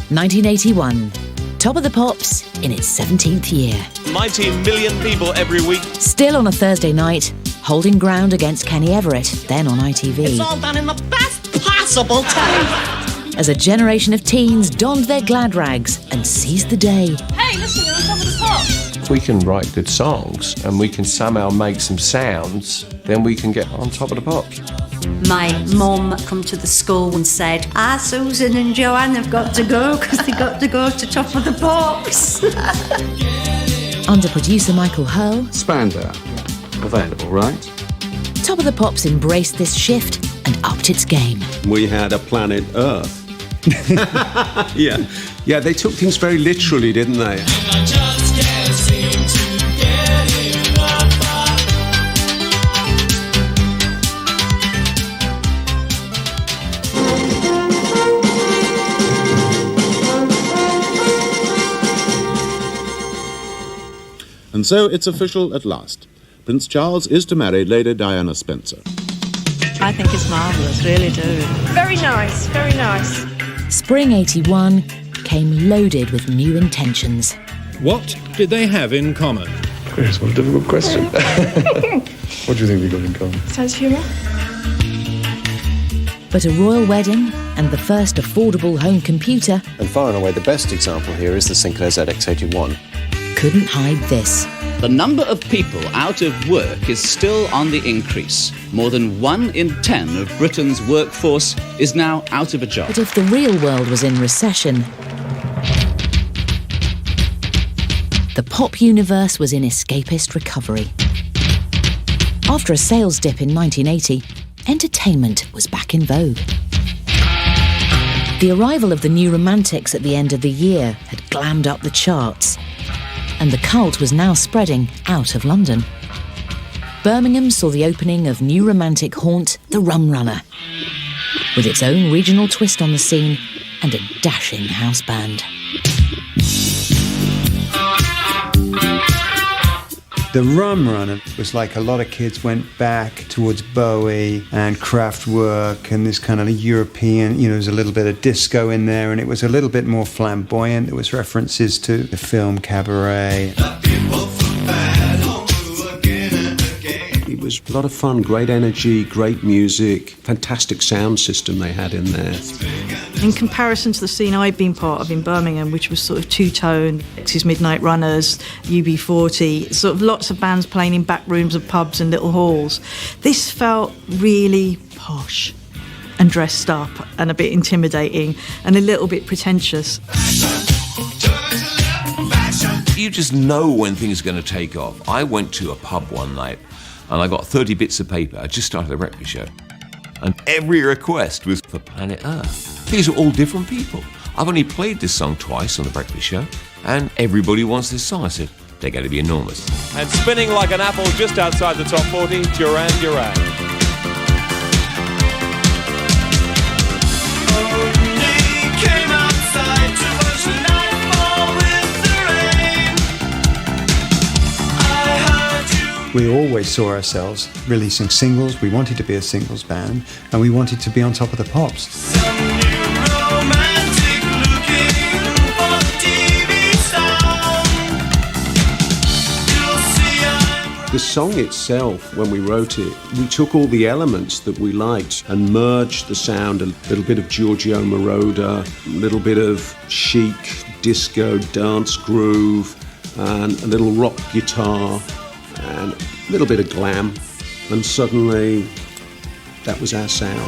1981. Top of the Pops in its 17th year. 19 million people every week. Still on a Thursday night, holding ground against Kenny Everett, then on ITV. It's all done in the best possible time. As a generation of teens donned their glad rags and seized the day. Hey, listen, you're on Top of the Pops. If we can write good songs and we can somehow make some sounds, then we can get on Top of the Pops. My mum come to the school and said, Susan and Joanne have got to go because they got to go to Top of the Pops. Under producer Michael Hurl, Spandau. Available, right? Top of the Pops embraced this shift and upped its game. We had a planet Earth. Yeah, they took things very literally, didn't they? And so it's official at last. Prince Charles is to marry Lady Diana Spencer. I think it's marvellous, really do. Very nice, very nice. Spring 81 came loaded with new intentions. What did they have in common? Yes, what a difficult question. What do you think they got in common? Sense of humour. But a royal wedding and the first affordable home computer, and far and away the best example here is the Sinclair ZX81, couldn't hide this. The number of people out of work is still on the increase. More than 1 in 10 of Britain's workforce is now out of a job. But if the real world was in recession, the pop universe was in escapist recovery. After a sales dip in 1980, entertainment was back in vogue. The arrival of the New Romantics at the end of the year had glammed up the charts, and the cult was now spreading out of London. Birmingham saw the opening of new romantic haunt, the Rum Runner, with its own regional twist on the scene and a dashing house band. The Rum Runner was like a lot of kids went back towards Bowie and Kraftwerk and this kind of European, there was a little bit of disco in there and it was a little bit more flamboyant. There was references to the film Cabaret. It was a lot of fun, great energy, great music, fantastic sound system they had in there. In comparison to the scene I'd been part of in Birmingham, which was sort of two-tone, X's Midnight Runners, UB40, sort of lots of bands playing in back rooms of pubs and little halls, this felt really posh and dressed up and a bit intimidating and a little bit pretentious. You just know when things are going to take off. I went to a pub one night and I got 30 bits of paper. I just started a breakfast show. And every request was for Planet Earth. These are all different people. I've only played this song twice on the breakfast show, and everybody wants this song. I said, they're going to be enormous. And spinning like an apple just outside the top 40, Duran Duran. We always saw ourselves releasing singles. We wanted to be a singles band, and we wanted to be on Top of the Pops. The song itself, when we wrote it, we took all the elements that we liked and merged the sound, a little bit of Giorgio Moroder, a little bit of chic, disco, dance groove, and a little rock guitar, and a little bit of glam, and suddenly that was our sound.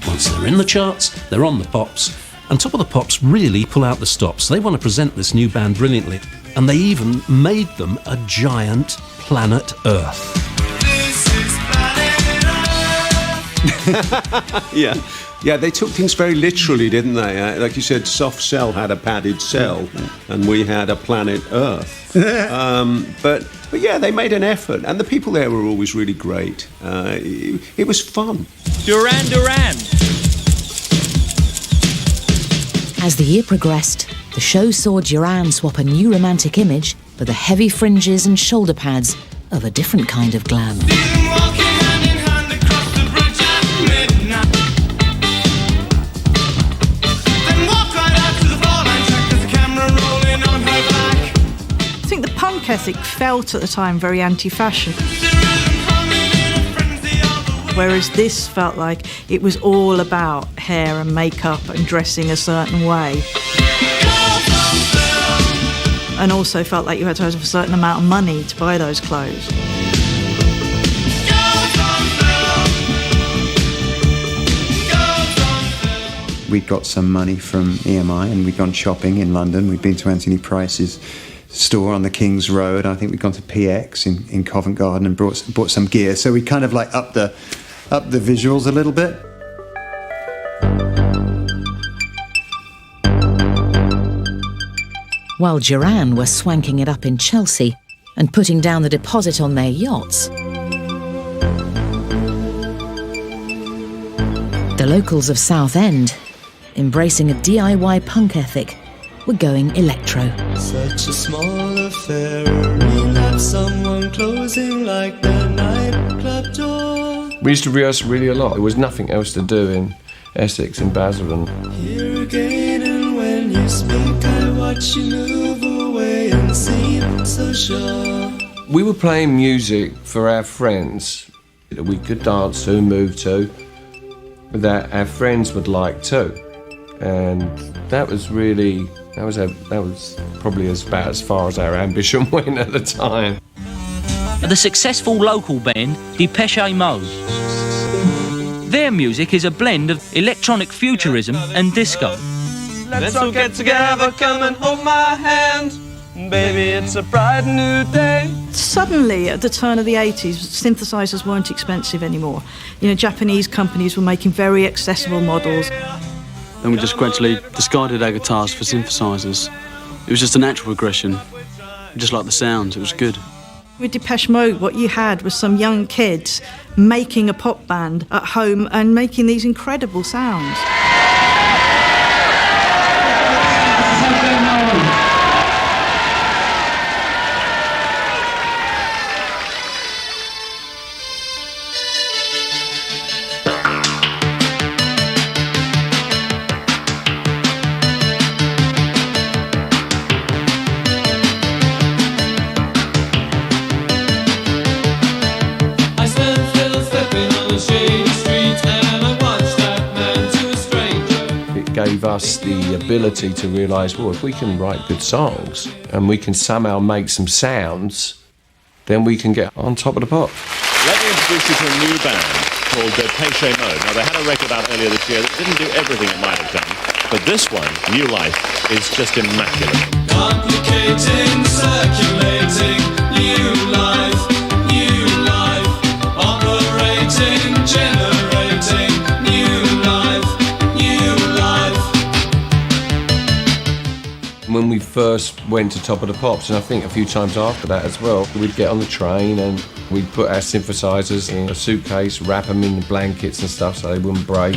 Once they're in the charts, they're on the pops, and Top of the Pops really pull out the stops. They want to present this new band brilliantly, and they even made them a giant planet Earth. Yeah, Yeah, they took things very literally, didn't they? Like you said, Soft Cell had a padded cell, and we had a planet Earth. But yeah, they made an effort, and the people there were always really great. It was fun. Duran Duran. As the year progressed, the show saw Duran swap a new romantic image for the heavy fringes and shoulder pads of a different kind of glam. I think the punk ethic felt at the time very anti-fashion. Whereas this felt like it was all about hair and makeup and dressing a certain way. And also felt like you had to have a certain amount of money to buy those clothes. We'd got some money from EMI and we'd gone shopping in London. We'd been to Anthony Price's store on the King's Road. I think we'd gone to PX in Covent Garden and bought some gear. So we kind of like upped the visuals a little bit. While Duran were swanking it up in Chelsea and putting down the deposit on their yachts, the locals of Southend, embracing a DIY punk ethic, were going electro. Such a small affair, we have someone closing like the nightclub door. We used to rehearse really a lot. There was nothing else to do in Essex and Basildon. Here again, and when you speak, I watch you move away and seem so sure. We were playing music for our friends that we could dance to, move to, that our friends would like too. And that was really, that was probably about as far as our ambition went at the time. The successful local band Depeche Mode. Their music is a blend of electronic futurism and disco. Let's all get together, come and hold my hand. Baby, it's a bright new day. Suddenly, at the turn of the 80s, synthesizers weren't expensive anymore. You know, Japanese companies were making very accessible models. Then we just gradually discarded our guitars for synthesizers. It was just a natural progression. We just liked the sound, it was good. With Depeche Mode, what you had was some young kids making a pop band at home and making these incredible sounds. Gave us the ability to realise, well, if we can write good songs and we can somehow make some sounds, then we can get on top of the pop. Let me introduce you to a new band called Depeche Mode. Now, they had a record out earlier this year that didn't do everything it might have done, but this one, New Life, is just immaculate. Complicating, circulating, new life, operating, generating, new life. When we first went to Top of the Pops, and I think a few times after that as well, we'd get on the train and we'd put our synthesizers in a suitcase, wrap them in the blankets and stuff so they wouldn't break,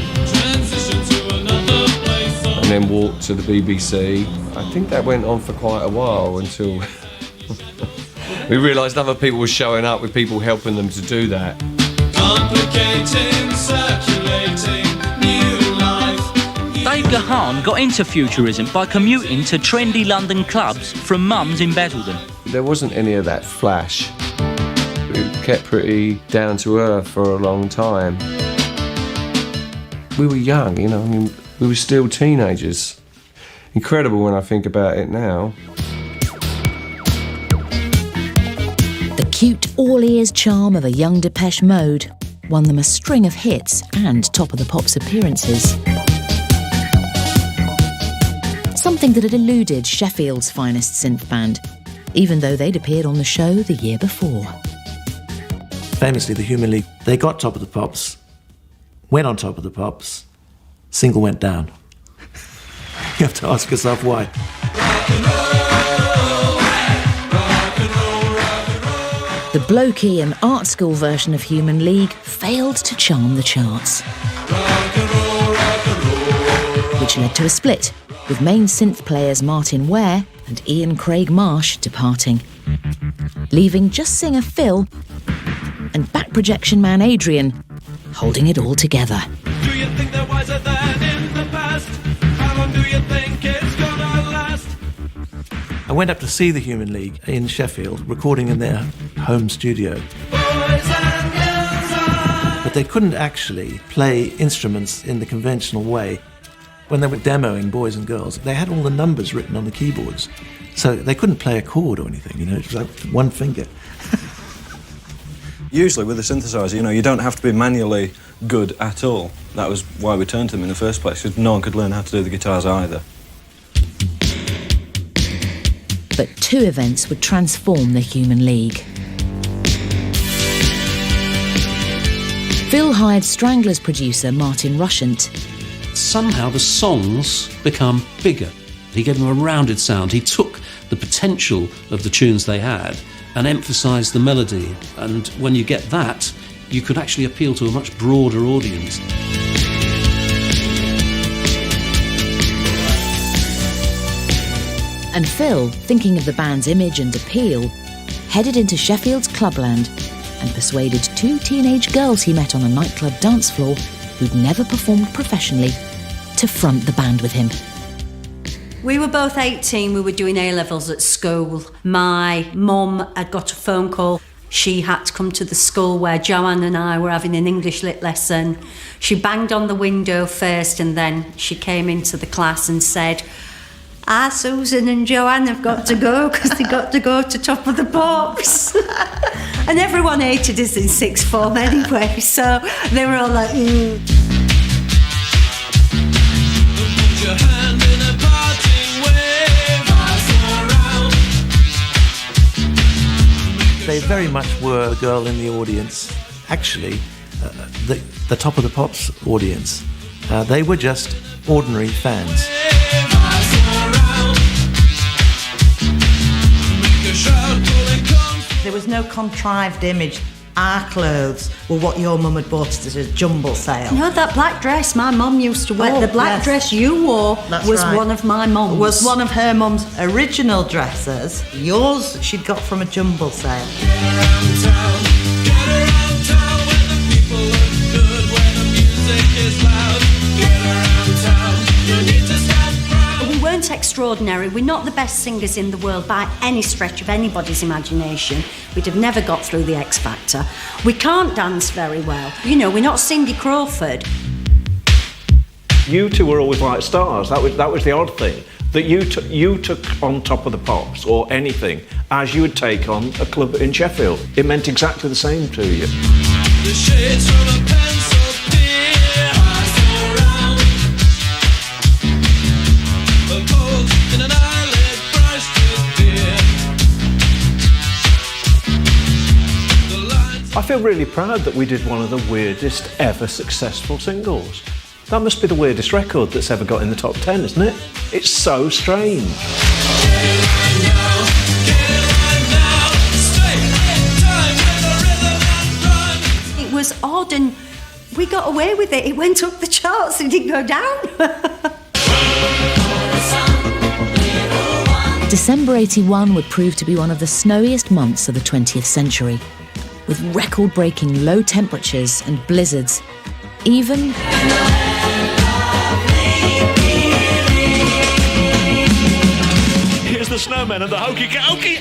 and then walk to the BBC. I think that went on for quite a while until we realised other people were showing up with people helping them to do that. Complicating, circulating, new life. Dave Gahan got into futurism by commuting to trendy London clubs from Mum's in Basildon. There wasn't any of that flash. It kept pretty down to earth for a long time. We were young, you know, I mean, we were still teenagers. Incredible when I think about it now. The cute all-ears charm of a young Depeche Mode won them a string of hits and Top of the Pops appearances. Something that had eluded Sheffield's finest synth band, even though they'd appeared on the show the year before. Famously, the Human League, they got Top of the Pops, went on Top of the Pops, single went down. You have to ask yourself why. The blokey and art school version of Human League failed to charm the charts, which led to a split, with main synth players Martin Ware and Ian Craig Marsh departing, leaving just singer Phil and back projection man Adrian holding it all together. Do you think they're wiser than in the past? How long do you think it's gonna last? I went up to see the Human League in Sheffield, recording in their home studio. But they couldn't actually play instruments in the conventional way. When they were demoing Boys and Girls, they had all the numbers written on the keyboards. So they couldn't play a chord or anything, it was like one finger. Usually with a synthesizer, you don't have to be manually good at all. That was why we turned to them in the first place, because no one could learn how to do the guitars either. But two events would transform the Human League. Phil hired Stranglers producer Martin Rushent. Somehow the songs become bigger. He gave them a rounded sound. He took the potential of the tunes they had and emphasised the melody. And when you get that, you could actually appeal to a much broader audience. And Phil, thinking of the band's image and appeal, headed into Sheffield's clubland and persuaded two teenage girls he met on a nightclub dance floor who'd never performed professionally to front the band with him. We were both 18, we were doing A-levels at school. My mum had got a phone call. She had to come to the school where Joanne and I were having an English lit lesson. She banged on the window first and then she came into the class and said, Susan and Joanne have got to go because they got to go to Top of the Pops. And everyone hated us in sixth form anyway, so they were all like, Put your hand in a parting wave, pass around. They very much were the girl in the audience. Actually, the Top of the Pops audience, they were just ordinary fans. There was no contrived image. Our clothes were what your mum had bought us as a jumble sale. No, that black dress my mum used to wear. Oh, the black dress you wore was right. one of my mum's. Was one of her mum's original dresses. Yours she'd got from a jumble sale. We weren't extraordinary. We're not the best singers in the world by any stretch of anybody's imagination. We'd have never got through the X Factor. We can't dance very well. We're not Cindy Crawford. You two were always like stars. That was the odd thing. That you took on Top of the Pops or anything as you would take on a club in Sheffield. It meant exactly the same to you. The shades from a pencil pier, eyes around. A cold in an eyelid brushed to dear. I feel really proud that we did one of the weirdest ever successful singles. That must be the weirdest record that's ever got in the top 10, isn't it? It's so strange. It was odd and we got away with it. It went up the charts, it didn't go down. December 81 would prove to be one of the snowiest months of the 20th century, with record-breaking low temperatures and blizzards. Even Here's the snowman and the hokey cokey.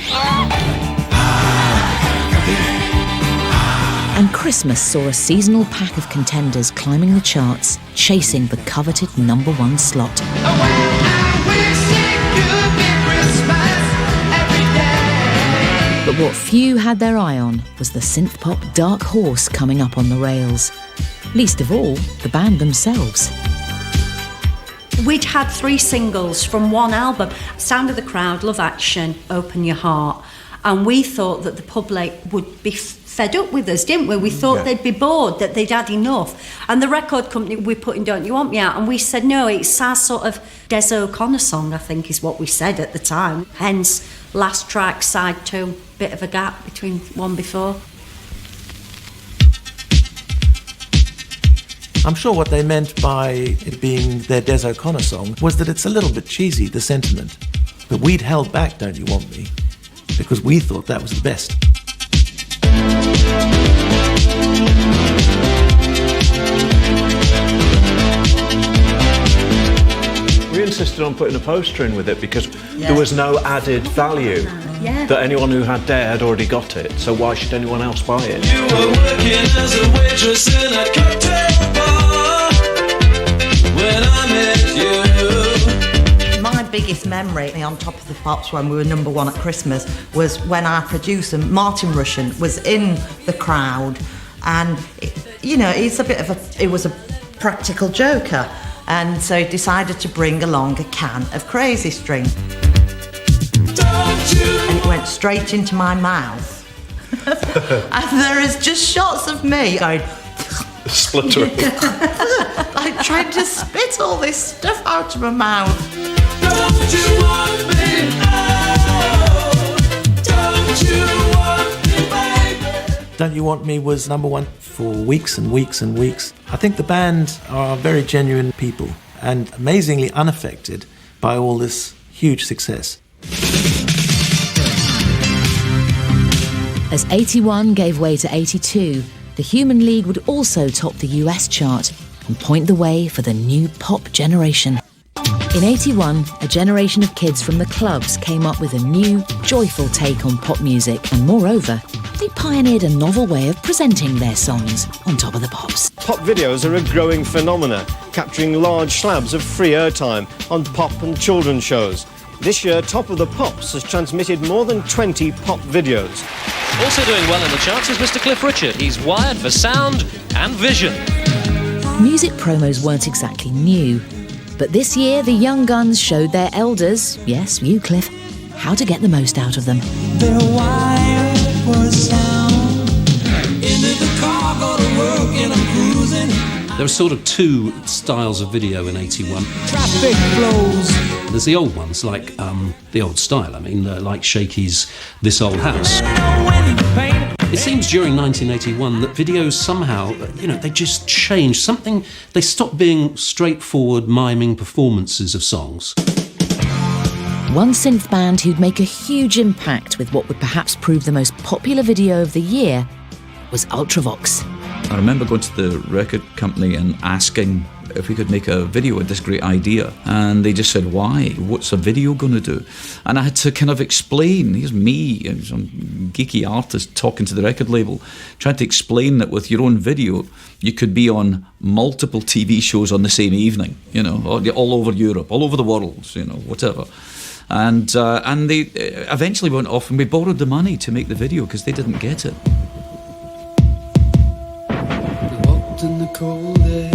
and Christmas saw a seasonal pack of contenders climbing the charts, chasing the coveted #1 slot. But what few had their eye on was the synth-pop dark horse coming up on the rails. Least of all, the band themselves. We'd had 3 singles from one album, Sound of the Crowd, Love Action, Open Your Heart, and we thought that the public would be fed up with us, didn't we? We thought they'd be bored, that they'd had enough. And the record company were putting Don't You Want Me out, and we said, no, it's our sort of Des O'Connor song, I think is what we said at the time. Hence, last track, side 2, bit of a gap between one before. I'm sure what they meant by it being their Des O'Connor song was that it's a little bit cheesy, the sentiment. But we'd held back Don't You Want Me because we thought that was the best. We insisted on putting a poster in with it because there was no added value. That anyone who had Dare had already got it, so why should anyone else buy it? You were working as a waitress in a cocktail bar when I met you. My biggest memory on Top of the Pops when we were number 1 at Christmas was when our producer, Martin Russian, was in the crowd, and he was a practical joker, and so he decided to bring along a can of Crazy String. And it went straight into my mouth. And there is just shots of me going spluttering, like trying to spit all this stuff out of my mouth. Don't you want me? Oh, don't you want me, baby? Don't You Want Me was number 1 for weeks and weeks and weeks. I think the band are very genuine people and amazingly unaffected by all this huge success. As 81 gave way to 82, the Human League would also top the US chart and point the way for the new pop generation. In 81, a generation of kids from the clubs came up with a new, joyful take on pop music, and moreover, they pioneered a novel way of presenting their songs on Top of the Pops. Pop videos are a growing phenomena, capturing large slabs of free airtime on pop and children's shows. This year, Top of the Pops has transmitted more than 20 pop videos. Also doing well in the charts is Mr. Cliff Richard. He's wired for sound and vision. Music promos weren't exactly new, but this year the young guns showed their elders, yes, you Cliff, how to get the most out of them. They're wired for sound. Into the car, go to work, and I'm cruising. There are sort of two styles of video in 81. Traffic flows. There's the old ones, like the old style, like Shakey's This Old House. It seems during 1981 that videos somehow, they just changed something. They stopped being straightforward miming performances of songs. One synth band who'd make a huge impact with what would perhaps prove the most popular video of the year was Ultravox. I remember going to the record company and asking if we could make a video with this great idea, and they just said, why? What's a video going to do? And I had to kind of explain, here's me, some geeky artist talking to the record label, trying to explain that with your own video you could be on multiple TV shows on the same evening, all over Europe, all over the world, whatever. And they eventually went off and we borrowed the money to make the video because they didn't get it. In the cold air.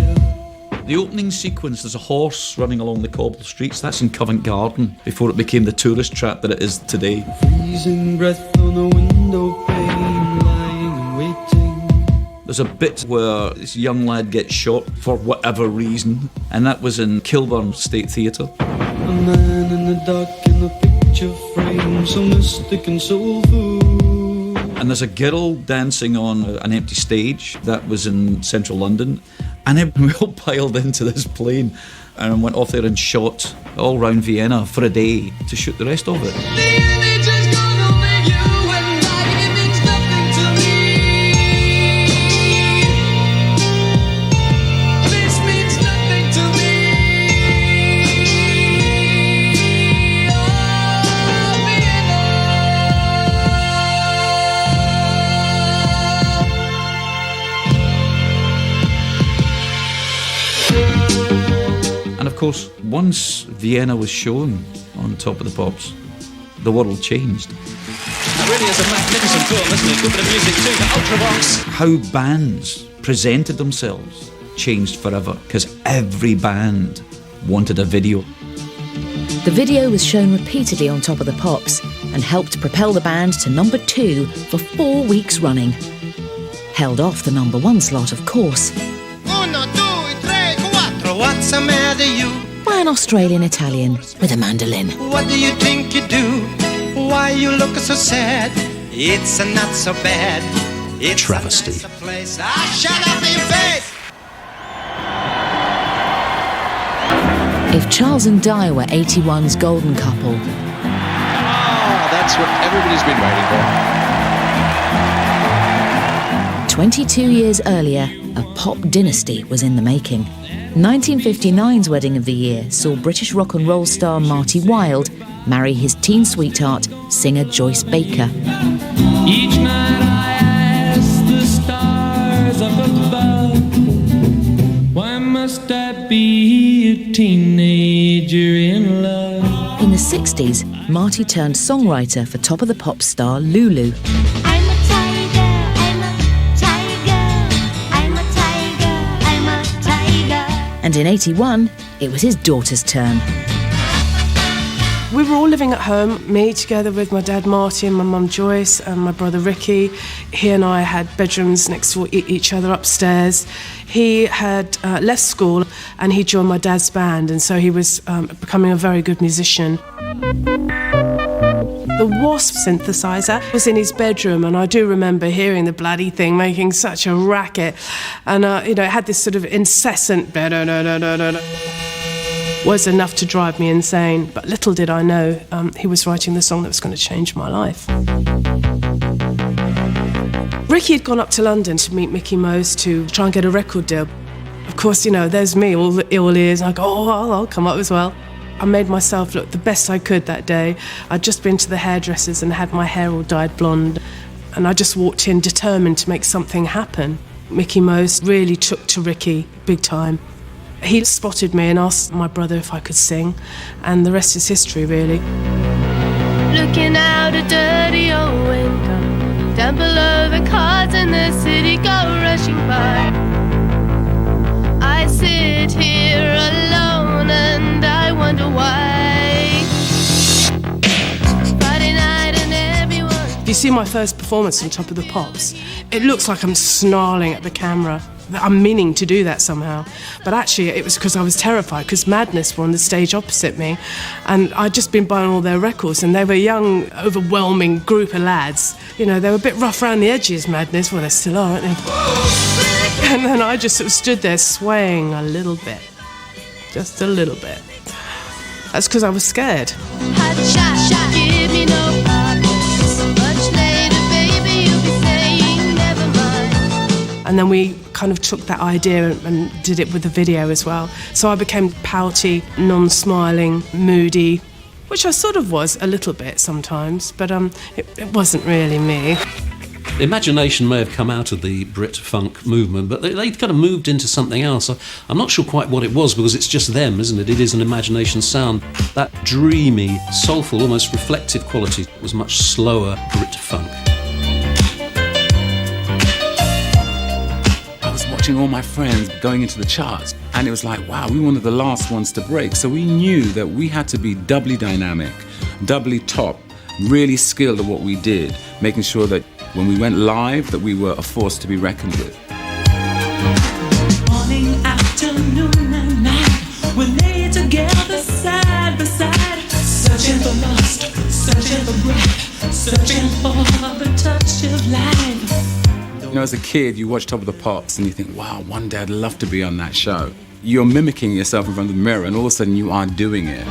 The opening sequence, there's a horse running along the cobble streets. That's in Covent Garden before it became the tourist trap that it is today. Freezing breath on the window pane, lying and waiting. There's a bit where this young lad gets shot for whatever reason, and that was in Kilburn State Theatre. A man in the dark in a picture frame, so mystic and soulful. And there's a girl dancing on an empty stage. That was in central London. And then we all piled into this plane and went off there and shot all round Vienna for a day to shoot the rest of it. And of course, once Vienna was shown on Top of the Pops, the world changed. It really is a magnificent film, isn't it? Good bit of music too for Ultravox. How bands presented themselves changed forever, because every band wanted a video. The video was shown repeatedly on Top of the Pops and helped propel the band to number 2 for 4 weeks running. held off the number 1 slot, of course, 1, 2, 3, 4. What's the matter, you? by an Australian Italian with a mandolin. What do you think you do? Why you look so sad? It's not so bad. It's Travesty. a nice place. Shut up in your face! If Charles and Di were 81's golden couple, That's what everybody's been waiting for. 22 years earlier, a pop dynasty was in the making. 1959's wedding of the year saw British rock and roll star Marty Wilde marry his teen sweetheart, singer Joyce Baker. Each night I ask the stars up above, why must I be a teenager in love? In the 60s, Marty turned songwriter for Top of the Pop star Lulu. And in 81, it was his daughter's turn. We were all living at home, me together with my dad Marty and my mum Joyce and my brother Ricky. He and I had bedrooms next to each other upstairs. He had left school and he joined my dad's band, and so he was becoming a very good musician. The Wasp synthesizer was in his bedroom, and I do remember hearing the bloody thing making such a racket, and it had this sort of incessant was enough to drive me insane. But little did I know he was writing the song that was going to change my life. Ricky had gone up to London to meet Mickey Mose to try and get a record deal. Of course, there's me, all the ill ears, and I go, I'll come up as well. I made myself look the best I could that day. I'd just been to the hairdressers and had my hair all dyed blonde, and I just walked in determined to make something happen. Mickey Mose really took to Ricky big time. He spotted me and asked my brother if I could sing, and the rest is history, really. Looking out a dirty old window, down below the cars in the city go rushing by. I sit here alone and I wonder why. Friday night and everyone. If you see my first performance on Top of the Pops, it looks like I'm snarling at the camera. I'm meaning to do that somehow. But actually, it was because I was terrified, because Madness were on the stage opposite me, and I'd just been buying all their records, and they were a young, overwhelming group of lads. They were a bit rough around the edges, Madness. Well, they still are, aren't they? And then I just sort of stood there swaying a little bit. Just a little bit. That's because I was scared. Hot shot, give me no problems. Much later, baby, you'll be saying never mind. And then we kind of took that idea and did it with the video as well. So I became pouty, non-smiling, moody, which I sort of was a little bit sometimes, but it wasn't really me. Imagination may have come out of the Brit funk movement, but they kind of moved into something else. I'm not sure quite what it was, because it's just them, isn't it? It is an imagination sound. That dreamy, soulful, almost reflective quality was much slower Brit funk. I was watching all my friends going into the charts, and it was like, wow, we were one of the last ones to break. So we knew that we had to be doubly dynamic, doubly top, really skilled at what we did, making sure that when we went live, that we were a force to be reckoned with. Morning, afternoon, and night, we lay together side by side, searching for lust, searching for breath, searching for the touch of life. As a kid, you watch Top of the Pops and you think, wow, one day I'd love to be on that show. You're mimicking yourself in front of the mirror, and all of a sudden you are doing it.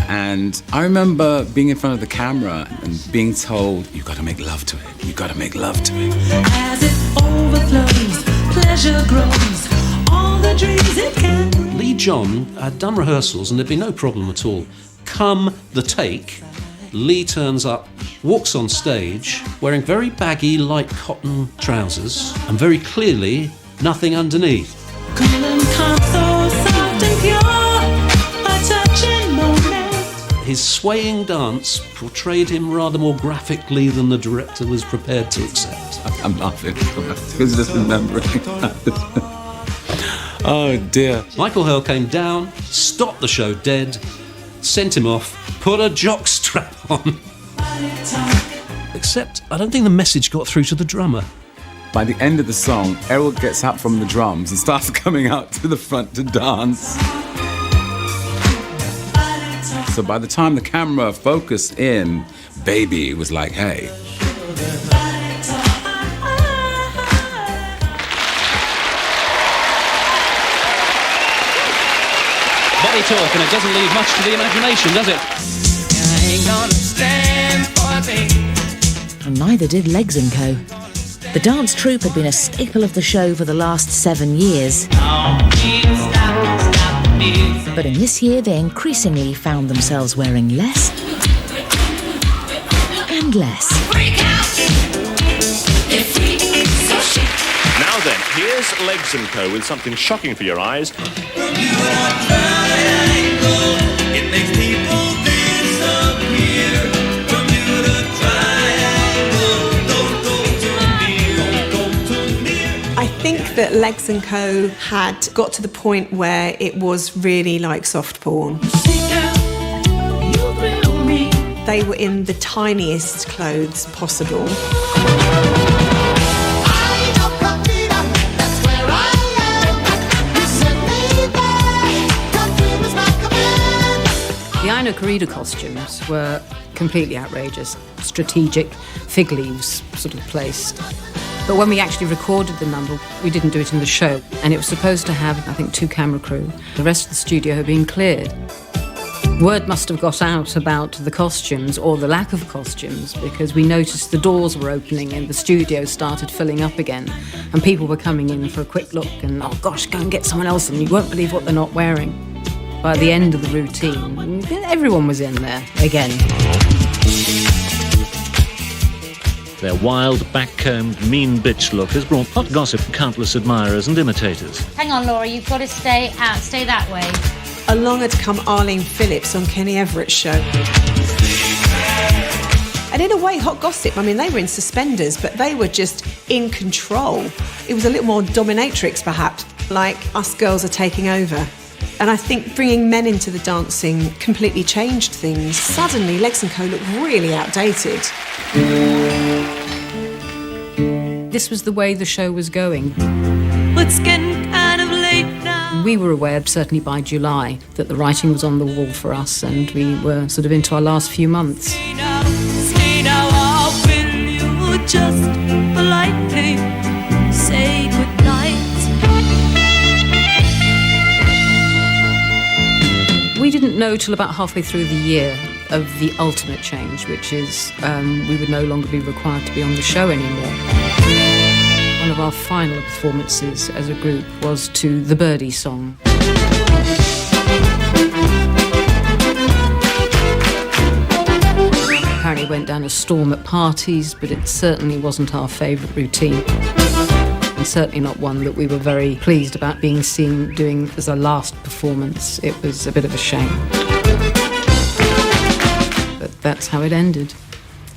And I remember being in front of the camera and being told, you gotta make love to it, you gotta make love to it. As it overflows, pleasure grows, all the dreams it can. Lee John had done rehearsals and there'd be no problem at all. Come the take, Lee turns up, walks on stage, wearing very baggy light cotton trousers, and very clearly nothing underneath. Cool and calm, so soft and pure, a touching moment. His swaying dance portrayed him rather more graphically than the director was prepared to accept. I'm laughing because just remembering. Oh dear. Michael Hurl came down, stopped the show dead, sent him off, put a jockstrap on. except I don't think the message got through to the drummer. By the end of the song, Errol gets up from the drums and starts coming out to the front to dance. So by the time the camera focused in, Baby was like, hey. Body talk, and it doesn't leave much to the imagination, does it? I ain't gonna stand for a thing. And neither did Legs & Co. The dance troupe had been a staple of the show for the last 7 years. But in this year, they increasingly found themselves wearing less and less. Now then, here's Legs & Co. with something shocking for your eyes. It makes people disappear. Bermuda Triangle. Don't go too near. I think that Legs & Co. had got to the point where it was really like soft porn. They were in the tiniest clothes possible. The Ina Corrida costumes were completely outrageous, strategic fig leaves sort of placed. But when we actually recorded the number, we didn't do it in the show, and it was supposed to have, I think, 2 camera crew. The rest of the studio had been cleared. Word must have got out about the costumes, or the lack of costumes, because we noticed the doors were opening and the studio started filling up again, and people were coming in for a quick look and, oh gosh, go and get someone else, and you won't believe what they're not wearing. By the end of the routine, everyone was in there again. Their wild, back-combed, mean bitch look has brought hot gossip to countless admirers and imitators. Hang on, Laura, you've got to stay that way. Along had come Arlene Phillips on Kenny Everett's show. And in a way, hot gossip, I mean, they were in suspenders, but they were just in control. It was a little more dominatrix, perhaps, like Us Girls Are Taking Over. And I think bringing men into the dancing completely changed things. Suddenly, Legs & Co. looked really outdated. This was the way the show was going. It's getting kind of late now. We were aware, certainly by July, that the writing was on the wall for us, and we were sort of into our last few months. Stay now, I'll will you just politely say goodnight. We didn't know till about halfway through the year of the ultimate change, which is we would no longer be required to be on the show anymore. One of our final performances as a group was to the Birdie song. Apparently went down a storm at parties, but it certainly wasn't our favourite routine. And certainly not one that we were very pleased about being seen doing as our last performance. It was a bit of a shame. But that's how it ended.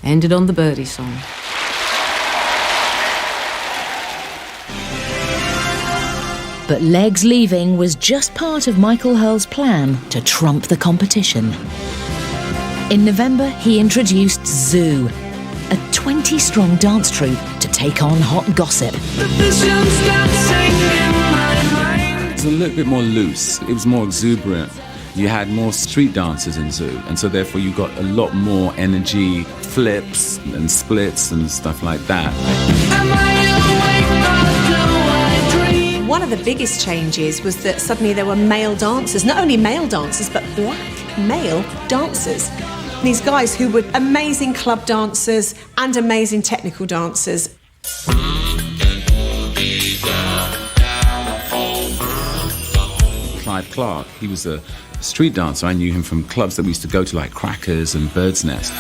Ended on the Birdie song. But Legs leaving was just part of Michael Hurl's plan to trump the competition. In November, he introduced Zoo, a 20-strong dance troupe to take on hot gossip. It was a little bit more loose. It was more exuberant. You had more street dancers in Zoo, and so therefore you got a lot more energy, flips and splits and stuff like that. One of the biggest changes was that suddenly there were male dancers, not only male dancers, but black male dancers. These guys who were amazing club dancers and amazing technical dancers. Clive Clark, he was a street dancer. I knew him from clubs that we used to go to, like Crackers and Bird's Nest.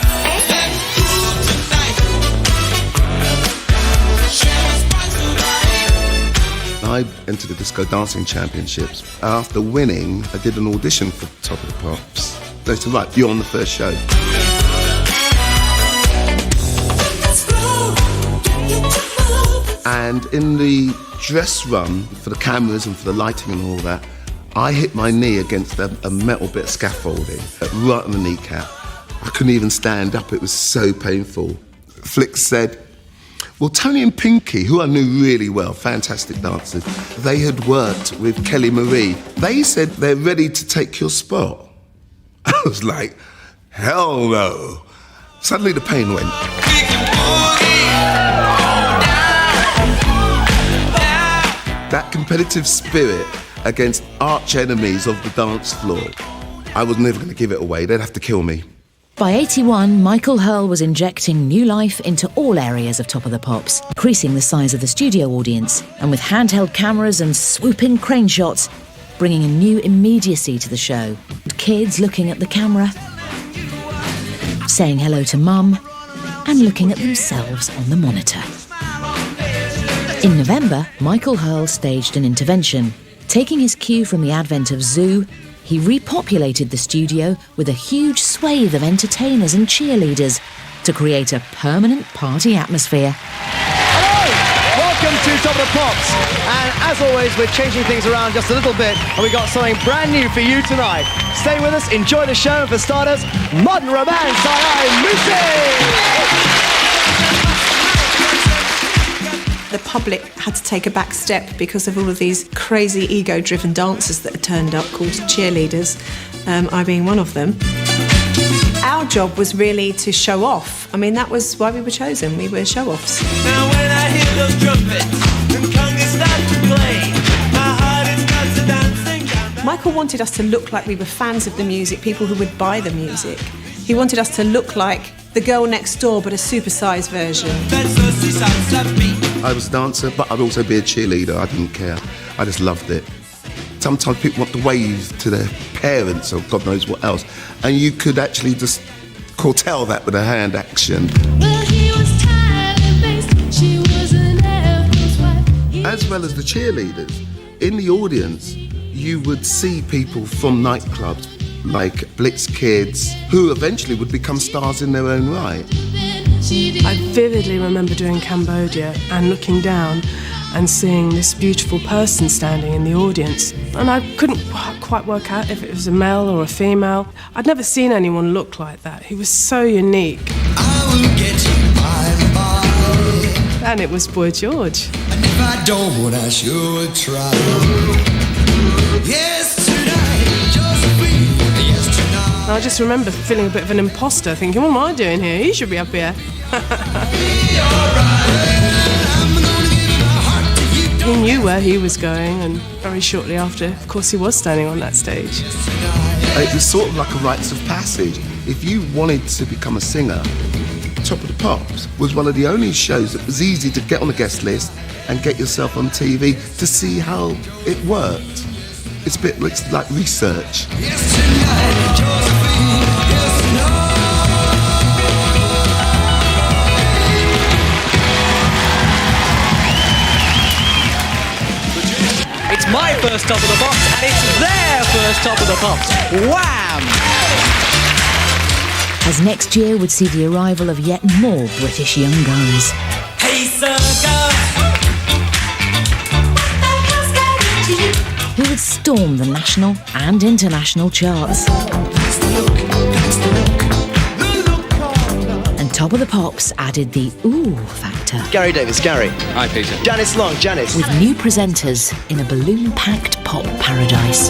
I entered the Disco Dancing Championships. After winning, I did an audition for Top of the Pops. They said, right, you're on the first show. And in the dress run, for the cameras and for the lighting and all that, I hit my knee against a metal bit of scaffolding, right on the kneecap. I couldn't even stand up, it was so painful. Flick said, well, Tony and Pinky, who I knew really well, fantastic dancers, they had worked with Kelly Marie. They said they're ready to take your spot. I was like, hell no. Suddenly the pain went. That competitive spirit against arch enemies of the dance floor, I was never going to give it away. They'd have to kill me. By 81, Michael Hurl was injecting new life into all areas of Top of the Pops, increasing the size of the studio audience, and with handheld cameras and swooping crane shots, bringing a new immediacy to the show. Kids looking at the camera, saying hello to mum, and looking at themselves on the monitor. In November, Michael Hurl staged an intervention. Taking his cue from the advent of Zoo, he repopulated the studio with a huge swathe of entertainers and cheerleaders to create a permanent party atmosphere. Welcome to Top of the Pops. And as always, we're changing things around just a little bit, and we've got something brand new for you tonight. Stay with us, enjoy the show, and for starters, Modern Romance. I'm Lucy! The public had to take a back step because of all of these crazy ego-driven dancers that had turned up called cheerleaders, I being one of them. Our job was really to show off. I mean, that was why we were chosen. We were show-offs. Now when I hear those trumpets and congas start to play, my heart it starts to dancing. Michael wanted us to look like we were fans of the music, people who would buy the music. He wanted us to look like the girl next door, but a supersized version. I was a dancer, but I'd also be a cheerleader. I didn't care. I just loved it. Sometimes people want to wave to their parents or God knows what else, and you could actually just tell that with a hand action. As well as the cheerleaders, in the audience, you would see people from nightclubs like Blitz Kids, who eventually would become stars in their own right. I vividly remember doing Cambodia and looking down and seeing this beautiful person standing in the audience. And I couldn't quite work out if it was a male or a female. I'd never seen anyone look like that. He was so unique. And it was Boy George. And if I don't, I sure would try. Yes, tonight, Josephine. Yes, tonight. And I just remember feeling a bit of an imposter, thinking, what am I doing here? He should be up here. He knew where he was going, and very shortly after, of course, he was standing on that stage. It was sort of like a rites of passage. If you wanted to become a singer, Top of the Pops was one of the only shows that was easy to get on the guest list and get yourself on TV to see how it worked. It's a bit like research. It's my first Top of the Pops, and it's their first Top of the Pops. Wham! As next year would see the arrival of yet more British young guns. Hey, sucker! Who would storm the national and international charts. And Top of the Pops added the ooh factor. Gary Davis, Gary. Hi, Peter. Janice Long, Janice. With new presenters in a balloon-packed pop paradise.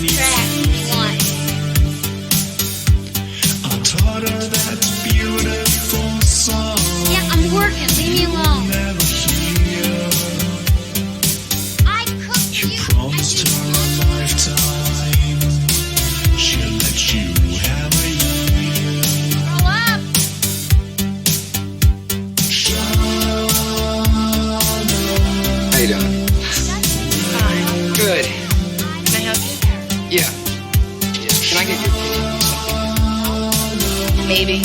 track you want. I taught her that beautiful song. Yeah, I'm working. Leave me alone. Never hear. I cooked You promised her a lifetime. She'll let you have a year. Grow up. How you doing? Fine. Good. Can I help you? Yeah. Can I get your opinion? Maybe.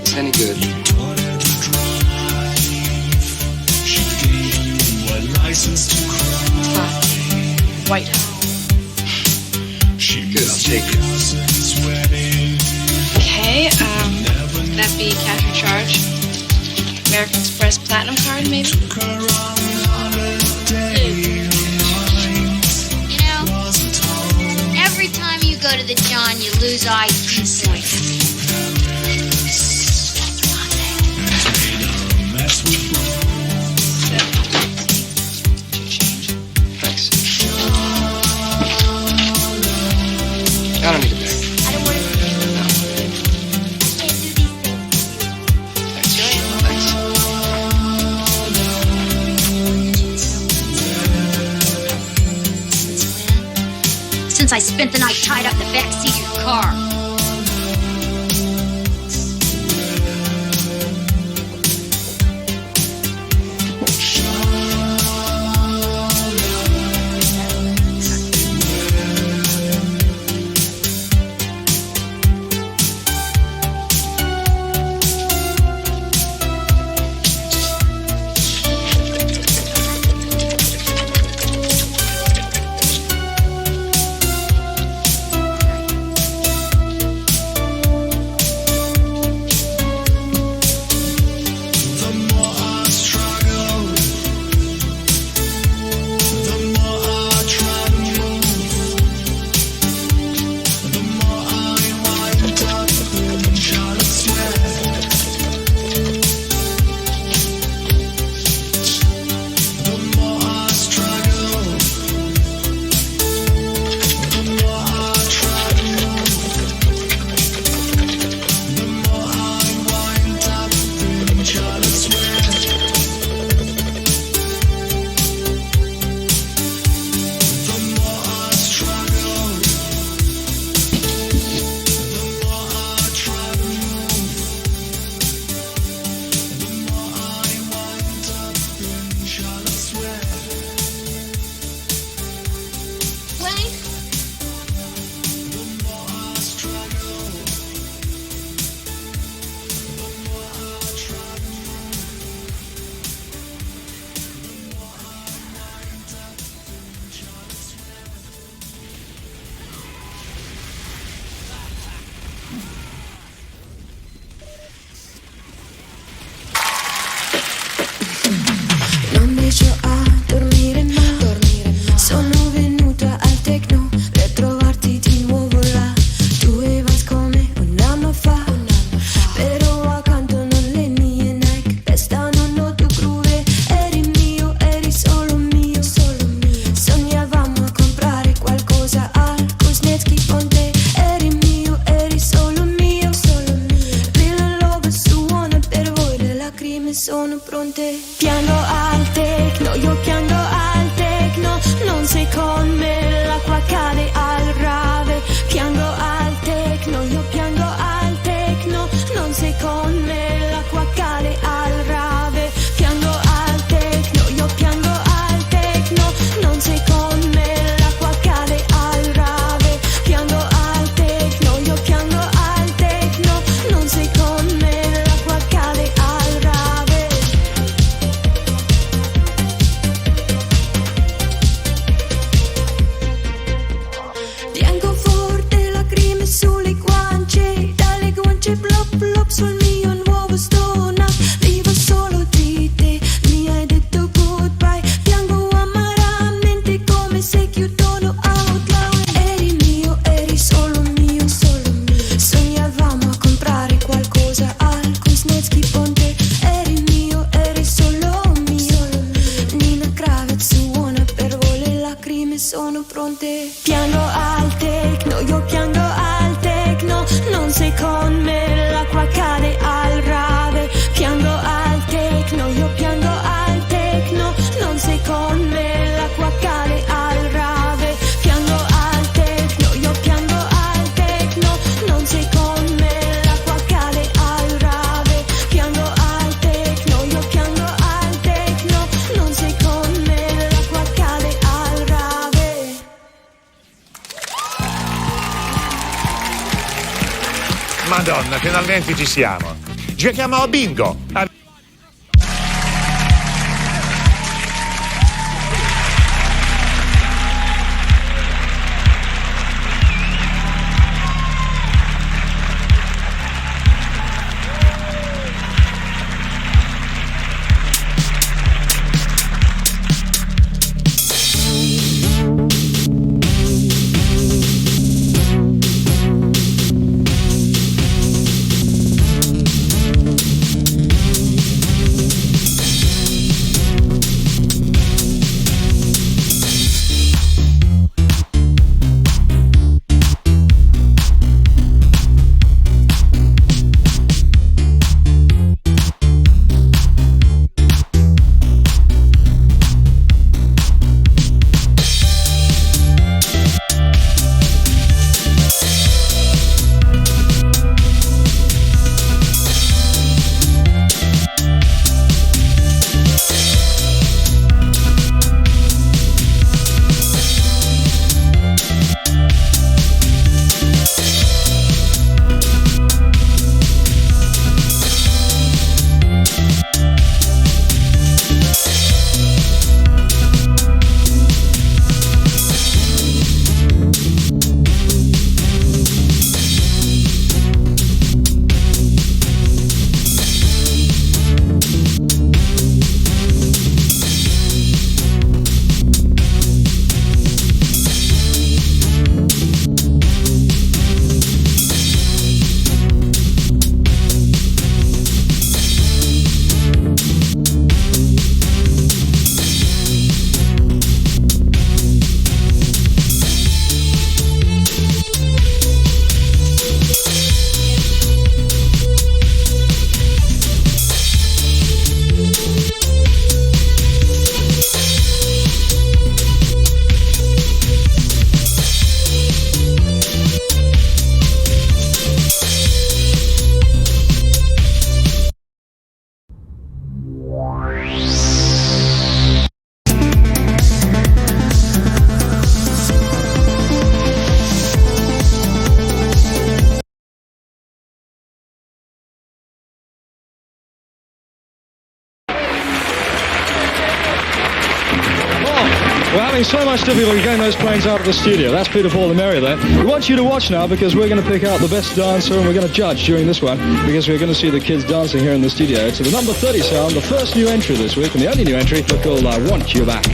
It's any good. She gave you a license to cry. White. Good, I'll take it. Okay, would that be cash or charge? American Express Platinum card, maybe? You know, every time you go to the John, you lose IQ points. Thanks. I don't need a bag. I don't want to. No. I can't do these things. Thanks. Since I spent the night tied up in the backseat of your car. piango al techno, io piango al techno, non sei con me, l'acqua cade al rave. Piango al techno, io piango al techno, non sei con me, l'acqua cade al rave. Piango al techno, io piango al techno, non sei con me, l'acqua cade al rave. Piango al techno, io piango al techno, non sei con me, l'acqua cade al rave. Madonna, finalmente ci siamo. Giochiamo a bingo. We're having so much difficulty getting those planes out of the studio. That's Peter, Paul, the Merry there. We want you to watch now because we're going to pick out the best dancer and we're going to judge during this one because we're going to see the kids dancing here in the studio. To the number 30 sound, the first new entry this week and the only new entry, called I Want You Back.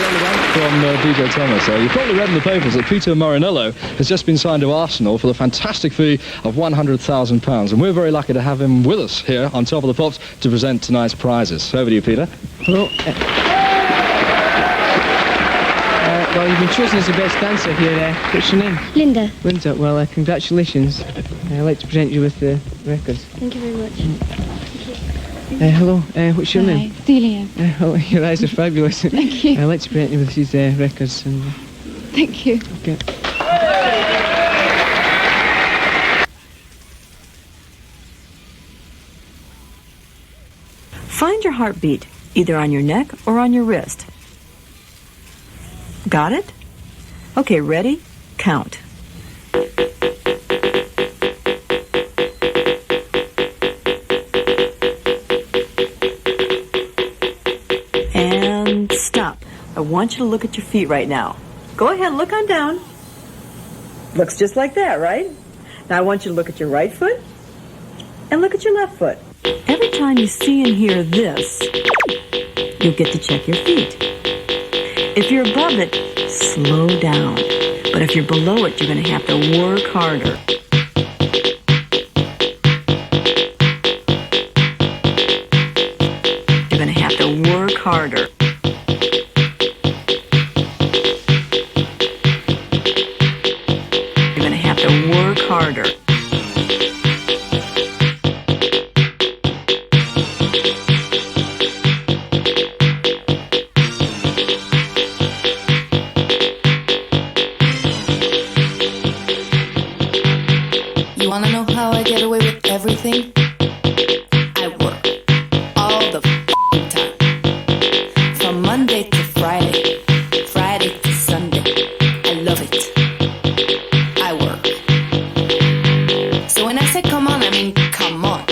From DJ Thomas. You've probably read in the papers that Peter Marinello has just been signed to Arsenal for the fantastic fee of £100,000, and we're very lucky to have him with us here on Top of the Pops to present tonight's prizes. Over to you, Peter. Hello. Well, you've been chosen as the best dancer here. What's your name? Linda. Linda. Well, congratulations. I'd like to present you with the records. Thank you very much. Hello. What's your name? Delia. Oh, your eyes are fabulous. Thank you. I'd like to present you with these records. And, Thank you. Okay. Find your heartbeat, either on your neck or on your wrist. Got it? Okay, ready? Count. And stop. I want you to look at your feet right now. Go ahead, look on down. Looks just like that, right? Now I want you to look at your right foot and look at your left foot. Every time you see and hear this, you'll get to check your feet. If you're above it, slow down. But if you're below it, you're going to have to work harder. You're going to have to work harder. You're going to have to work harder. You wanna know how I get away with everything? I work all the f***ing time. From Monday to Friday, Friday to Sunday. I love it. I work. So when I say come on, I mean come on.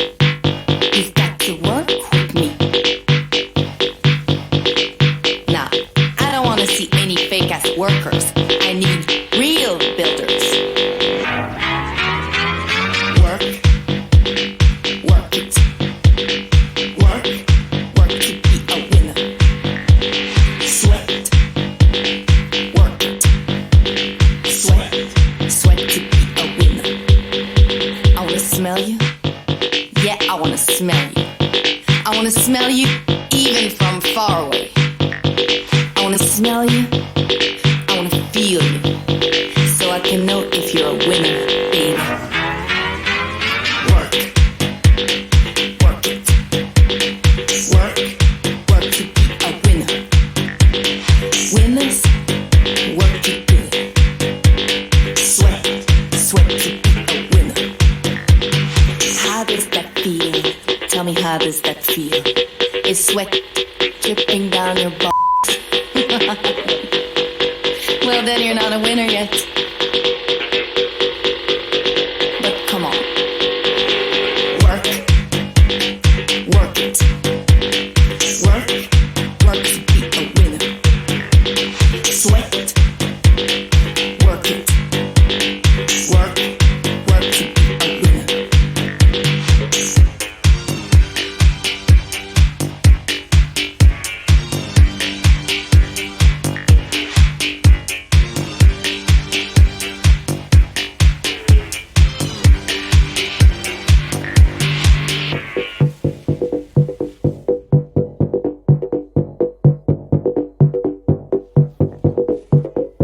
You've got to work with me. Nah, I don't wanna see any fake-ass workers. I need real builders. Smell you even from far away. I wanna smell you, I wanna feel you, so I can know if you're a winner, baby. Work it, work to be a winner. Winners, work it good. Sweat to be a winner. How does that feel? Tell me, how does that feel? Is sweat dripping down your balls? Well, then you're not a winner yet. But come on. Work it. Work to be a winner. Sweat, work it. Work to be a winner.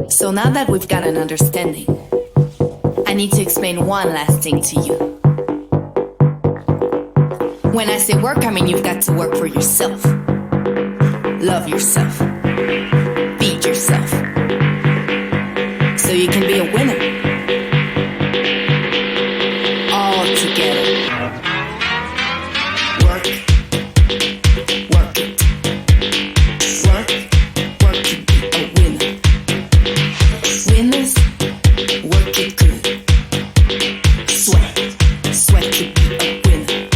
So now that we've got an understanding, I need to explain one last thing to you. When I say work, I mean you've got to work for yourself. Love yourself. Feed yourself. So you can be a winner. All together. Work it. Work to be a winner. Winners, work it good. Sweat to be a winner.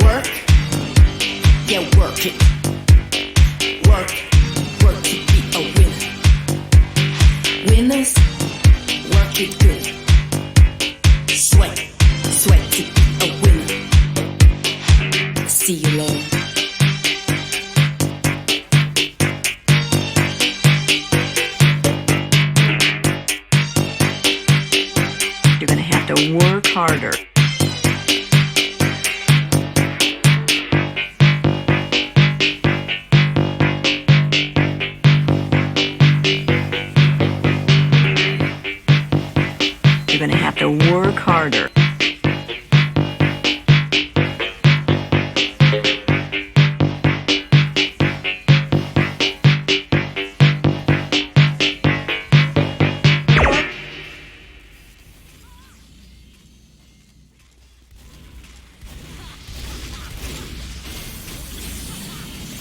Work, yeah, work it. Work to work harder. You're going to have to work harder.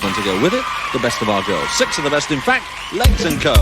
And to go with it, the best of our girls. 6 of the best, in fact, Legs & Co.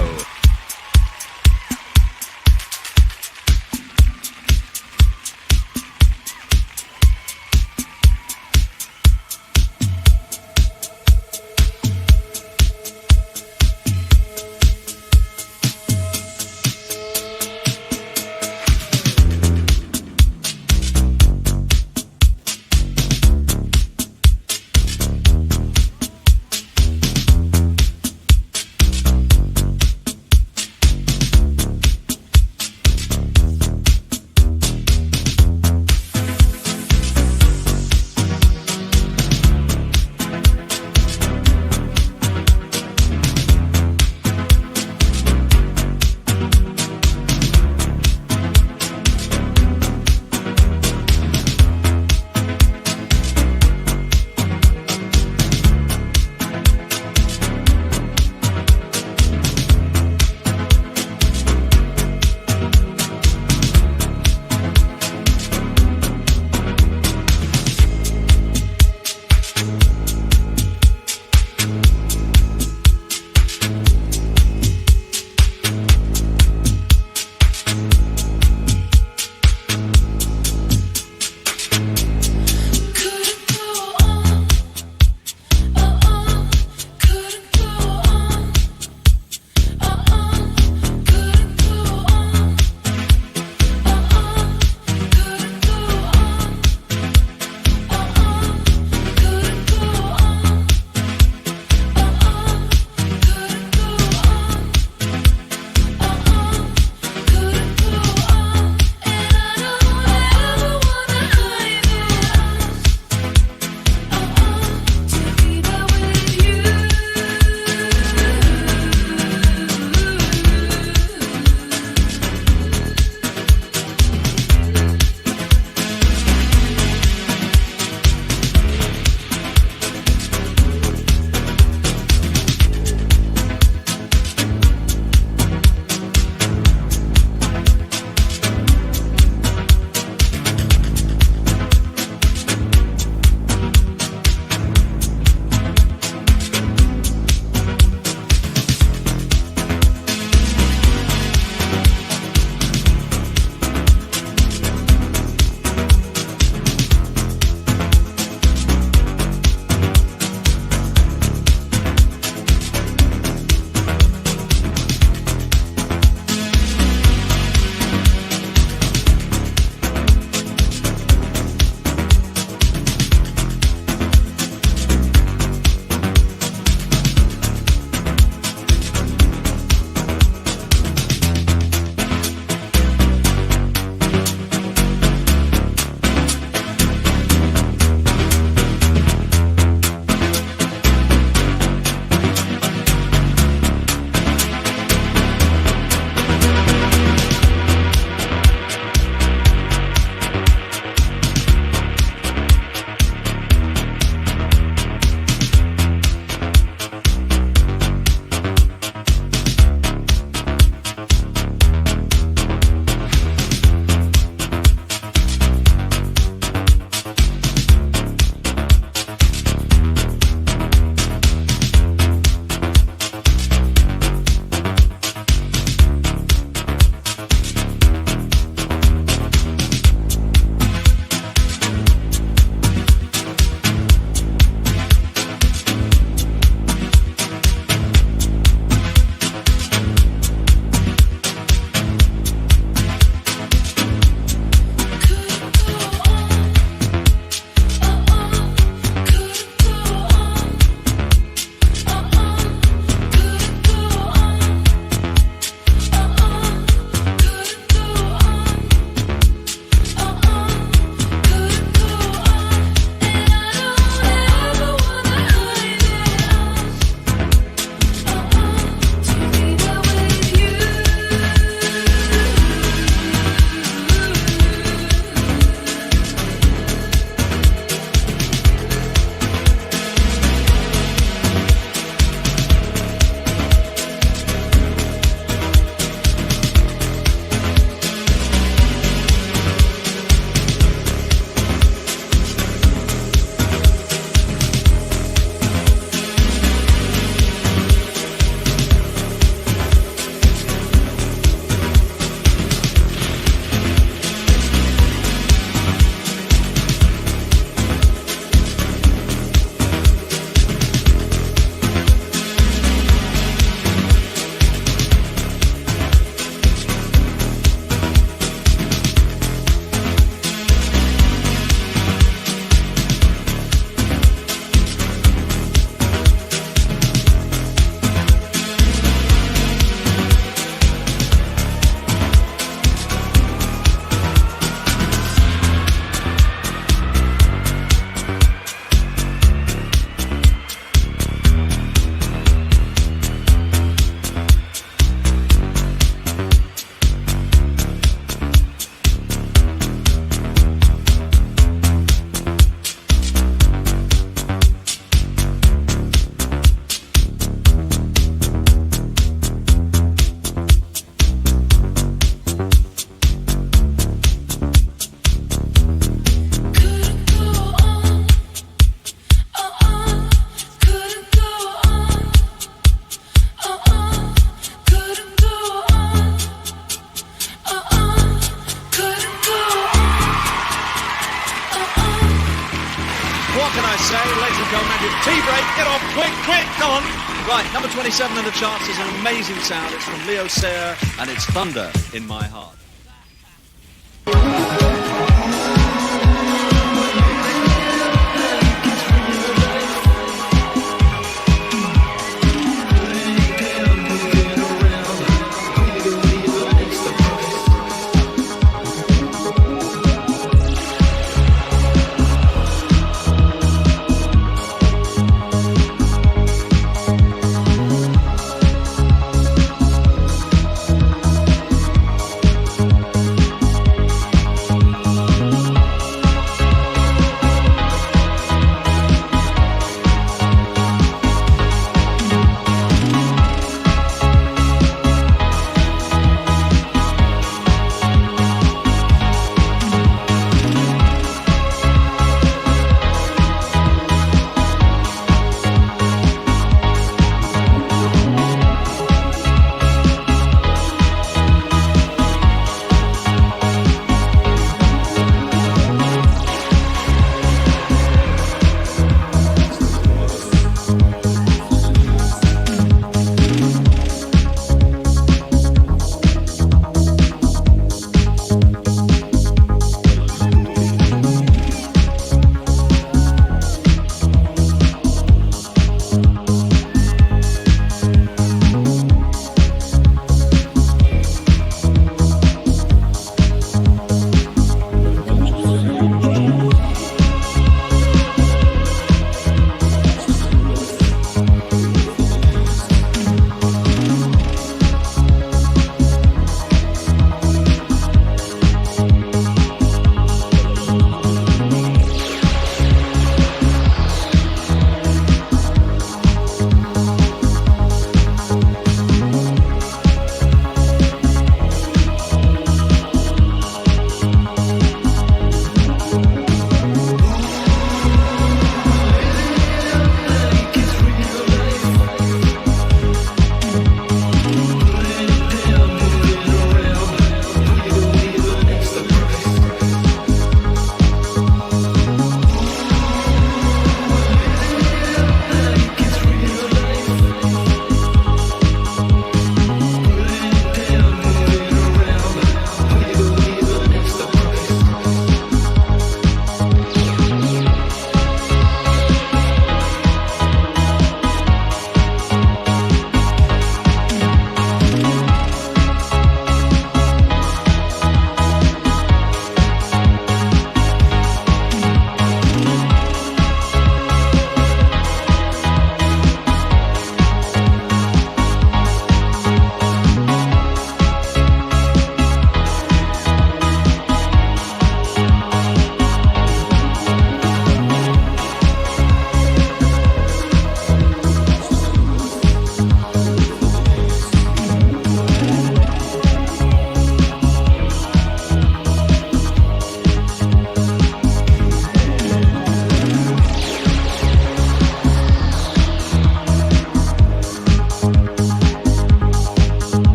go, Matthew. T-break, get off, quick, come on. Right, number 27 in the charts is an amazing sound. It's from Leo Sayer, and it's Thunder in My Heart.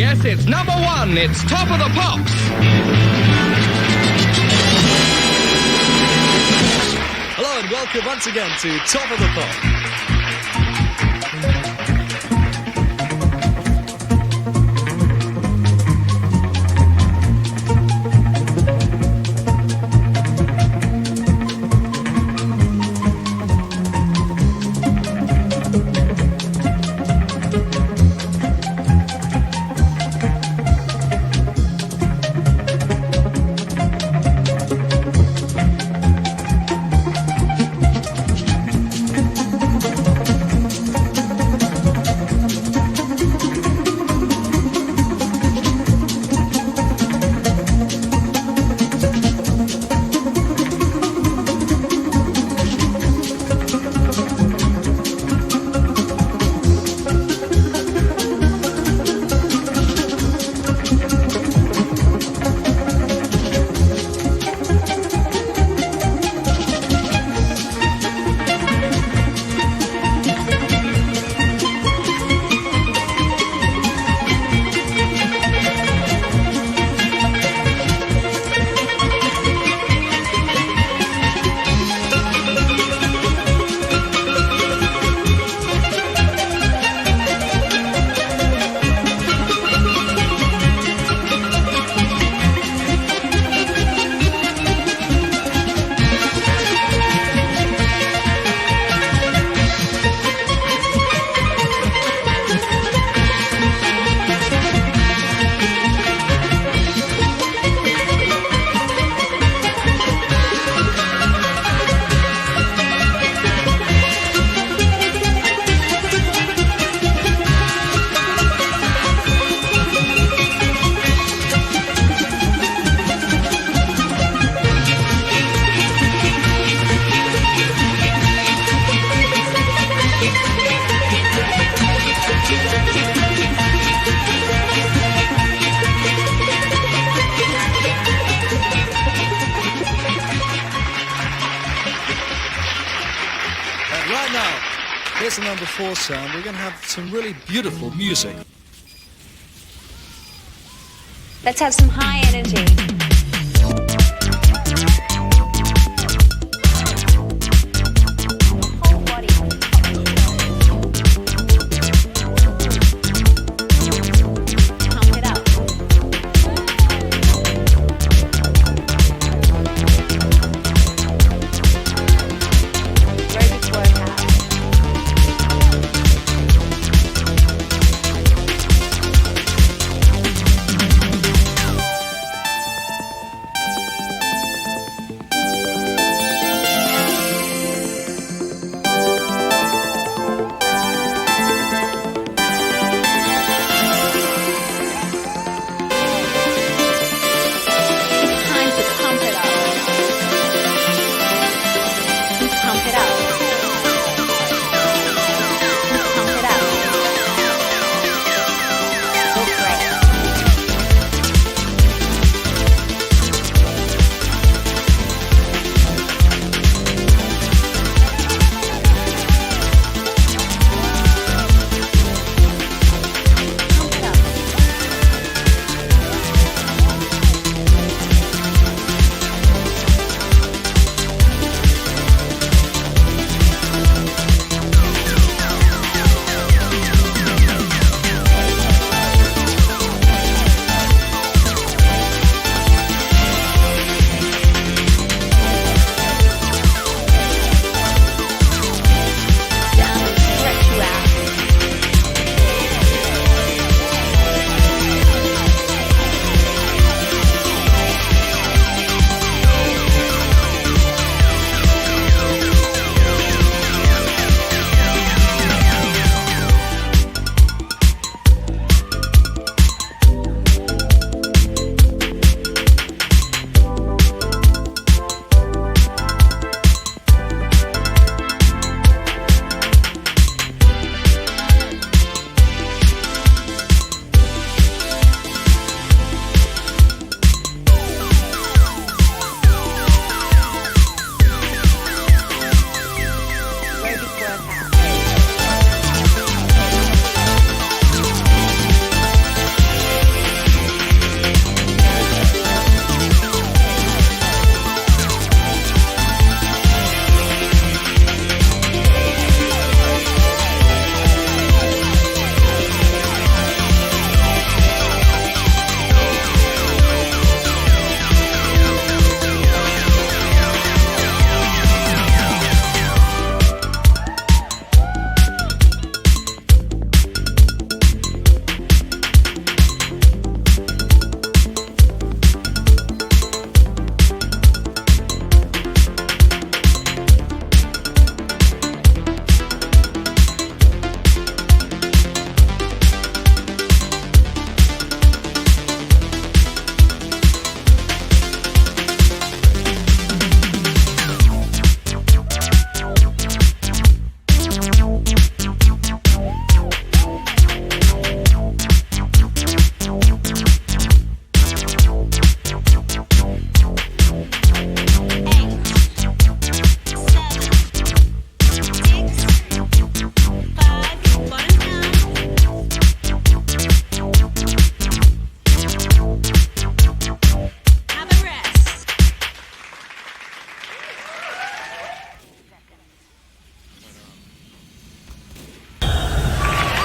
Yes, it's number one. It's Top of the Pops. Hello and welcome once again to Top of the Pop. Right now, here's the number 4 sound. We're going to have some really beautiful music. Let's have some high energy.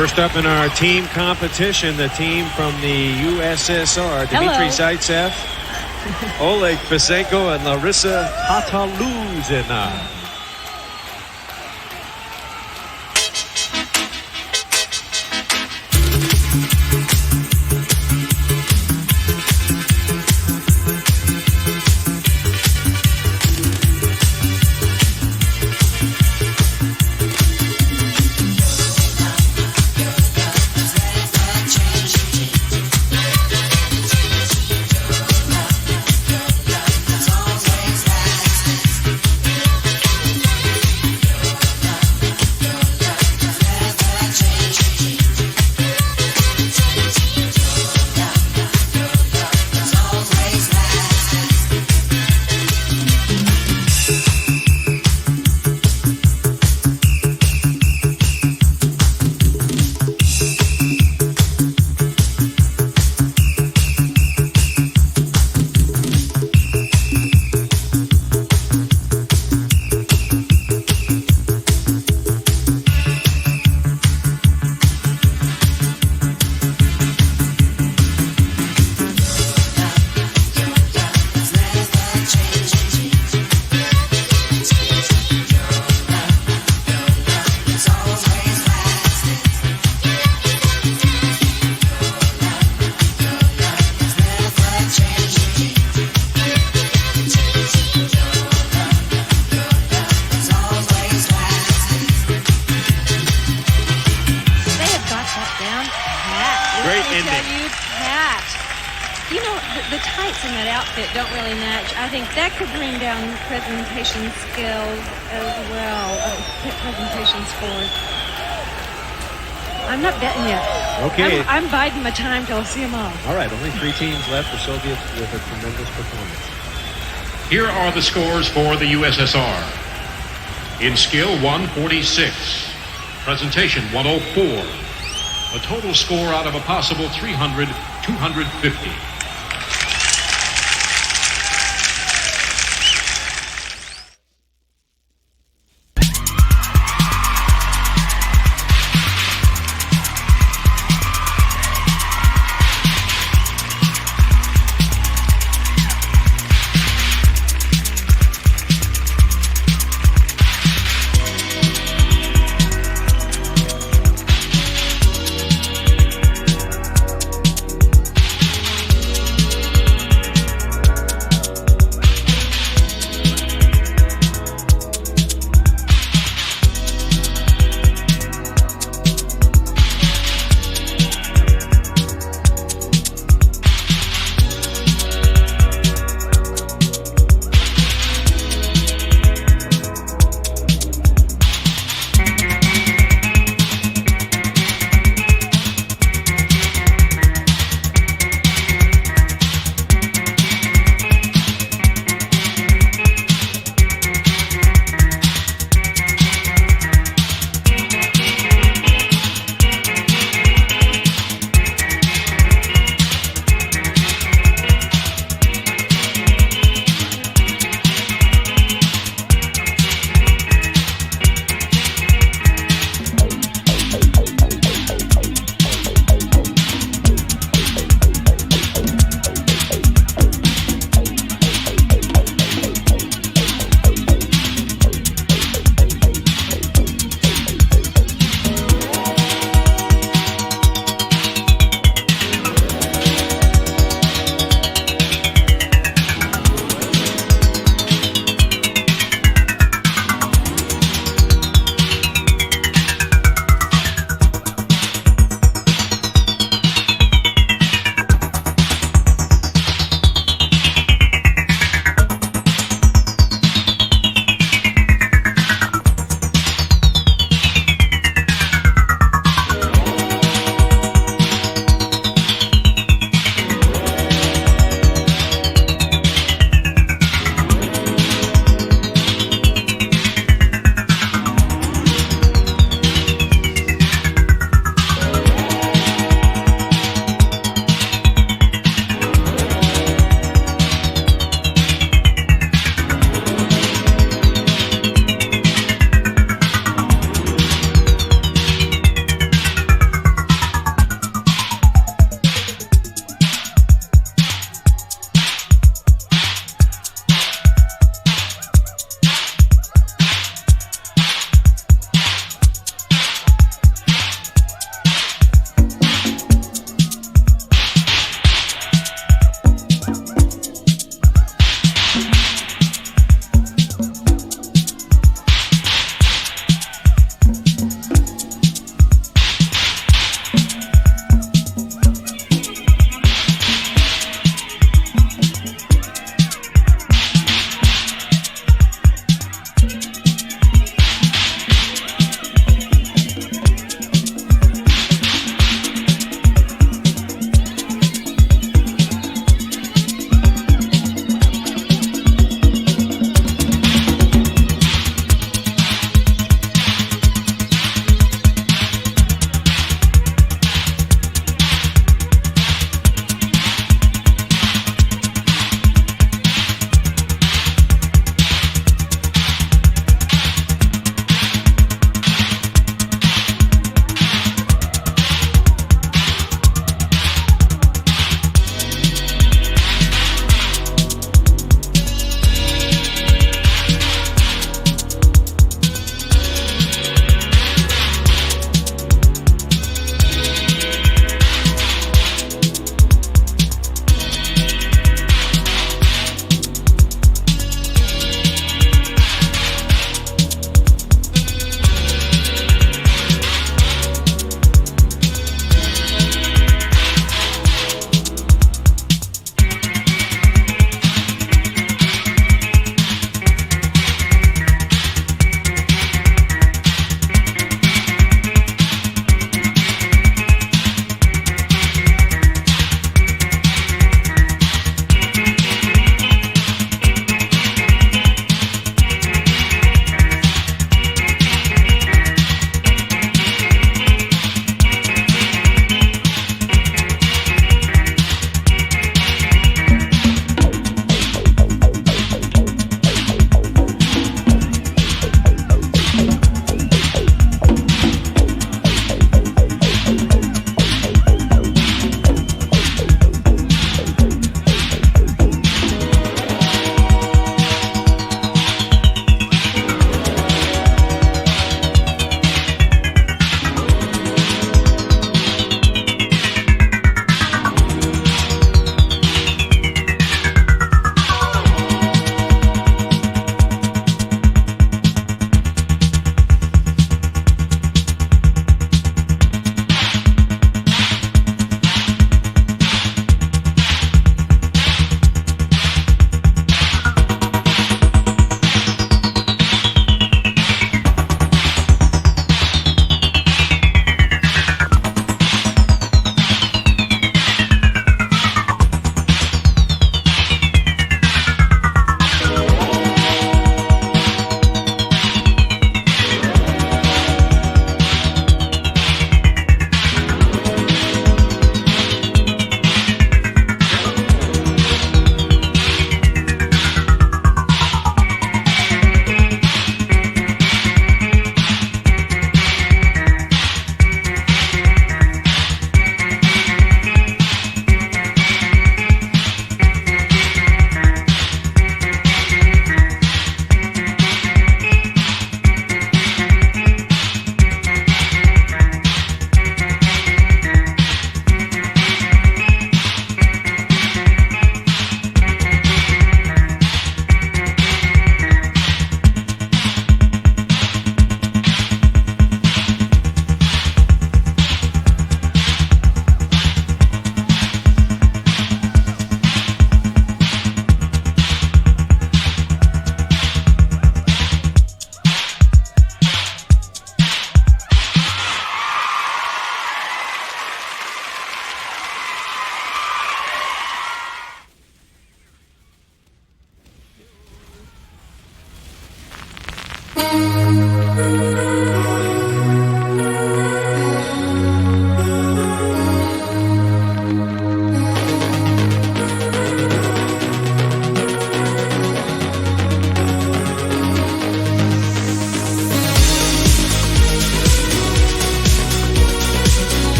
First up in our team competition, the team from the USSR, Dmitry Zaitsev, Oleg Fisenko, and Larissa Hataluzina. Don't really match. I think that could bring down presentation skills as well. Presentation scores. I'm not betting yet. Okay. I'm biding my time till I see them all. All right, only 3 teams left. The Soviets with a tremendous performance. Here are the scores for the USSR. In skill, 146. Presentation, 104. A total score out of a possible 300, 250.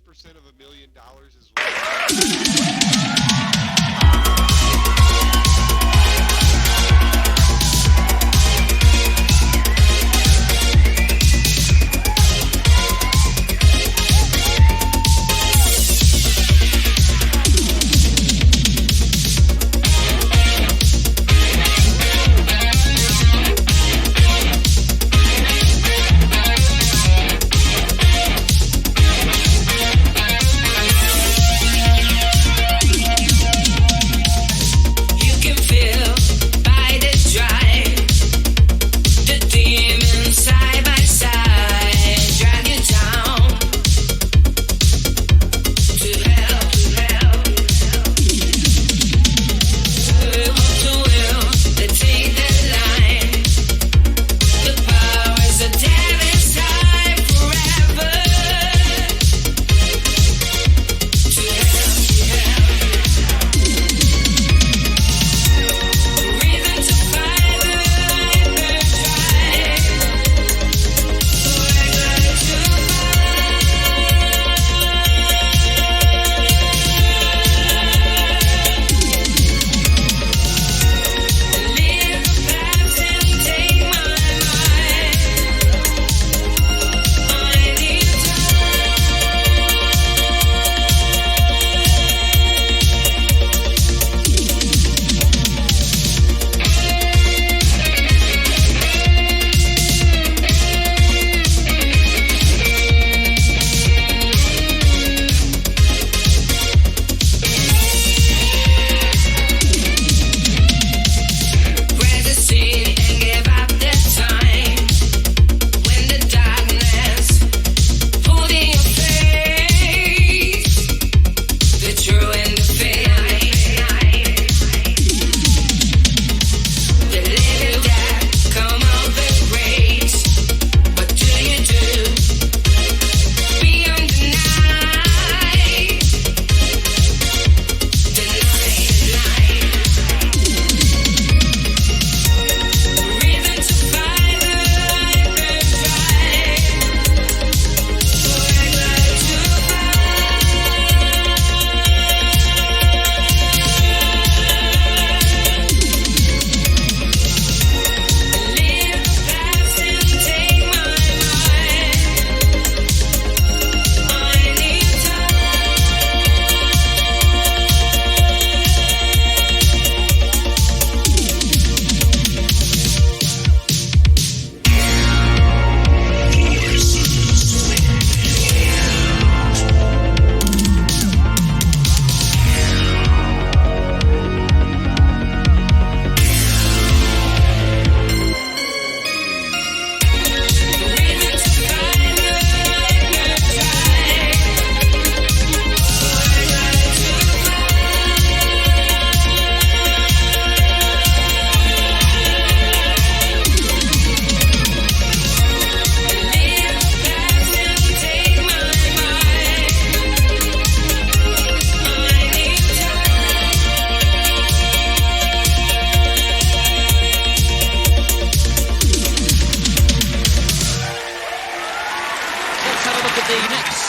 6% of $1 million is well.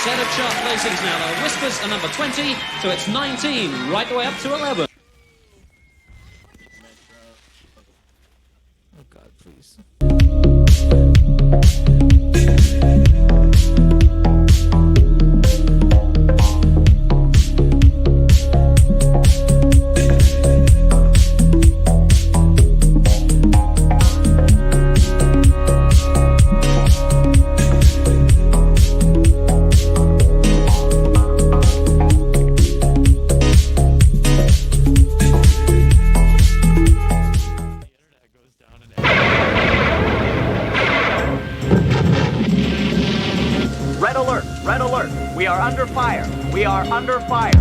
set of chart placings now. There are Whispers are number 20, so it's 19, right the way up to 11. Oh God, please. Red alert! We are under fire! We are under fire!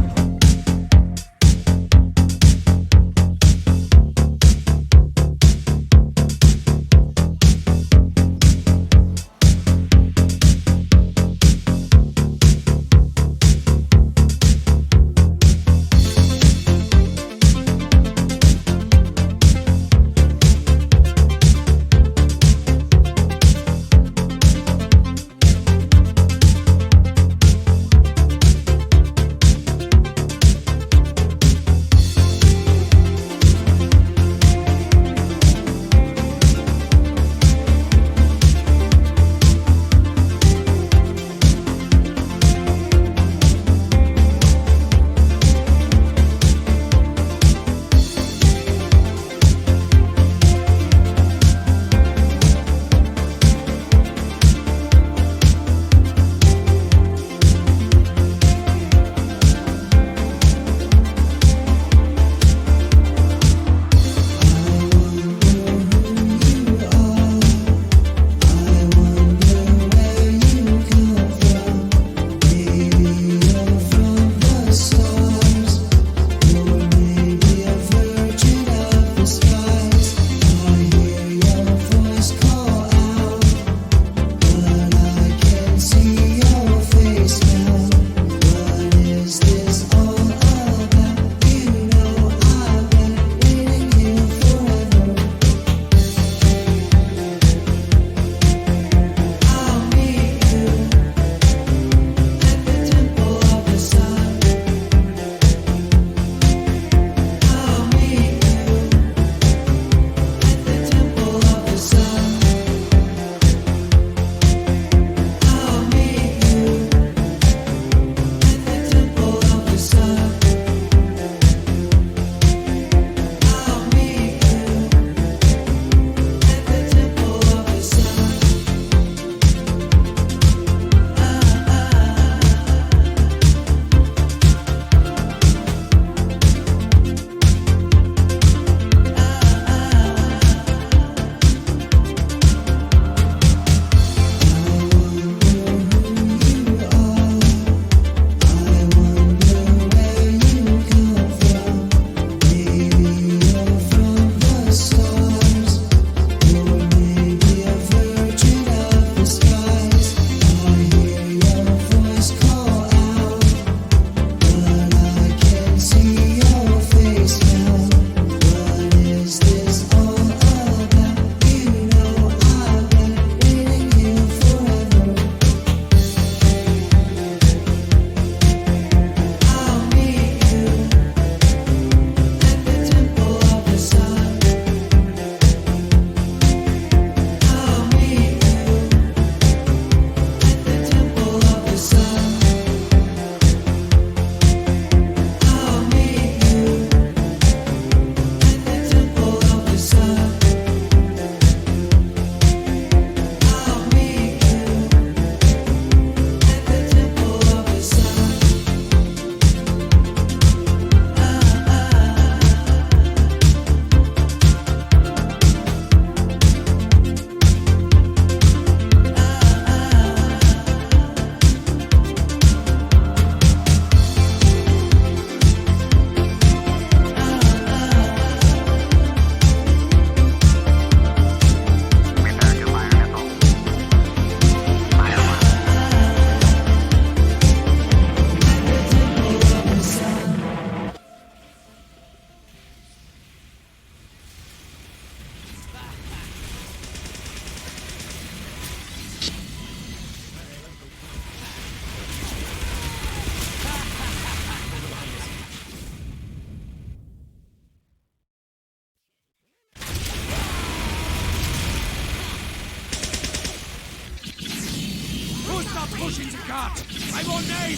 Push into cart. I'm on name.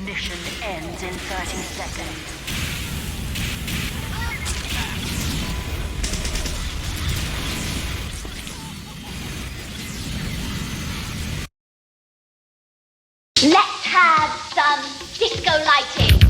Mission ends in 30 seconds. Let's have some disco lighting.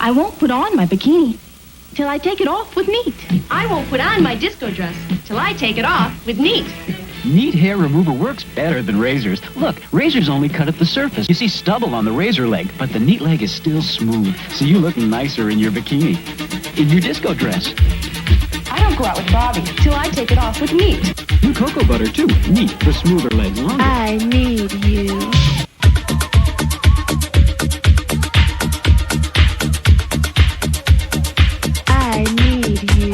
I won't put on my bikini till I take it off with Neat. I won't put on my disco dress till I take it off with Neat. Neat hair remover works better than razors. Look, razors only cut at the surface. You see stubble on the razor leg, but the Neat leg is still smooth, so you look nicer in your bikini, in your disco dress. I don't go out with Bobby till I take it off with Neat. New cocoa butter, too. Neat for smoother legs longer. I need you. I need you.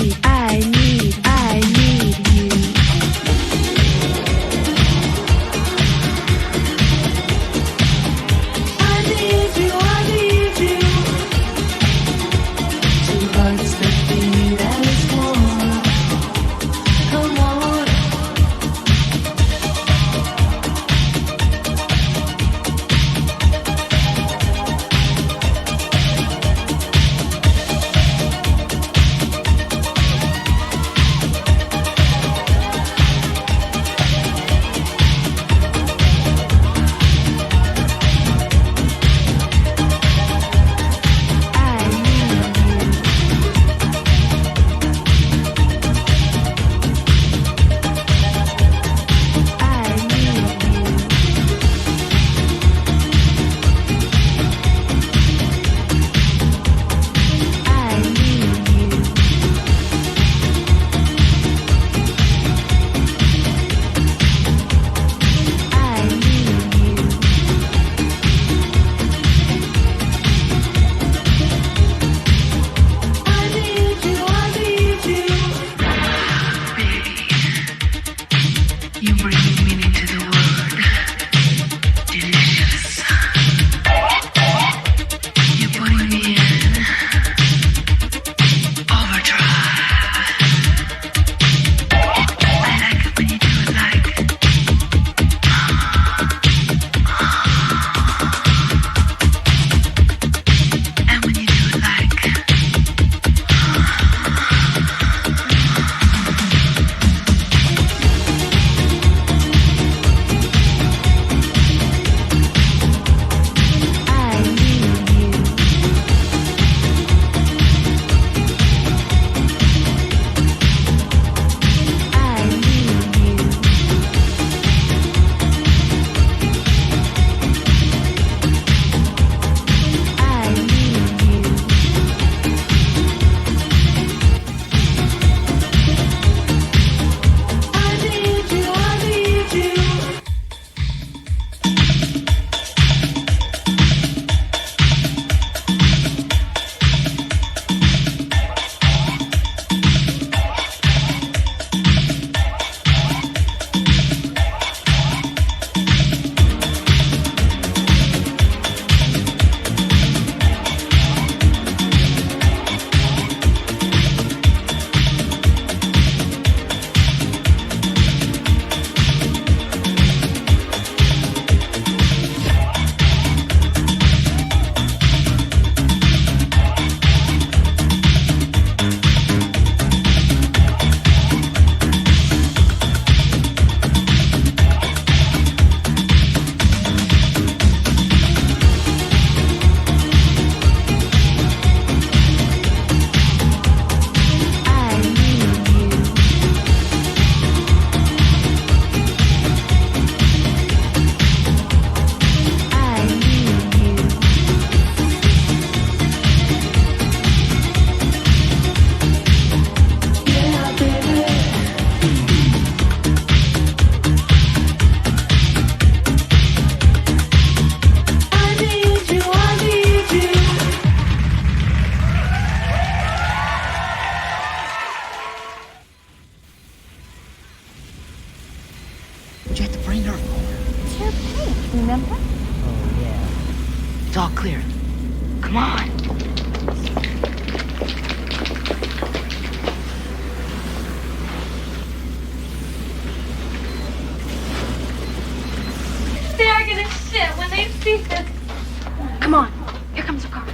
I need you. I need you. Two hearts that beat as one. Come on. You bring meaning to the world. Delicious. You put me in overdrive. I like it when you do it like. And when you do it like. But you have to bring her forward. It's your place, remember? Oh, yeah. It's all clear. Come on. They are gonna shit when they see this. Come on. Here comes the car.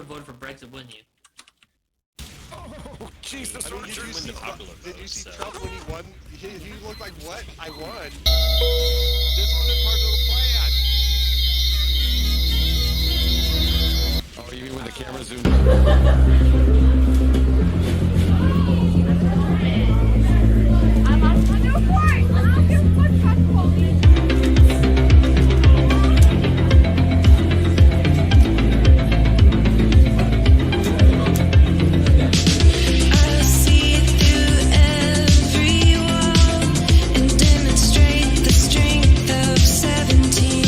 voted for Brexit, wouldn't you? Oh, Jesus, I mean, did you see Trump when he won? He looked like, what? I won. This wasn't part of the plan. Oh, you mean when the camera zoomed Demonstrate the strength of 17.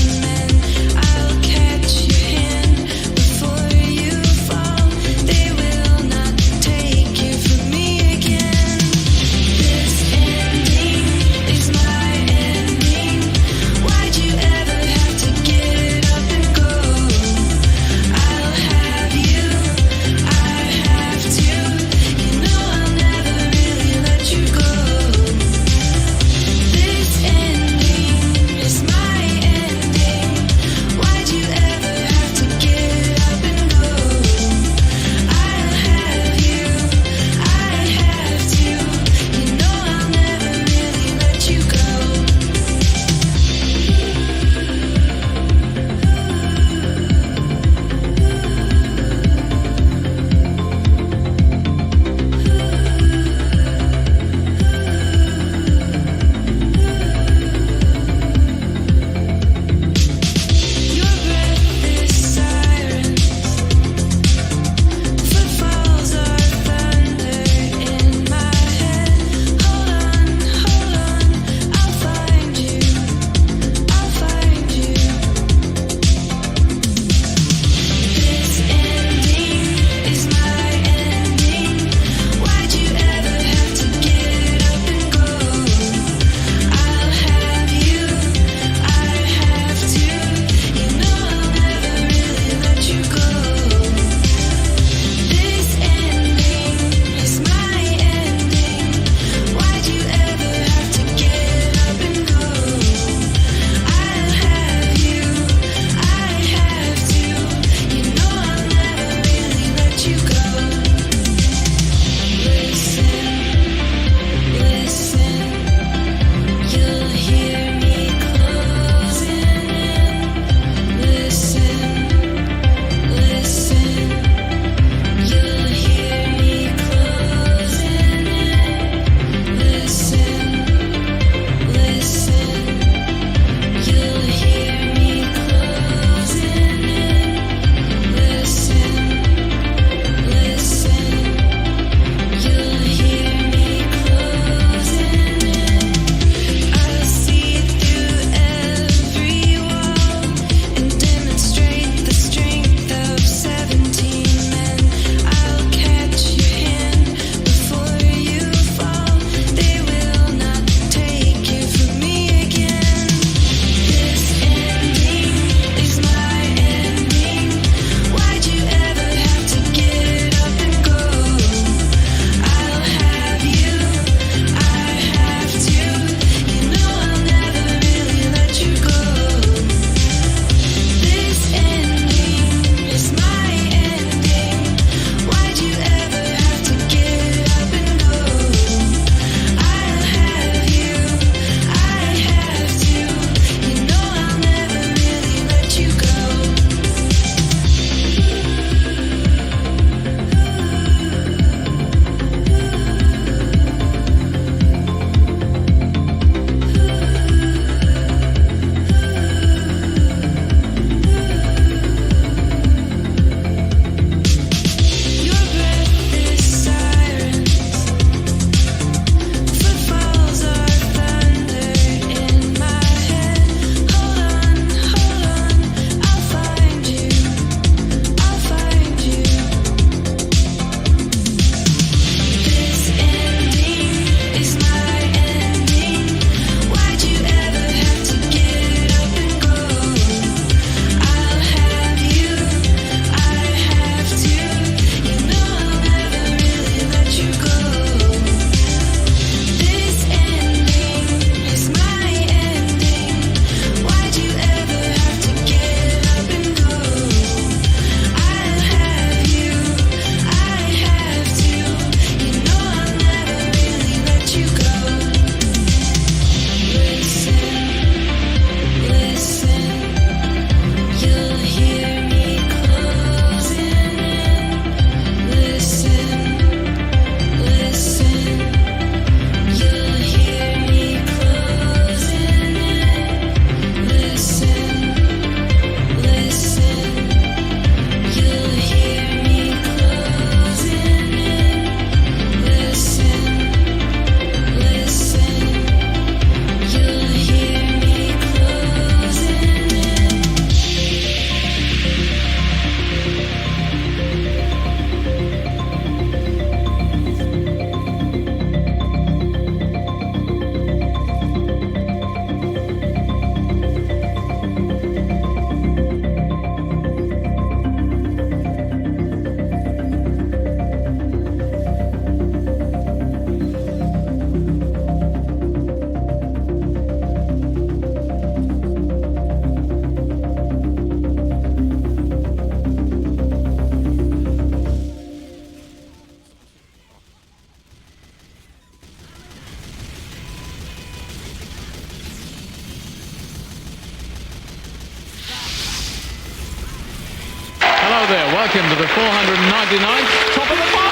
Hello there, welcome to the 499th Top of the Pop.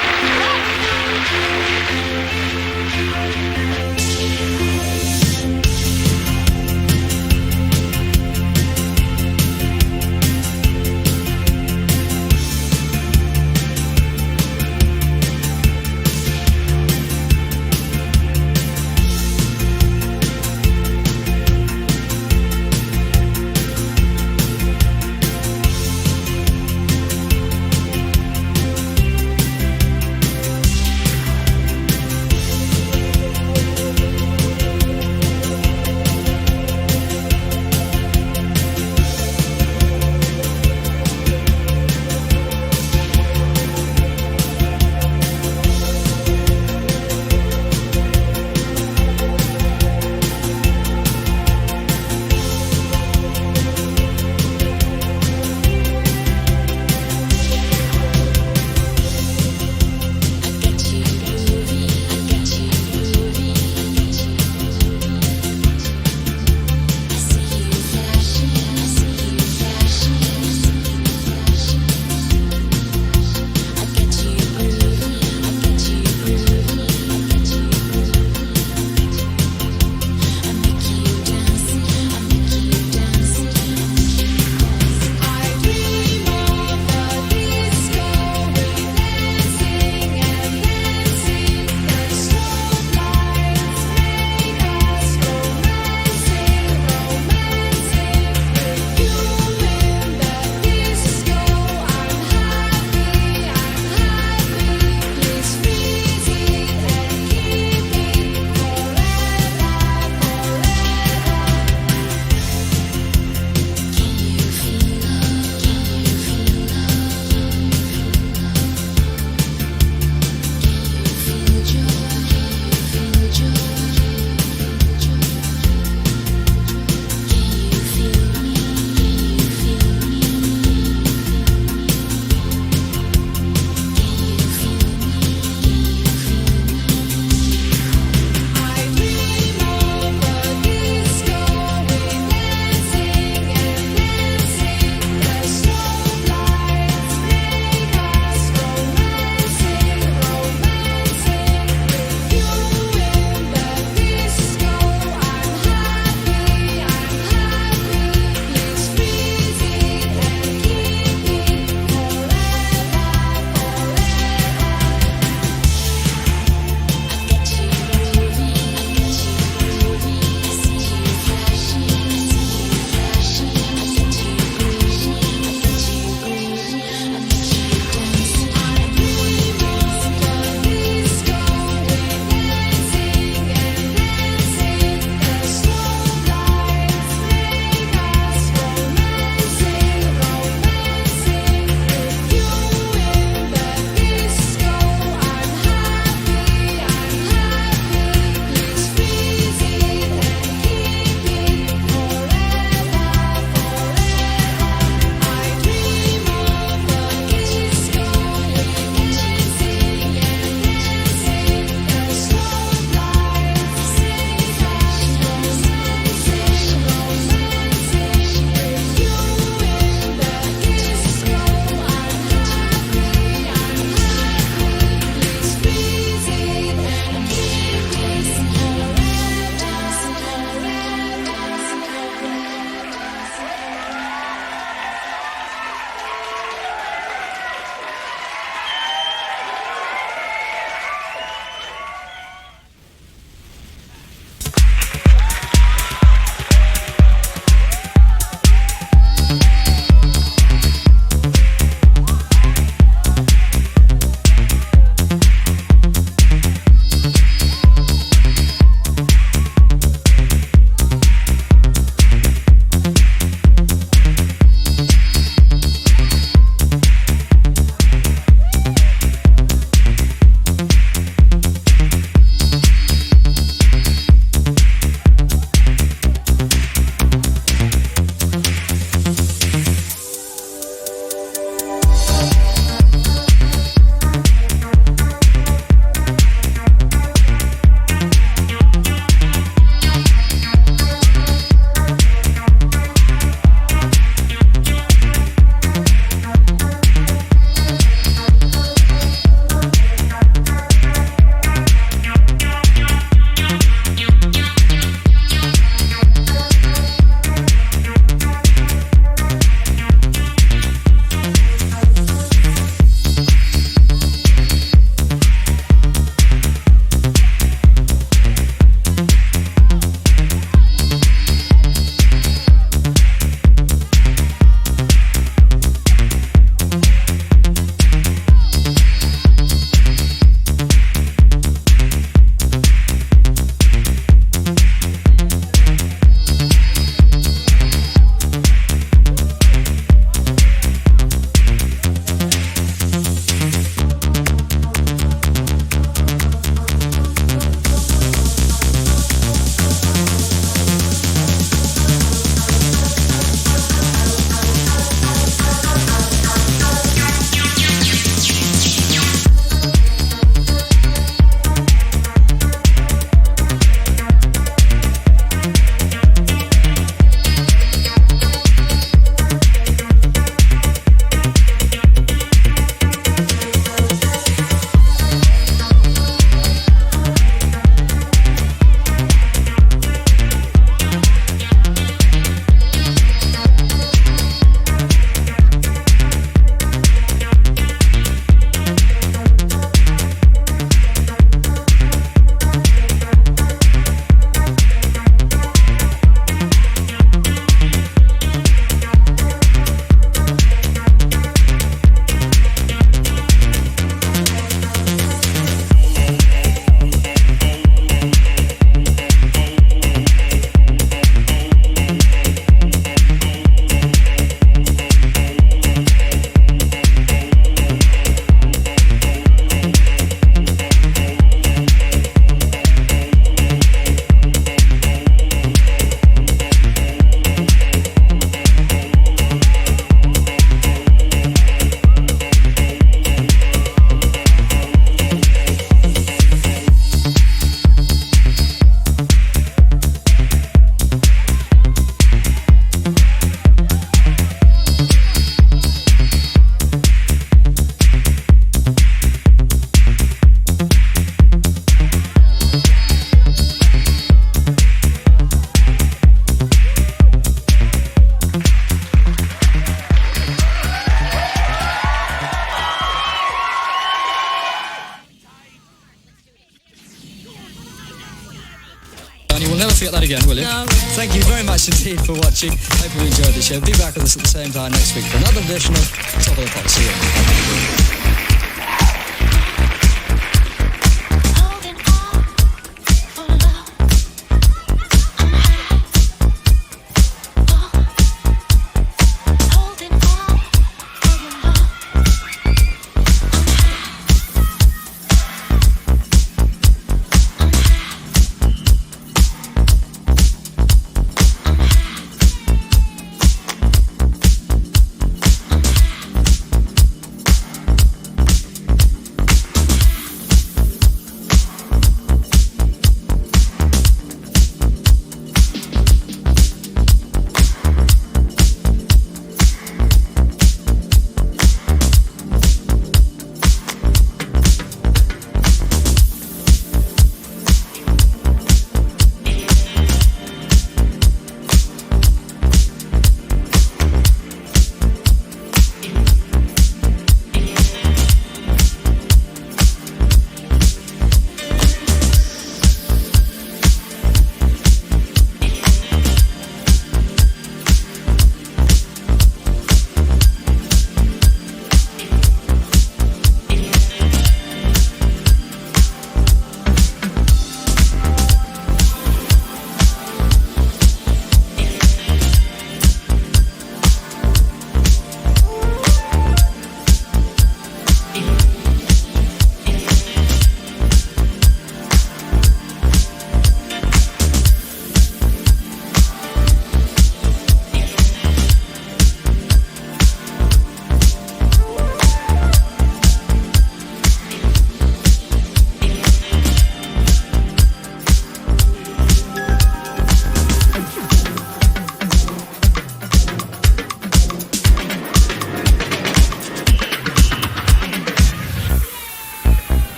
get that again, will you? No. Thank you very much indeed for watching. Hope you enjoyed the show. Be back at the same time next week for another edition of Top of the Pops. See you.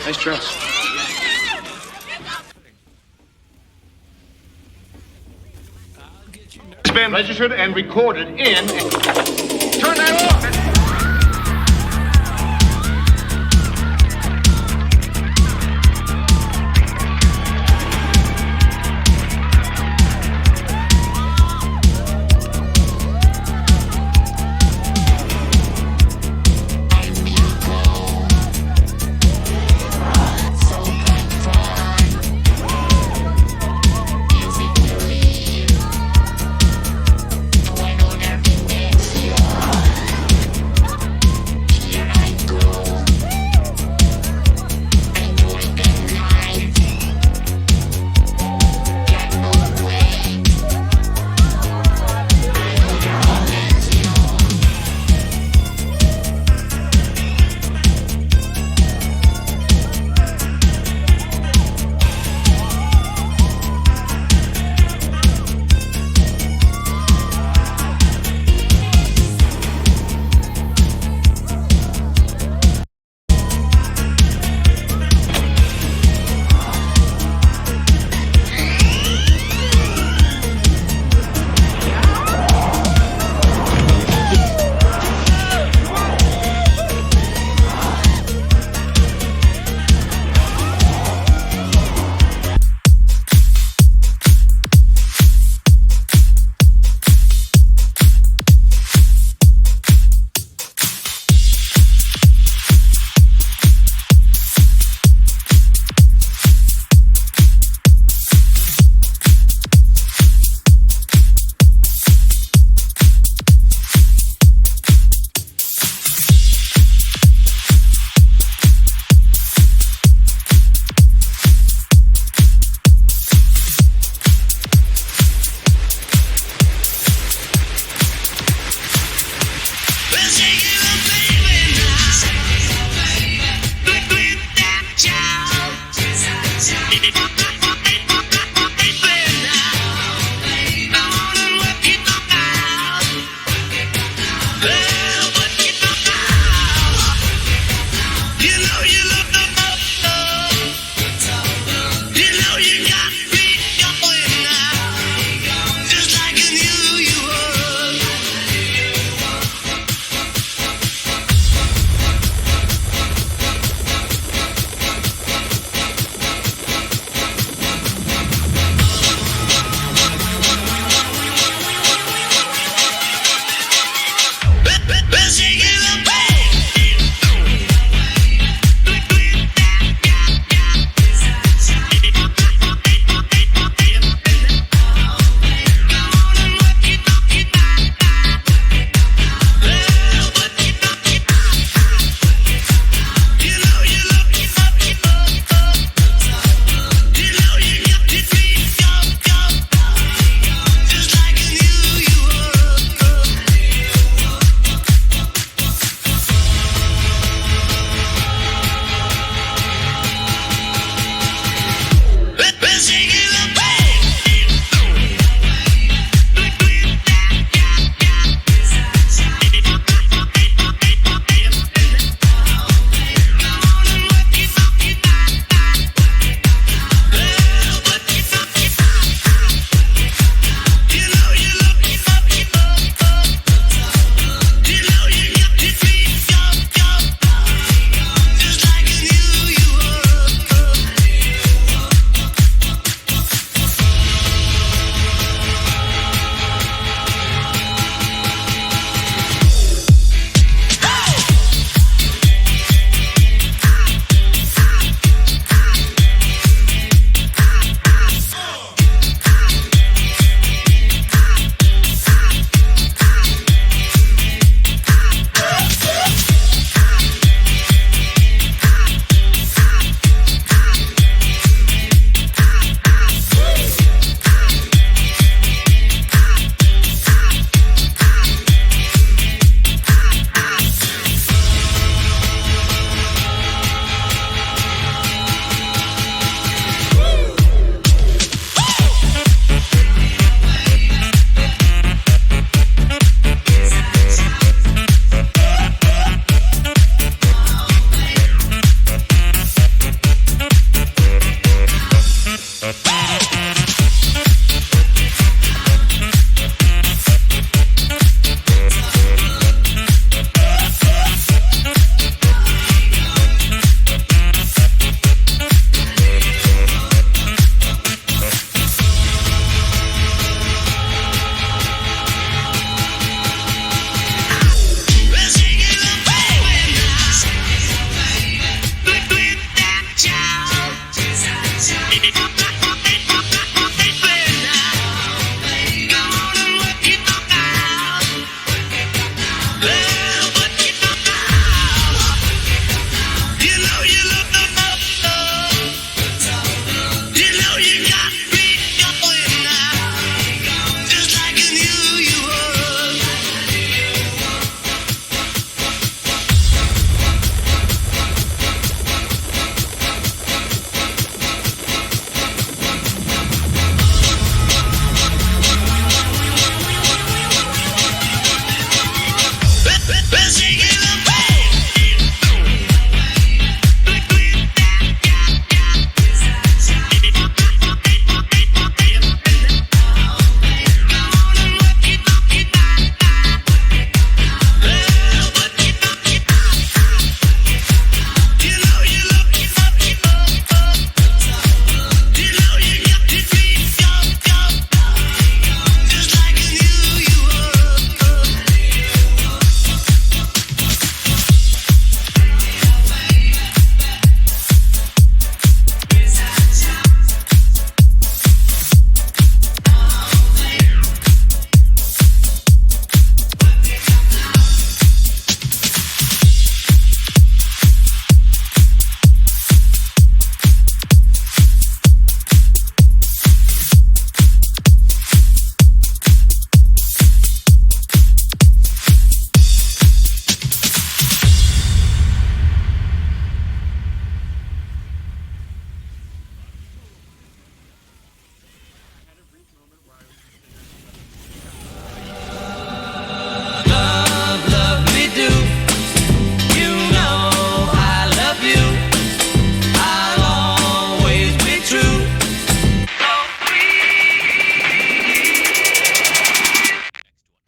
Nice dress. It's been registered and recorded in. Turn that off! See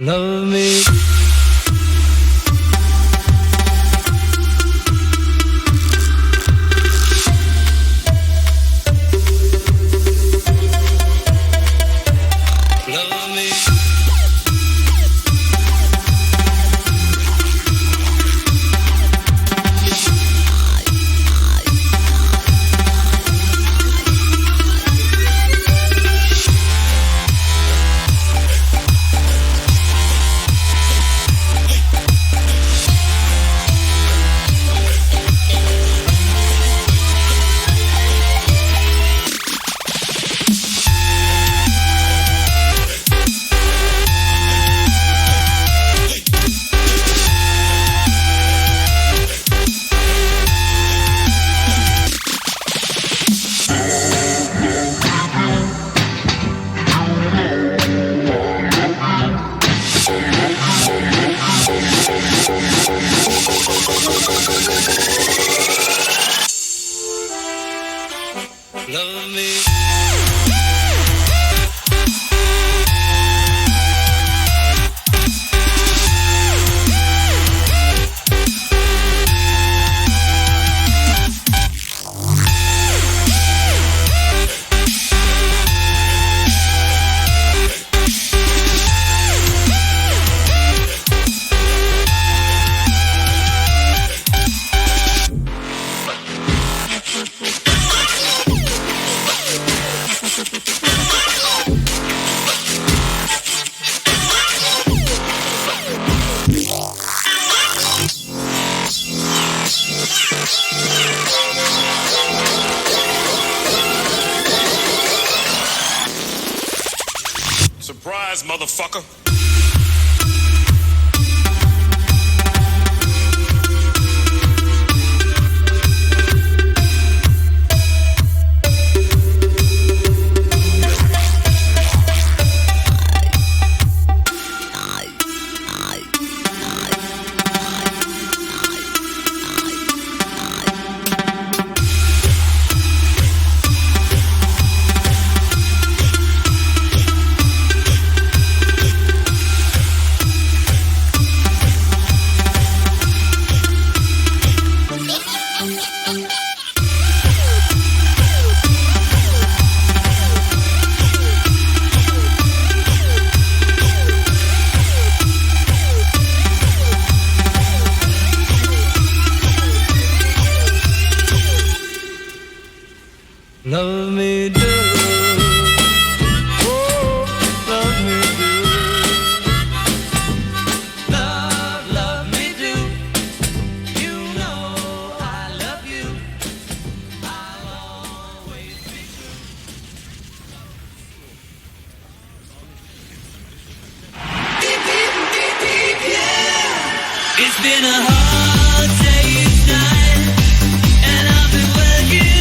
Love me. Love me. Surprise, motherfucker. Love me do. Oh, love me do. Love me do. You know I love you. I'll always be true. Deep, deep, deep, deep, yeah. It's been a hard day's night, and I've been working.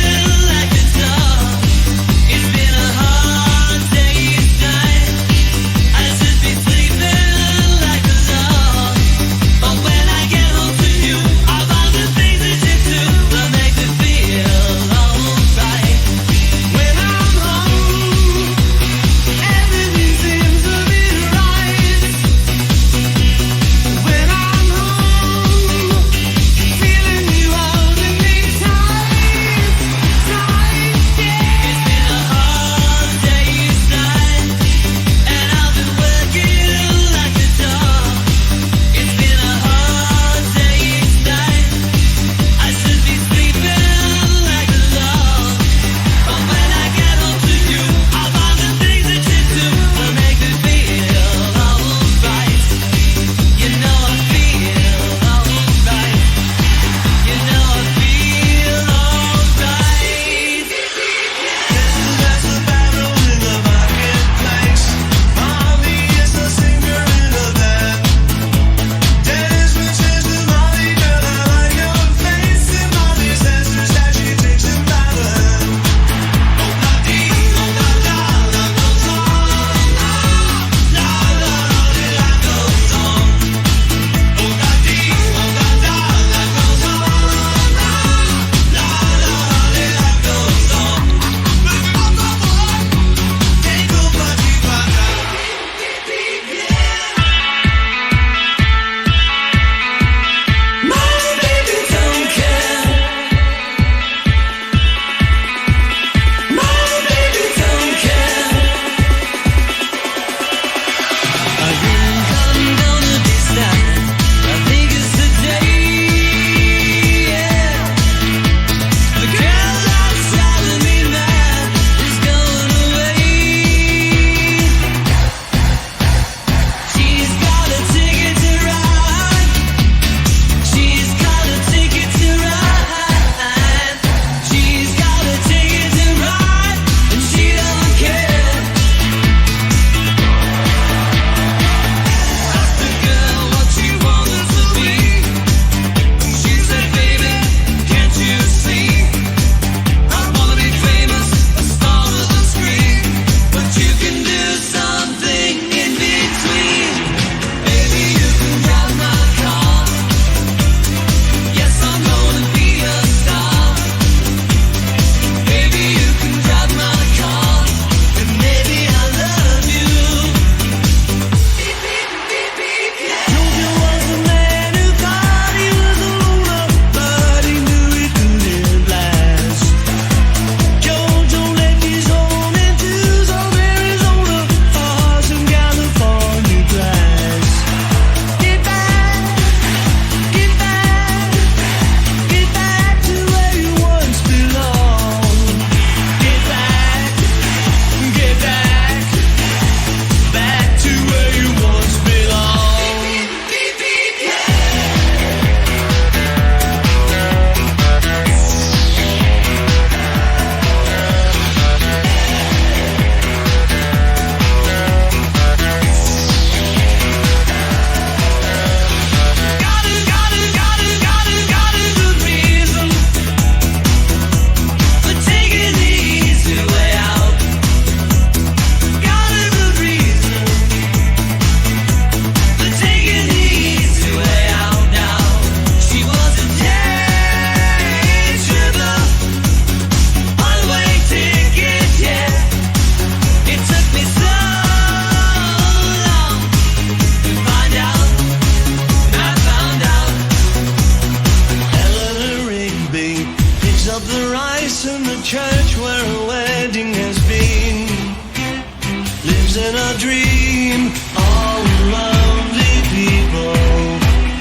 a dream. All the lonely people,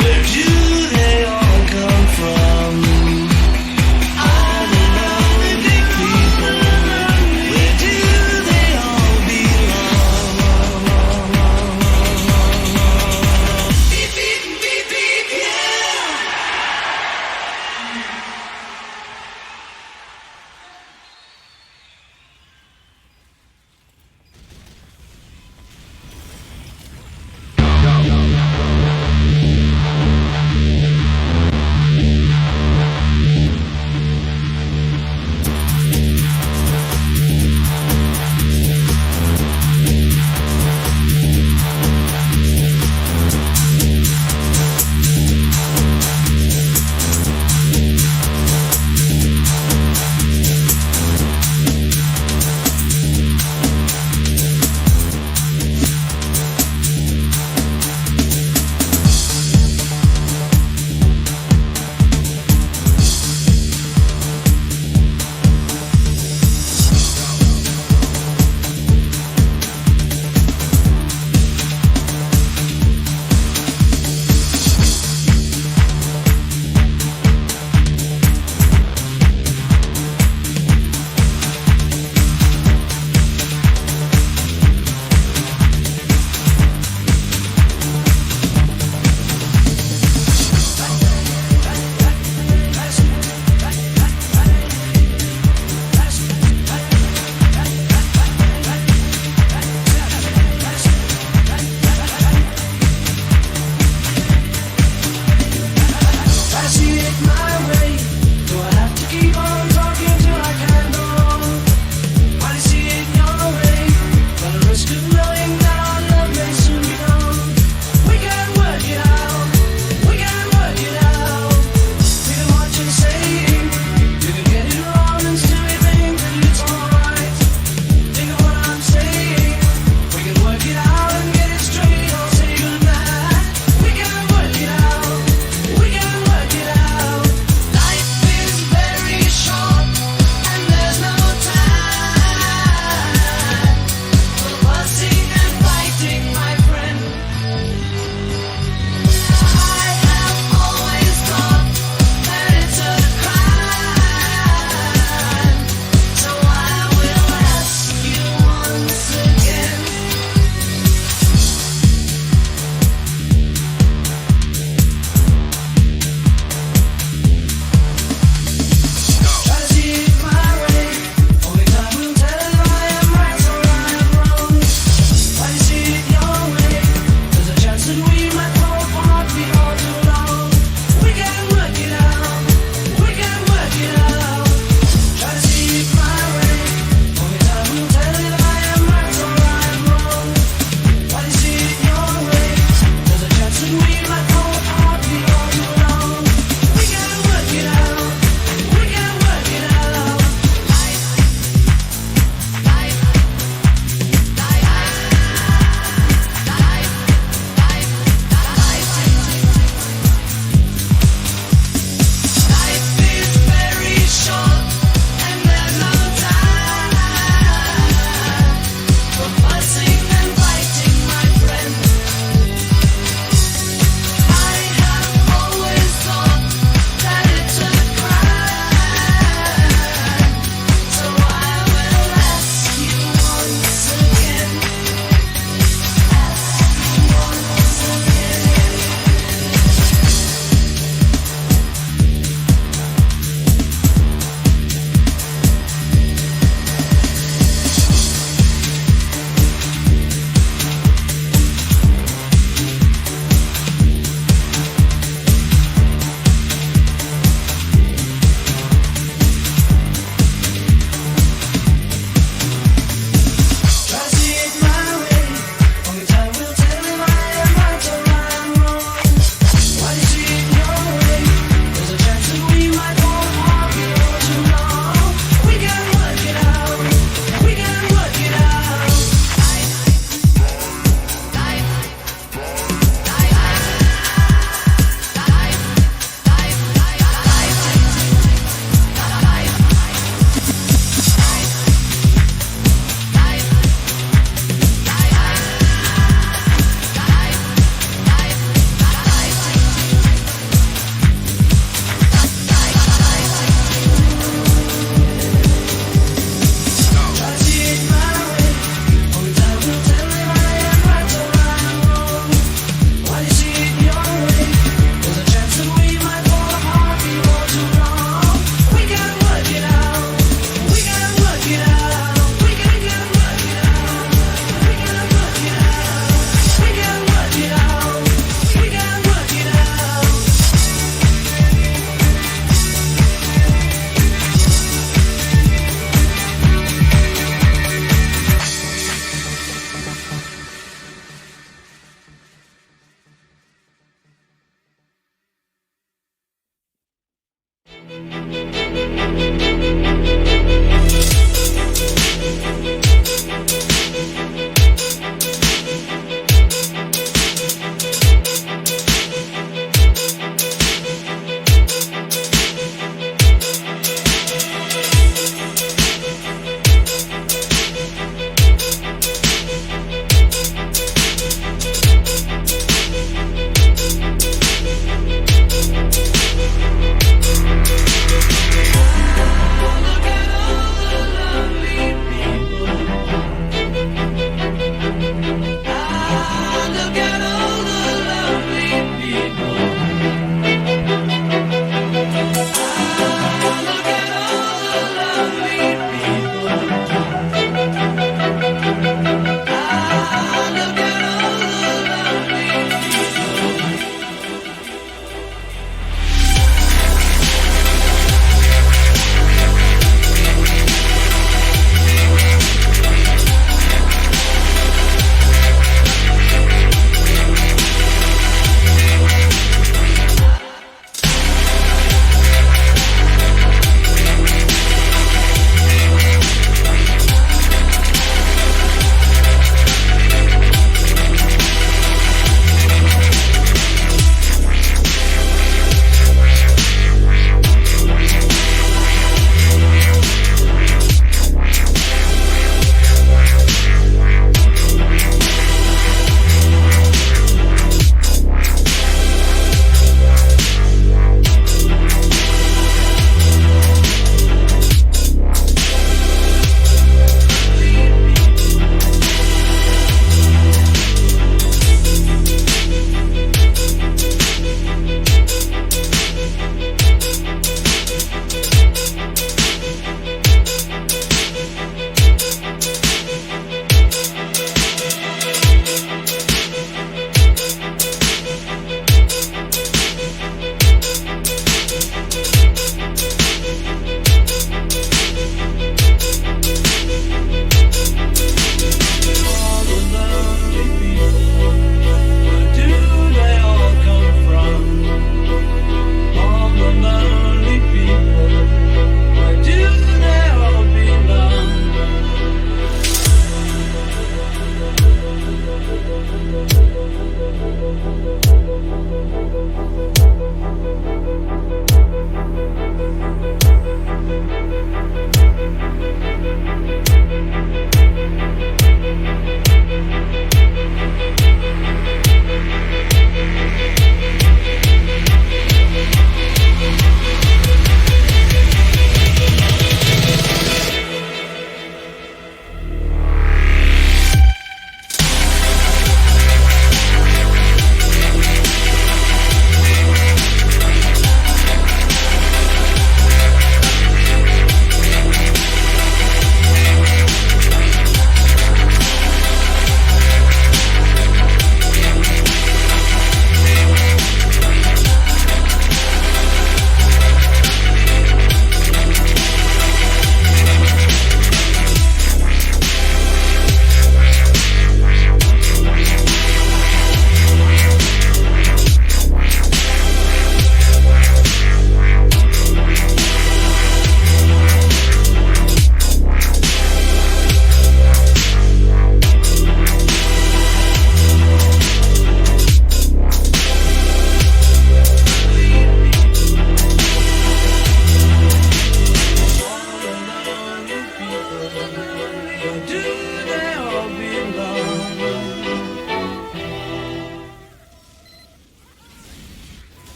where do they all come from? All the lonely people, where do they all belong? Beep, beep, beep, beep, yeah.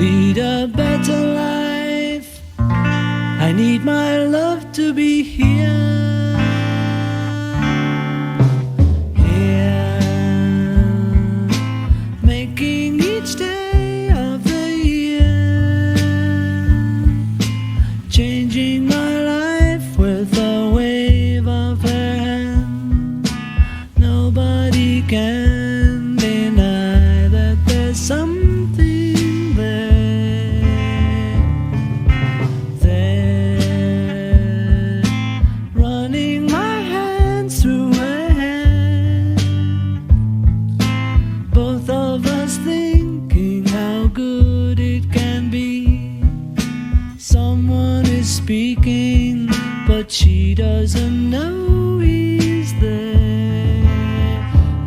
lead a better life. I need my love to be here, making each day of the year, changing my life with a wave of her hand. Nobody can deny that there's something there, running my hands through her hair, both of us thinking how good it can be. Someone is speaking, but she doesn't know he's there.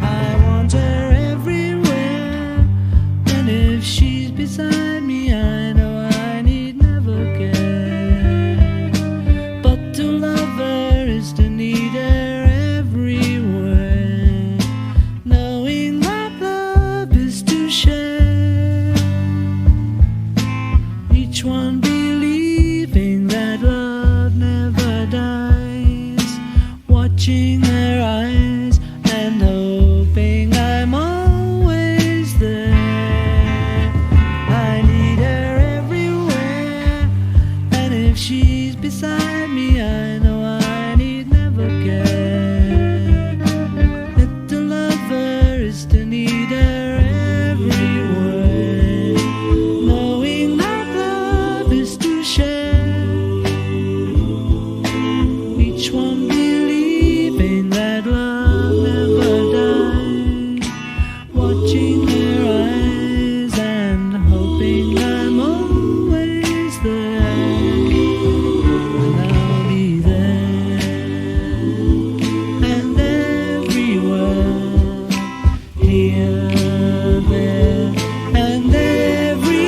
I want her everywhere, and if she's beside me, I know I need never care. But to love her is to need her everywhere, knowing that love is to share, each one believing that love never dies, watching her eyes and hoping I'm always there. I need her everywhere, and if she's beside me, I know I need never care. That to love her is to need her everywhere, knowing that love is to share, each one believing that love never dies, watching her eyes and hoping I'm always there. And I'll be there and everywhere, here, there, and everywhere.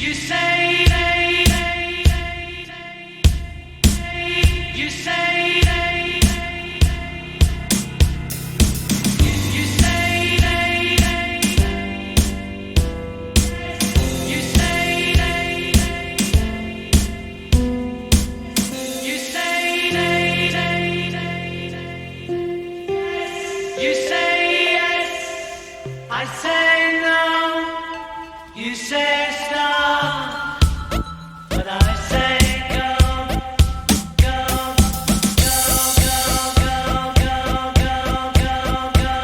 You say, you say, you say yes, I say no. You say stop, but I say go, go, go, go, go, go, go, go, go,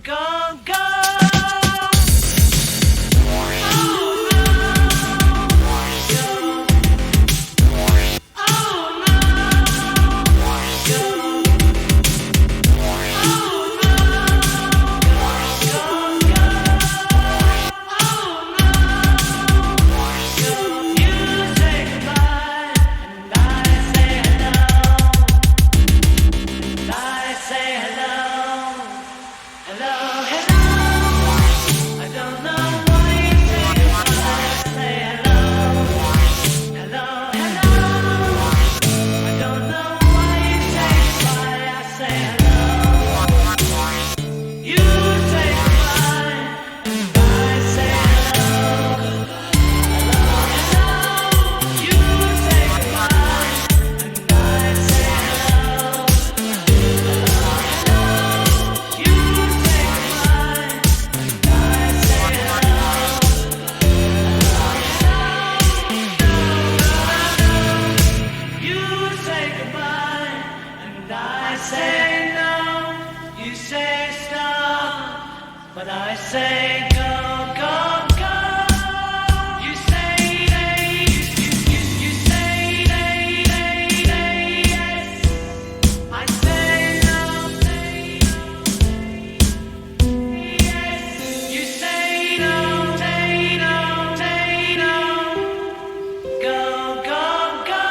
go, go. But I say go, go, go. You say nay, you say nay, nay, nay, yes. I say no, yes. You say no, say no, say no. Go, go, go.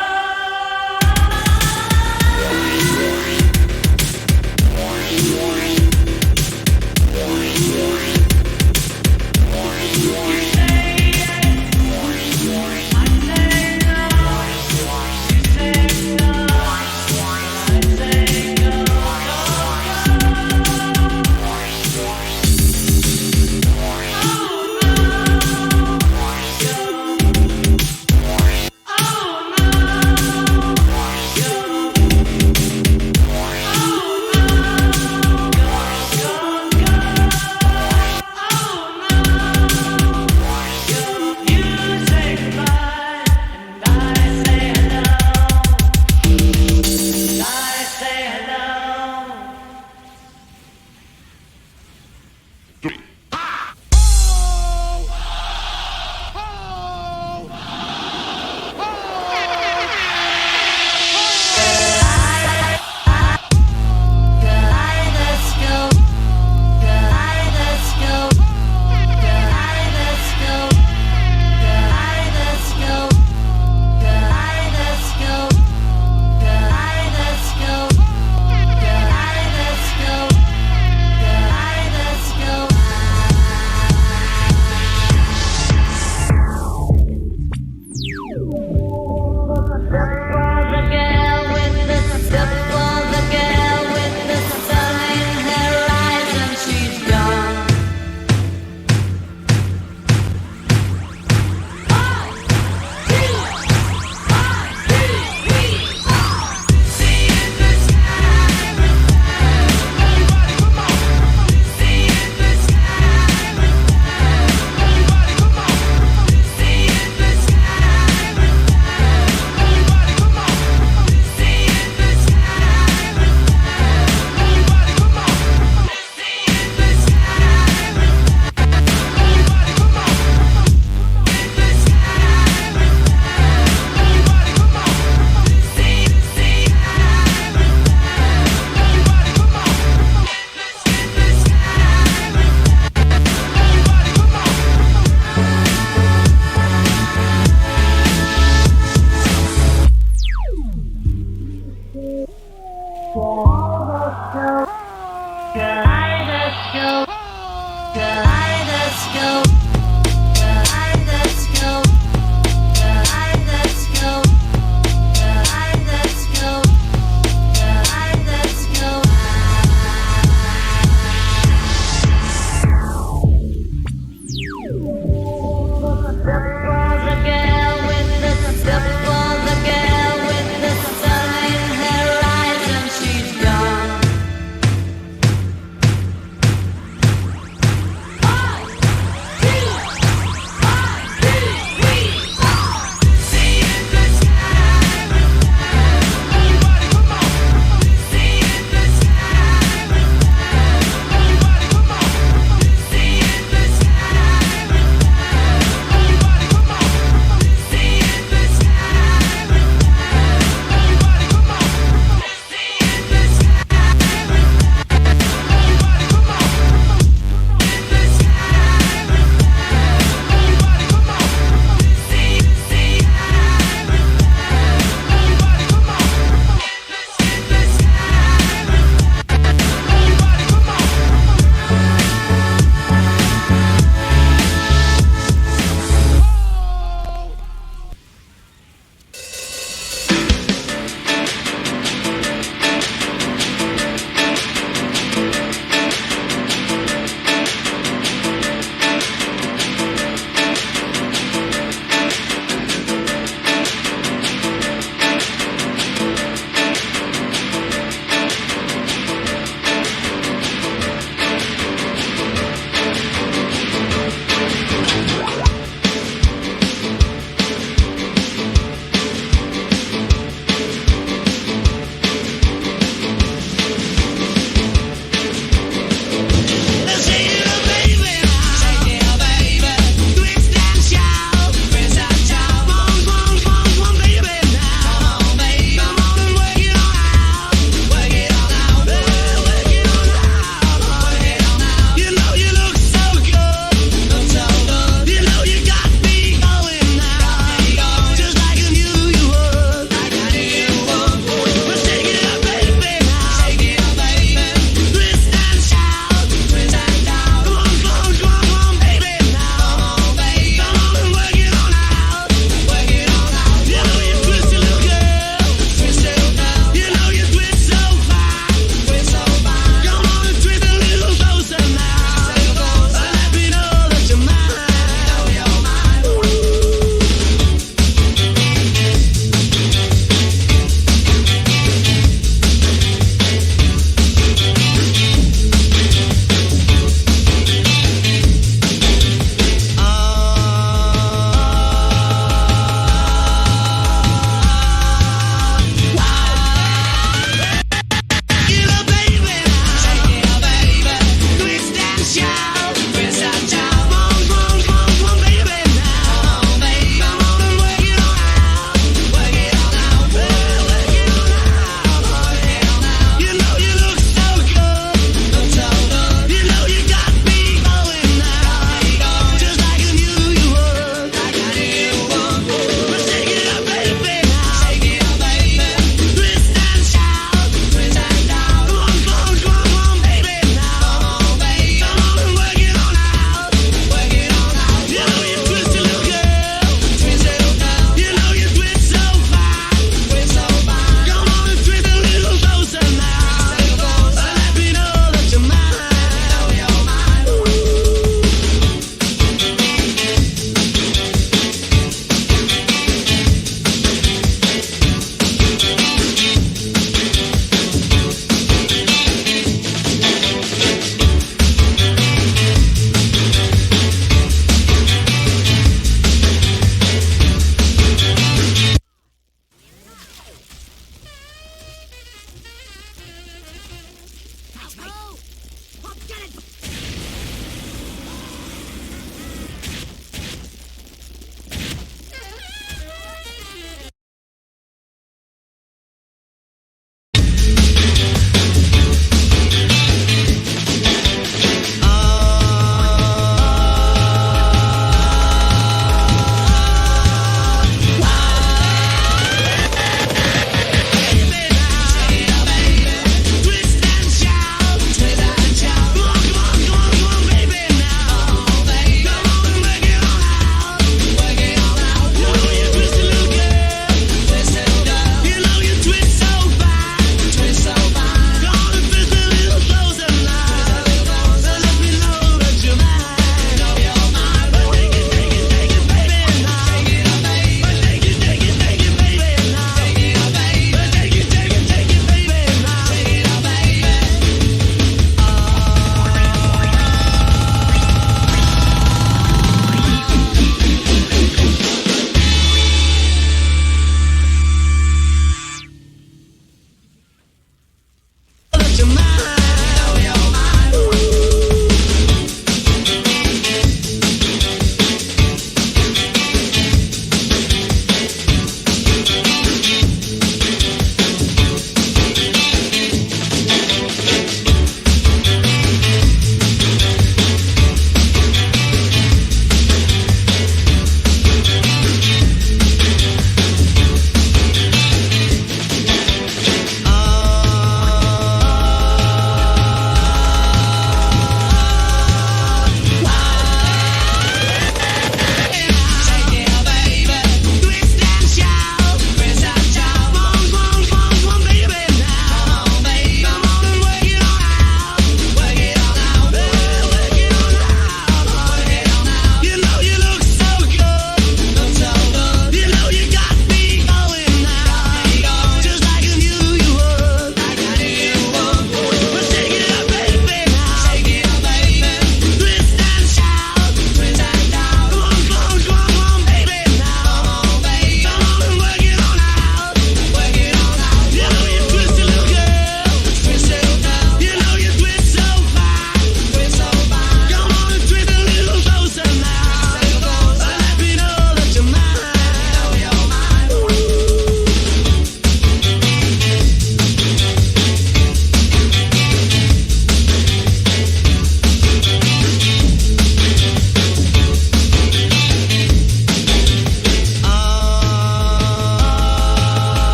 Twist and shout,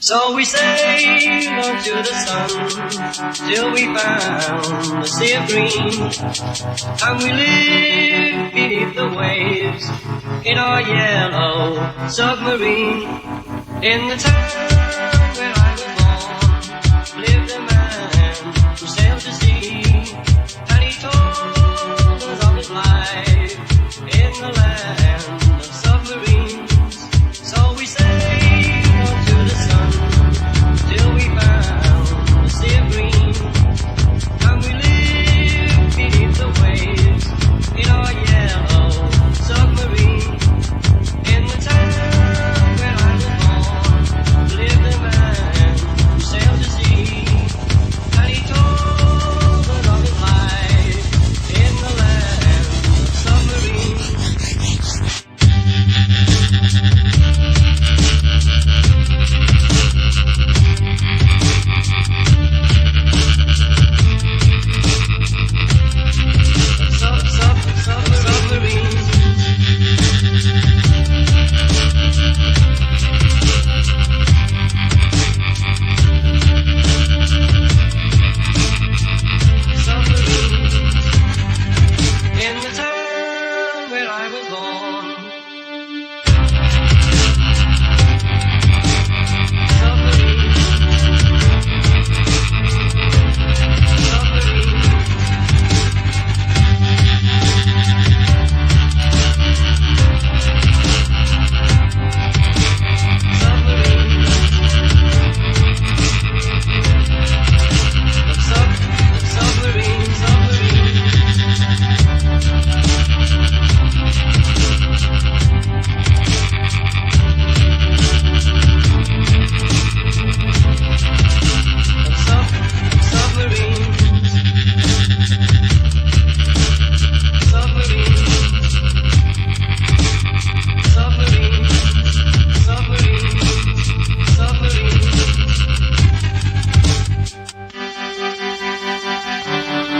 So we sailed on to the sun till we found the sea of green, and we lived beneath the waves in our yellow submarine. In the town where I was born lived a man who sailed to sea, and he told us of his life in the land of submarines. So we sailed on to the sun till we found the sea of green, and we lived beneath the waves in our yellow submarine. In the town where I was born lived a man who sailed to sea, and he told us of his life in the land of submarines. In the town where I was born,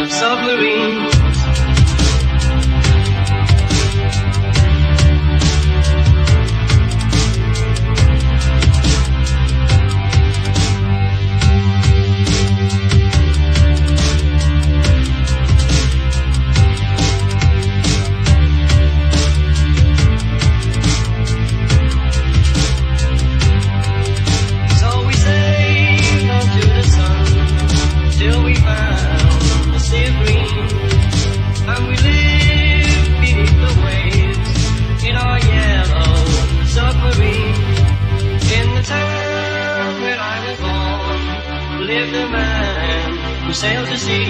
submarine. So we sailed on to the sun till we found the sea of green, and we lived beneath the waves in our yellow submarine. In the town where I was born lived a man who sailed to sea,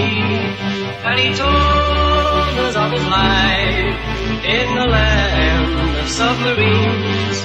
and he told us of his life in the land of submarines.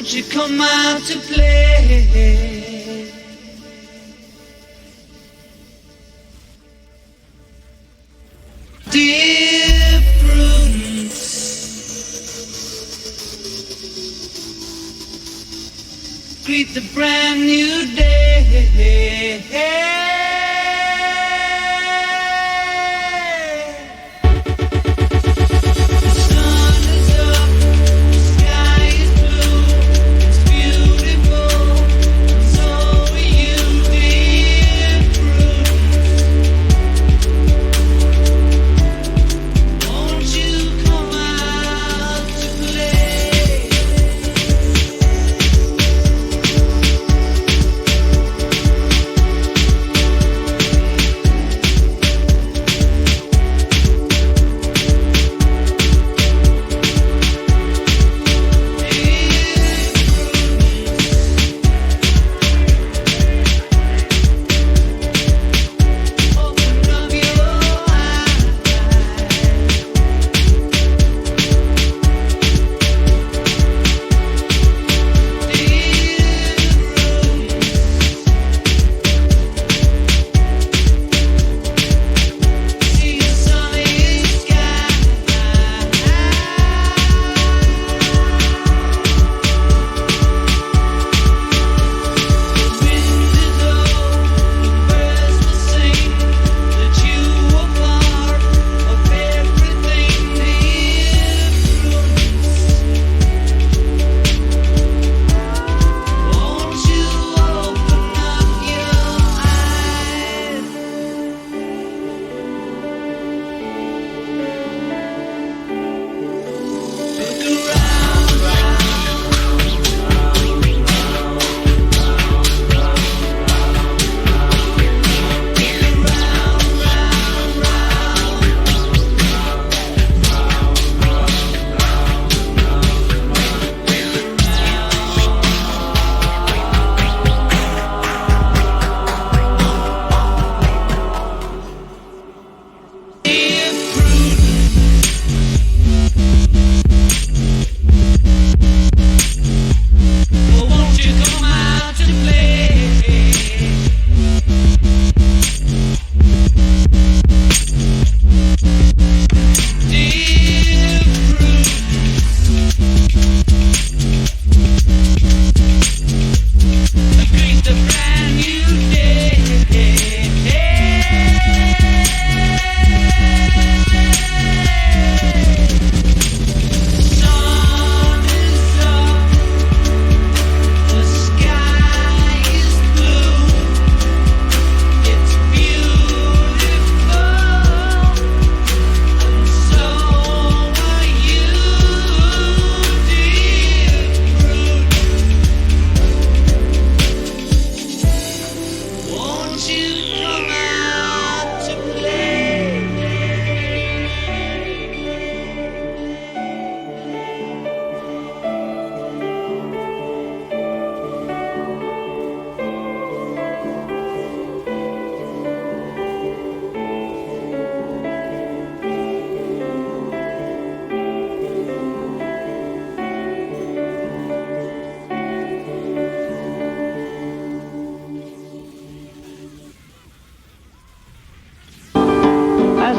Won't you come out to play? Dear Prudence, greet the brand new day.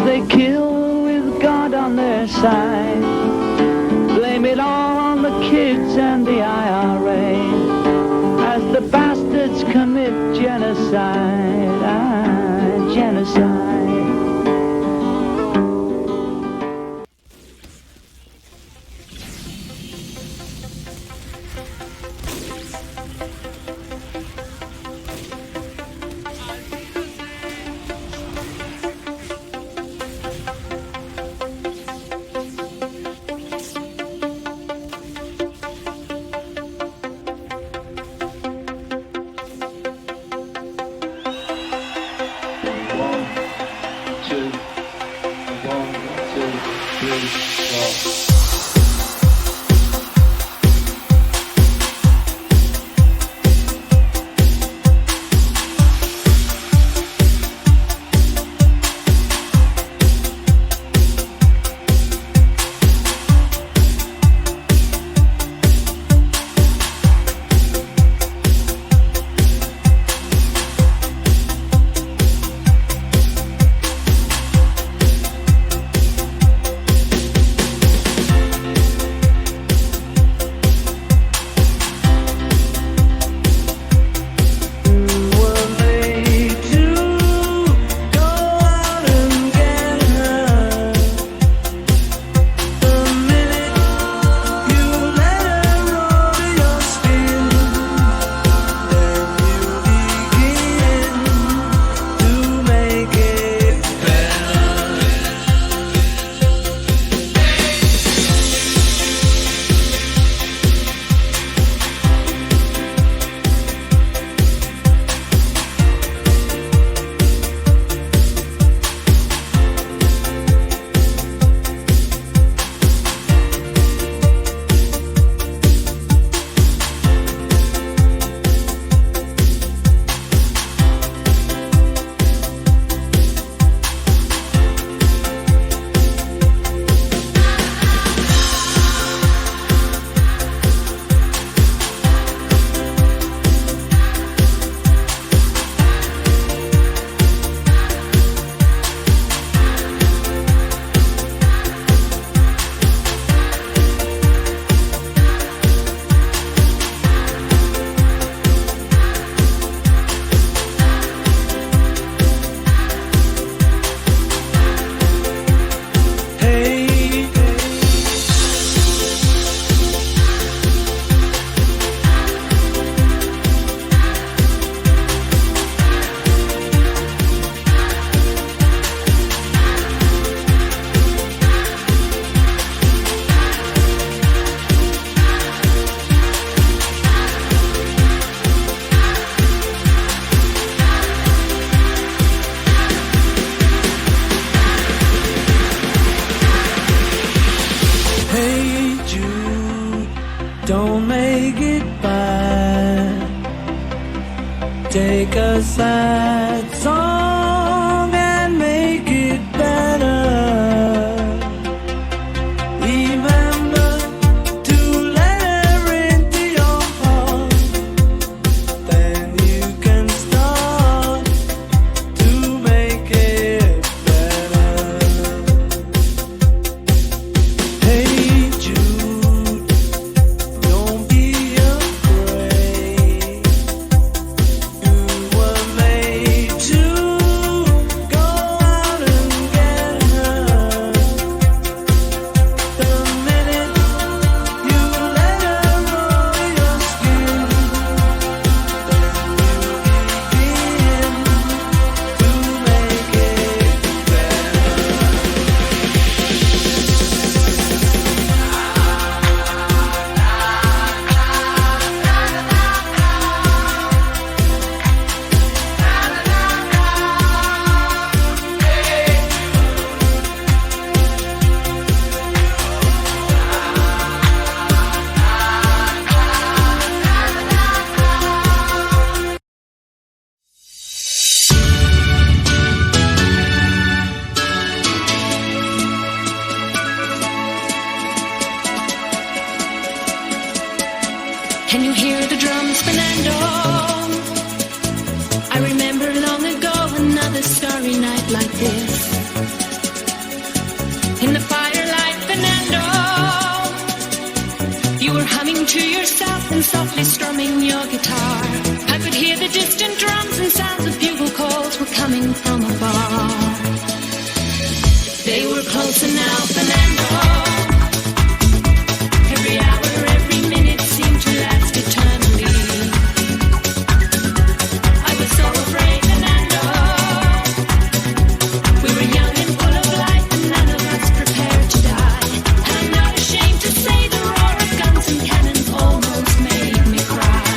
They kill with God on their side. Blame it all on the kids and the IRA as the bastards commit genocide. Genocide. Take a sad song and make it better. Remember to let her into your heart. Then you can start to make it better. Hey Jude, don't be afraid. You were made to go out and get her. The minute you let her roll your skin, then you begin to make it better. Can you hear the drums, Fernando? I remember long ago another starry night like this. In the firelight, Fernando, you were humming to yourself and softly strumming your guitar. I could hear the distant drums and sounds of bugle calls were coming from afar. They were closer now, Fernando. Every hour, every minute seemed to last eternally. I was so afraid, Fernando. We were young and full of life, and none of us prepared to die. And I'm not ashamed to say the roar of guns and cannons almost made me cry.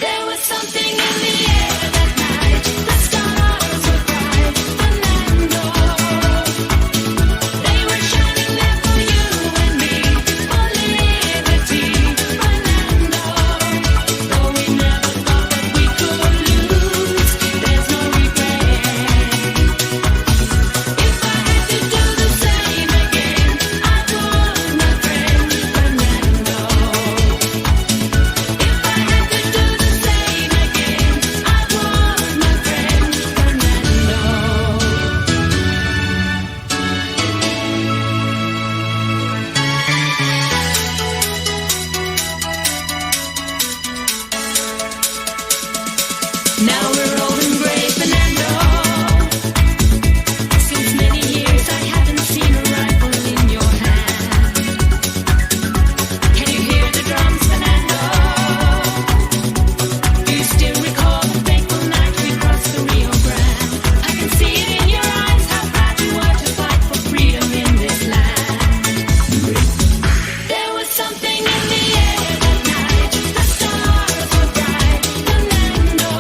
There was something in the air that night. The stars were bright, Fernando. They were shining there for you and me, for liberty, Fernando. Though we never thought that we could lose, there's no regret. If I had to do the same again, I would, my friend Fernando. If I had to do the same again, I would, my friend Fernando. Now we're old and gray, Fernando. Since many years I haven't seen a rifle in your hand. Can you hear the drums, Fernando? Do you still recall the fateful night we crossed the Rio Grande? I can see it in your eyes how proud you were to fight for freedom in this land. There was something in the air that night. The stars were bright, Fernando.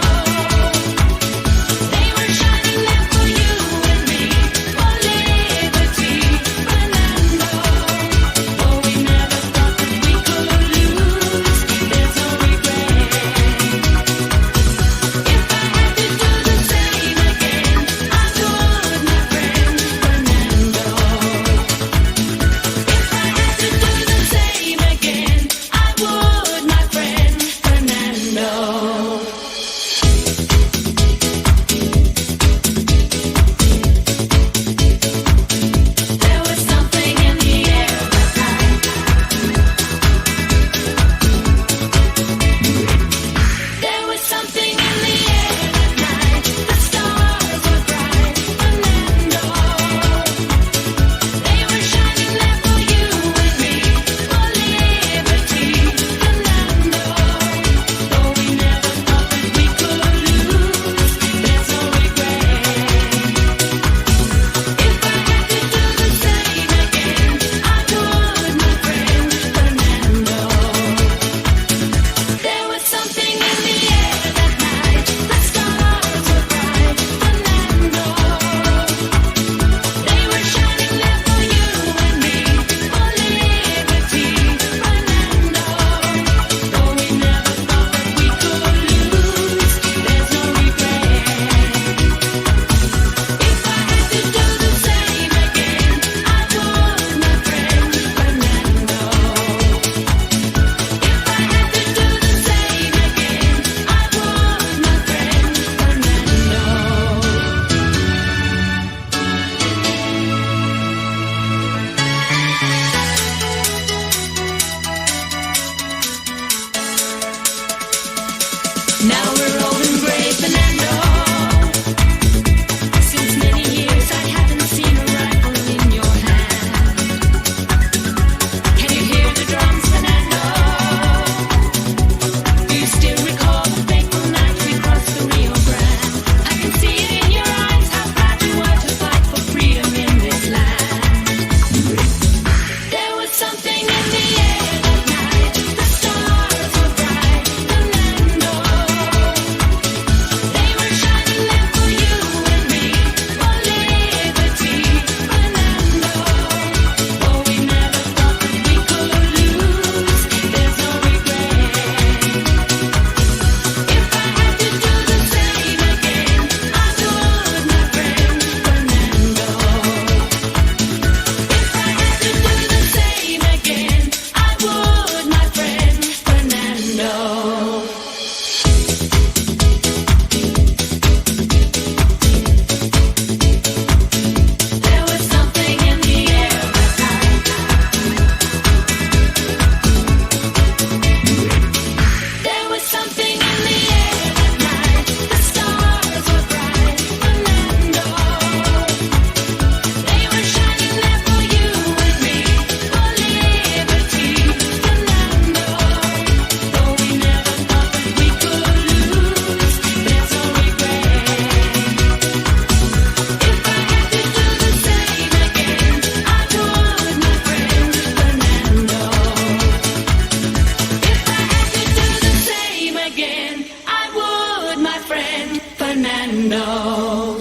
you know.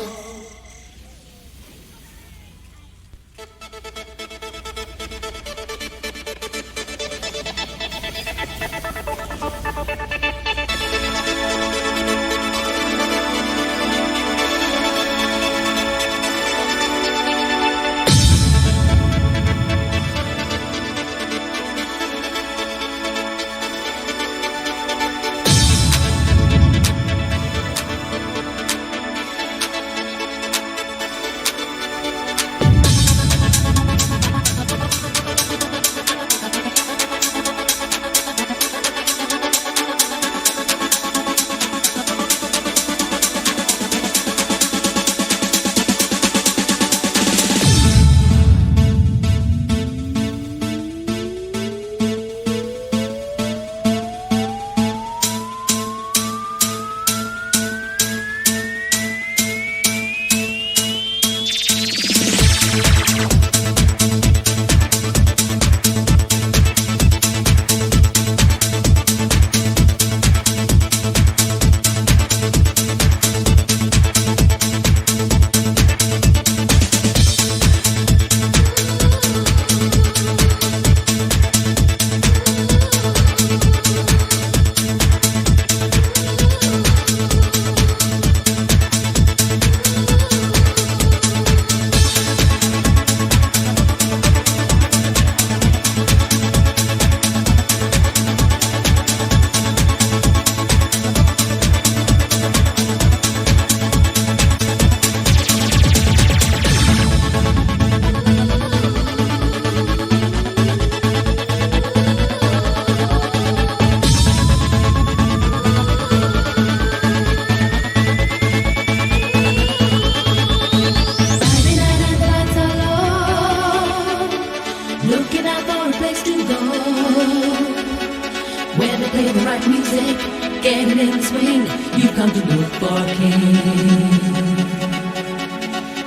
Getting in the swing, you come to look for a king.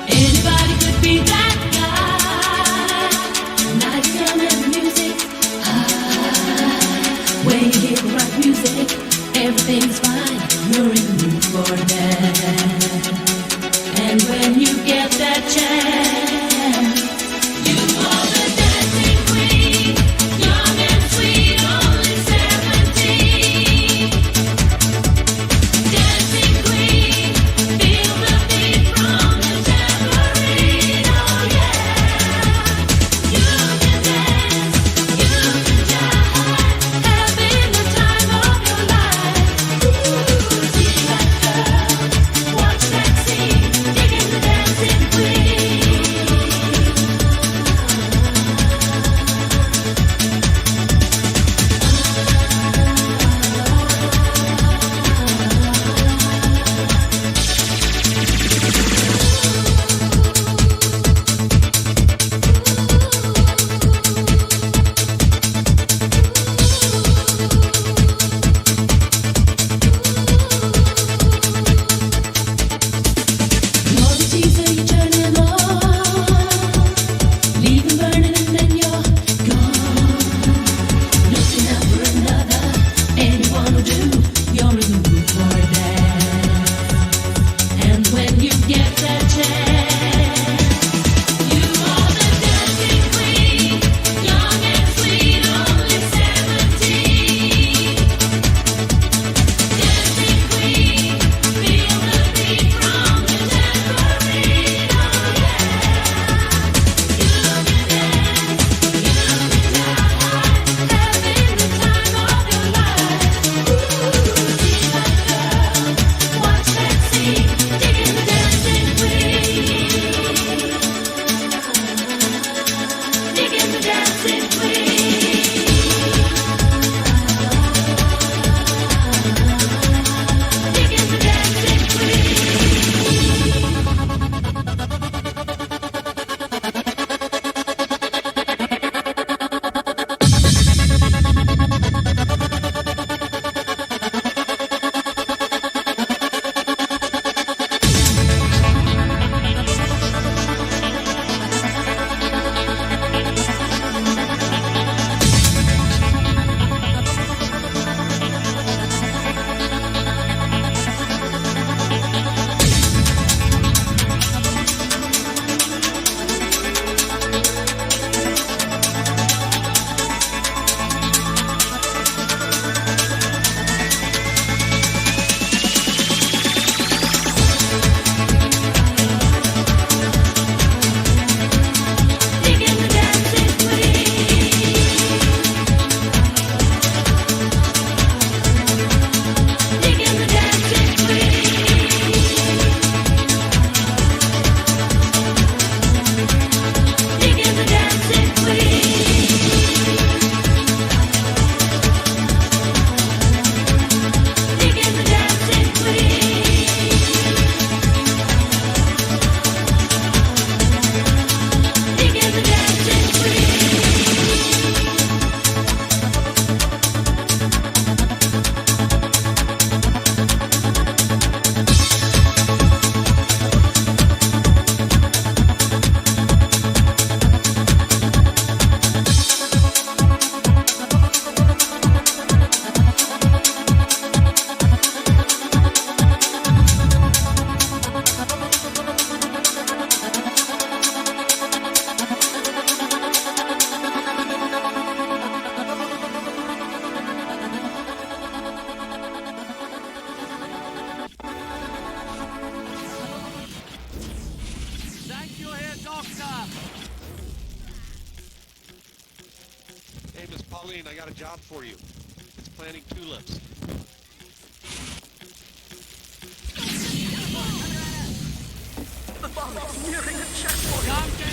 Anybody could be that guy. Night sun and the music high. When you hear the right music, everything's fine. You're in the mood for a dance. And when you get that chance, you are the dancing queen, young and sweet, only 17. Dancing queen, feel the beat from the tambourine, oh yeah. You can dance, you can jive, having the time of your life. Ooh, see that girl. Pauline, I got a job for you. It's planting tulips. The bomb is nearing the checkpoint.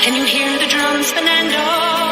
Can you hear the drums, Fernando?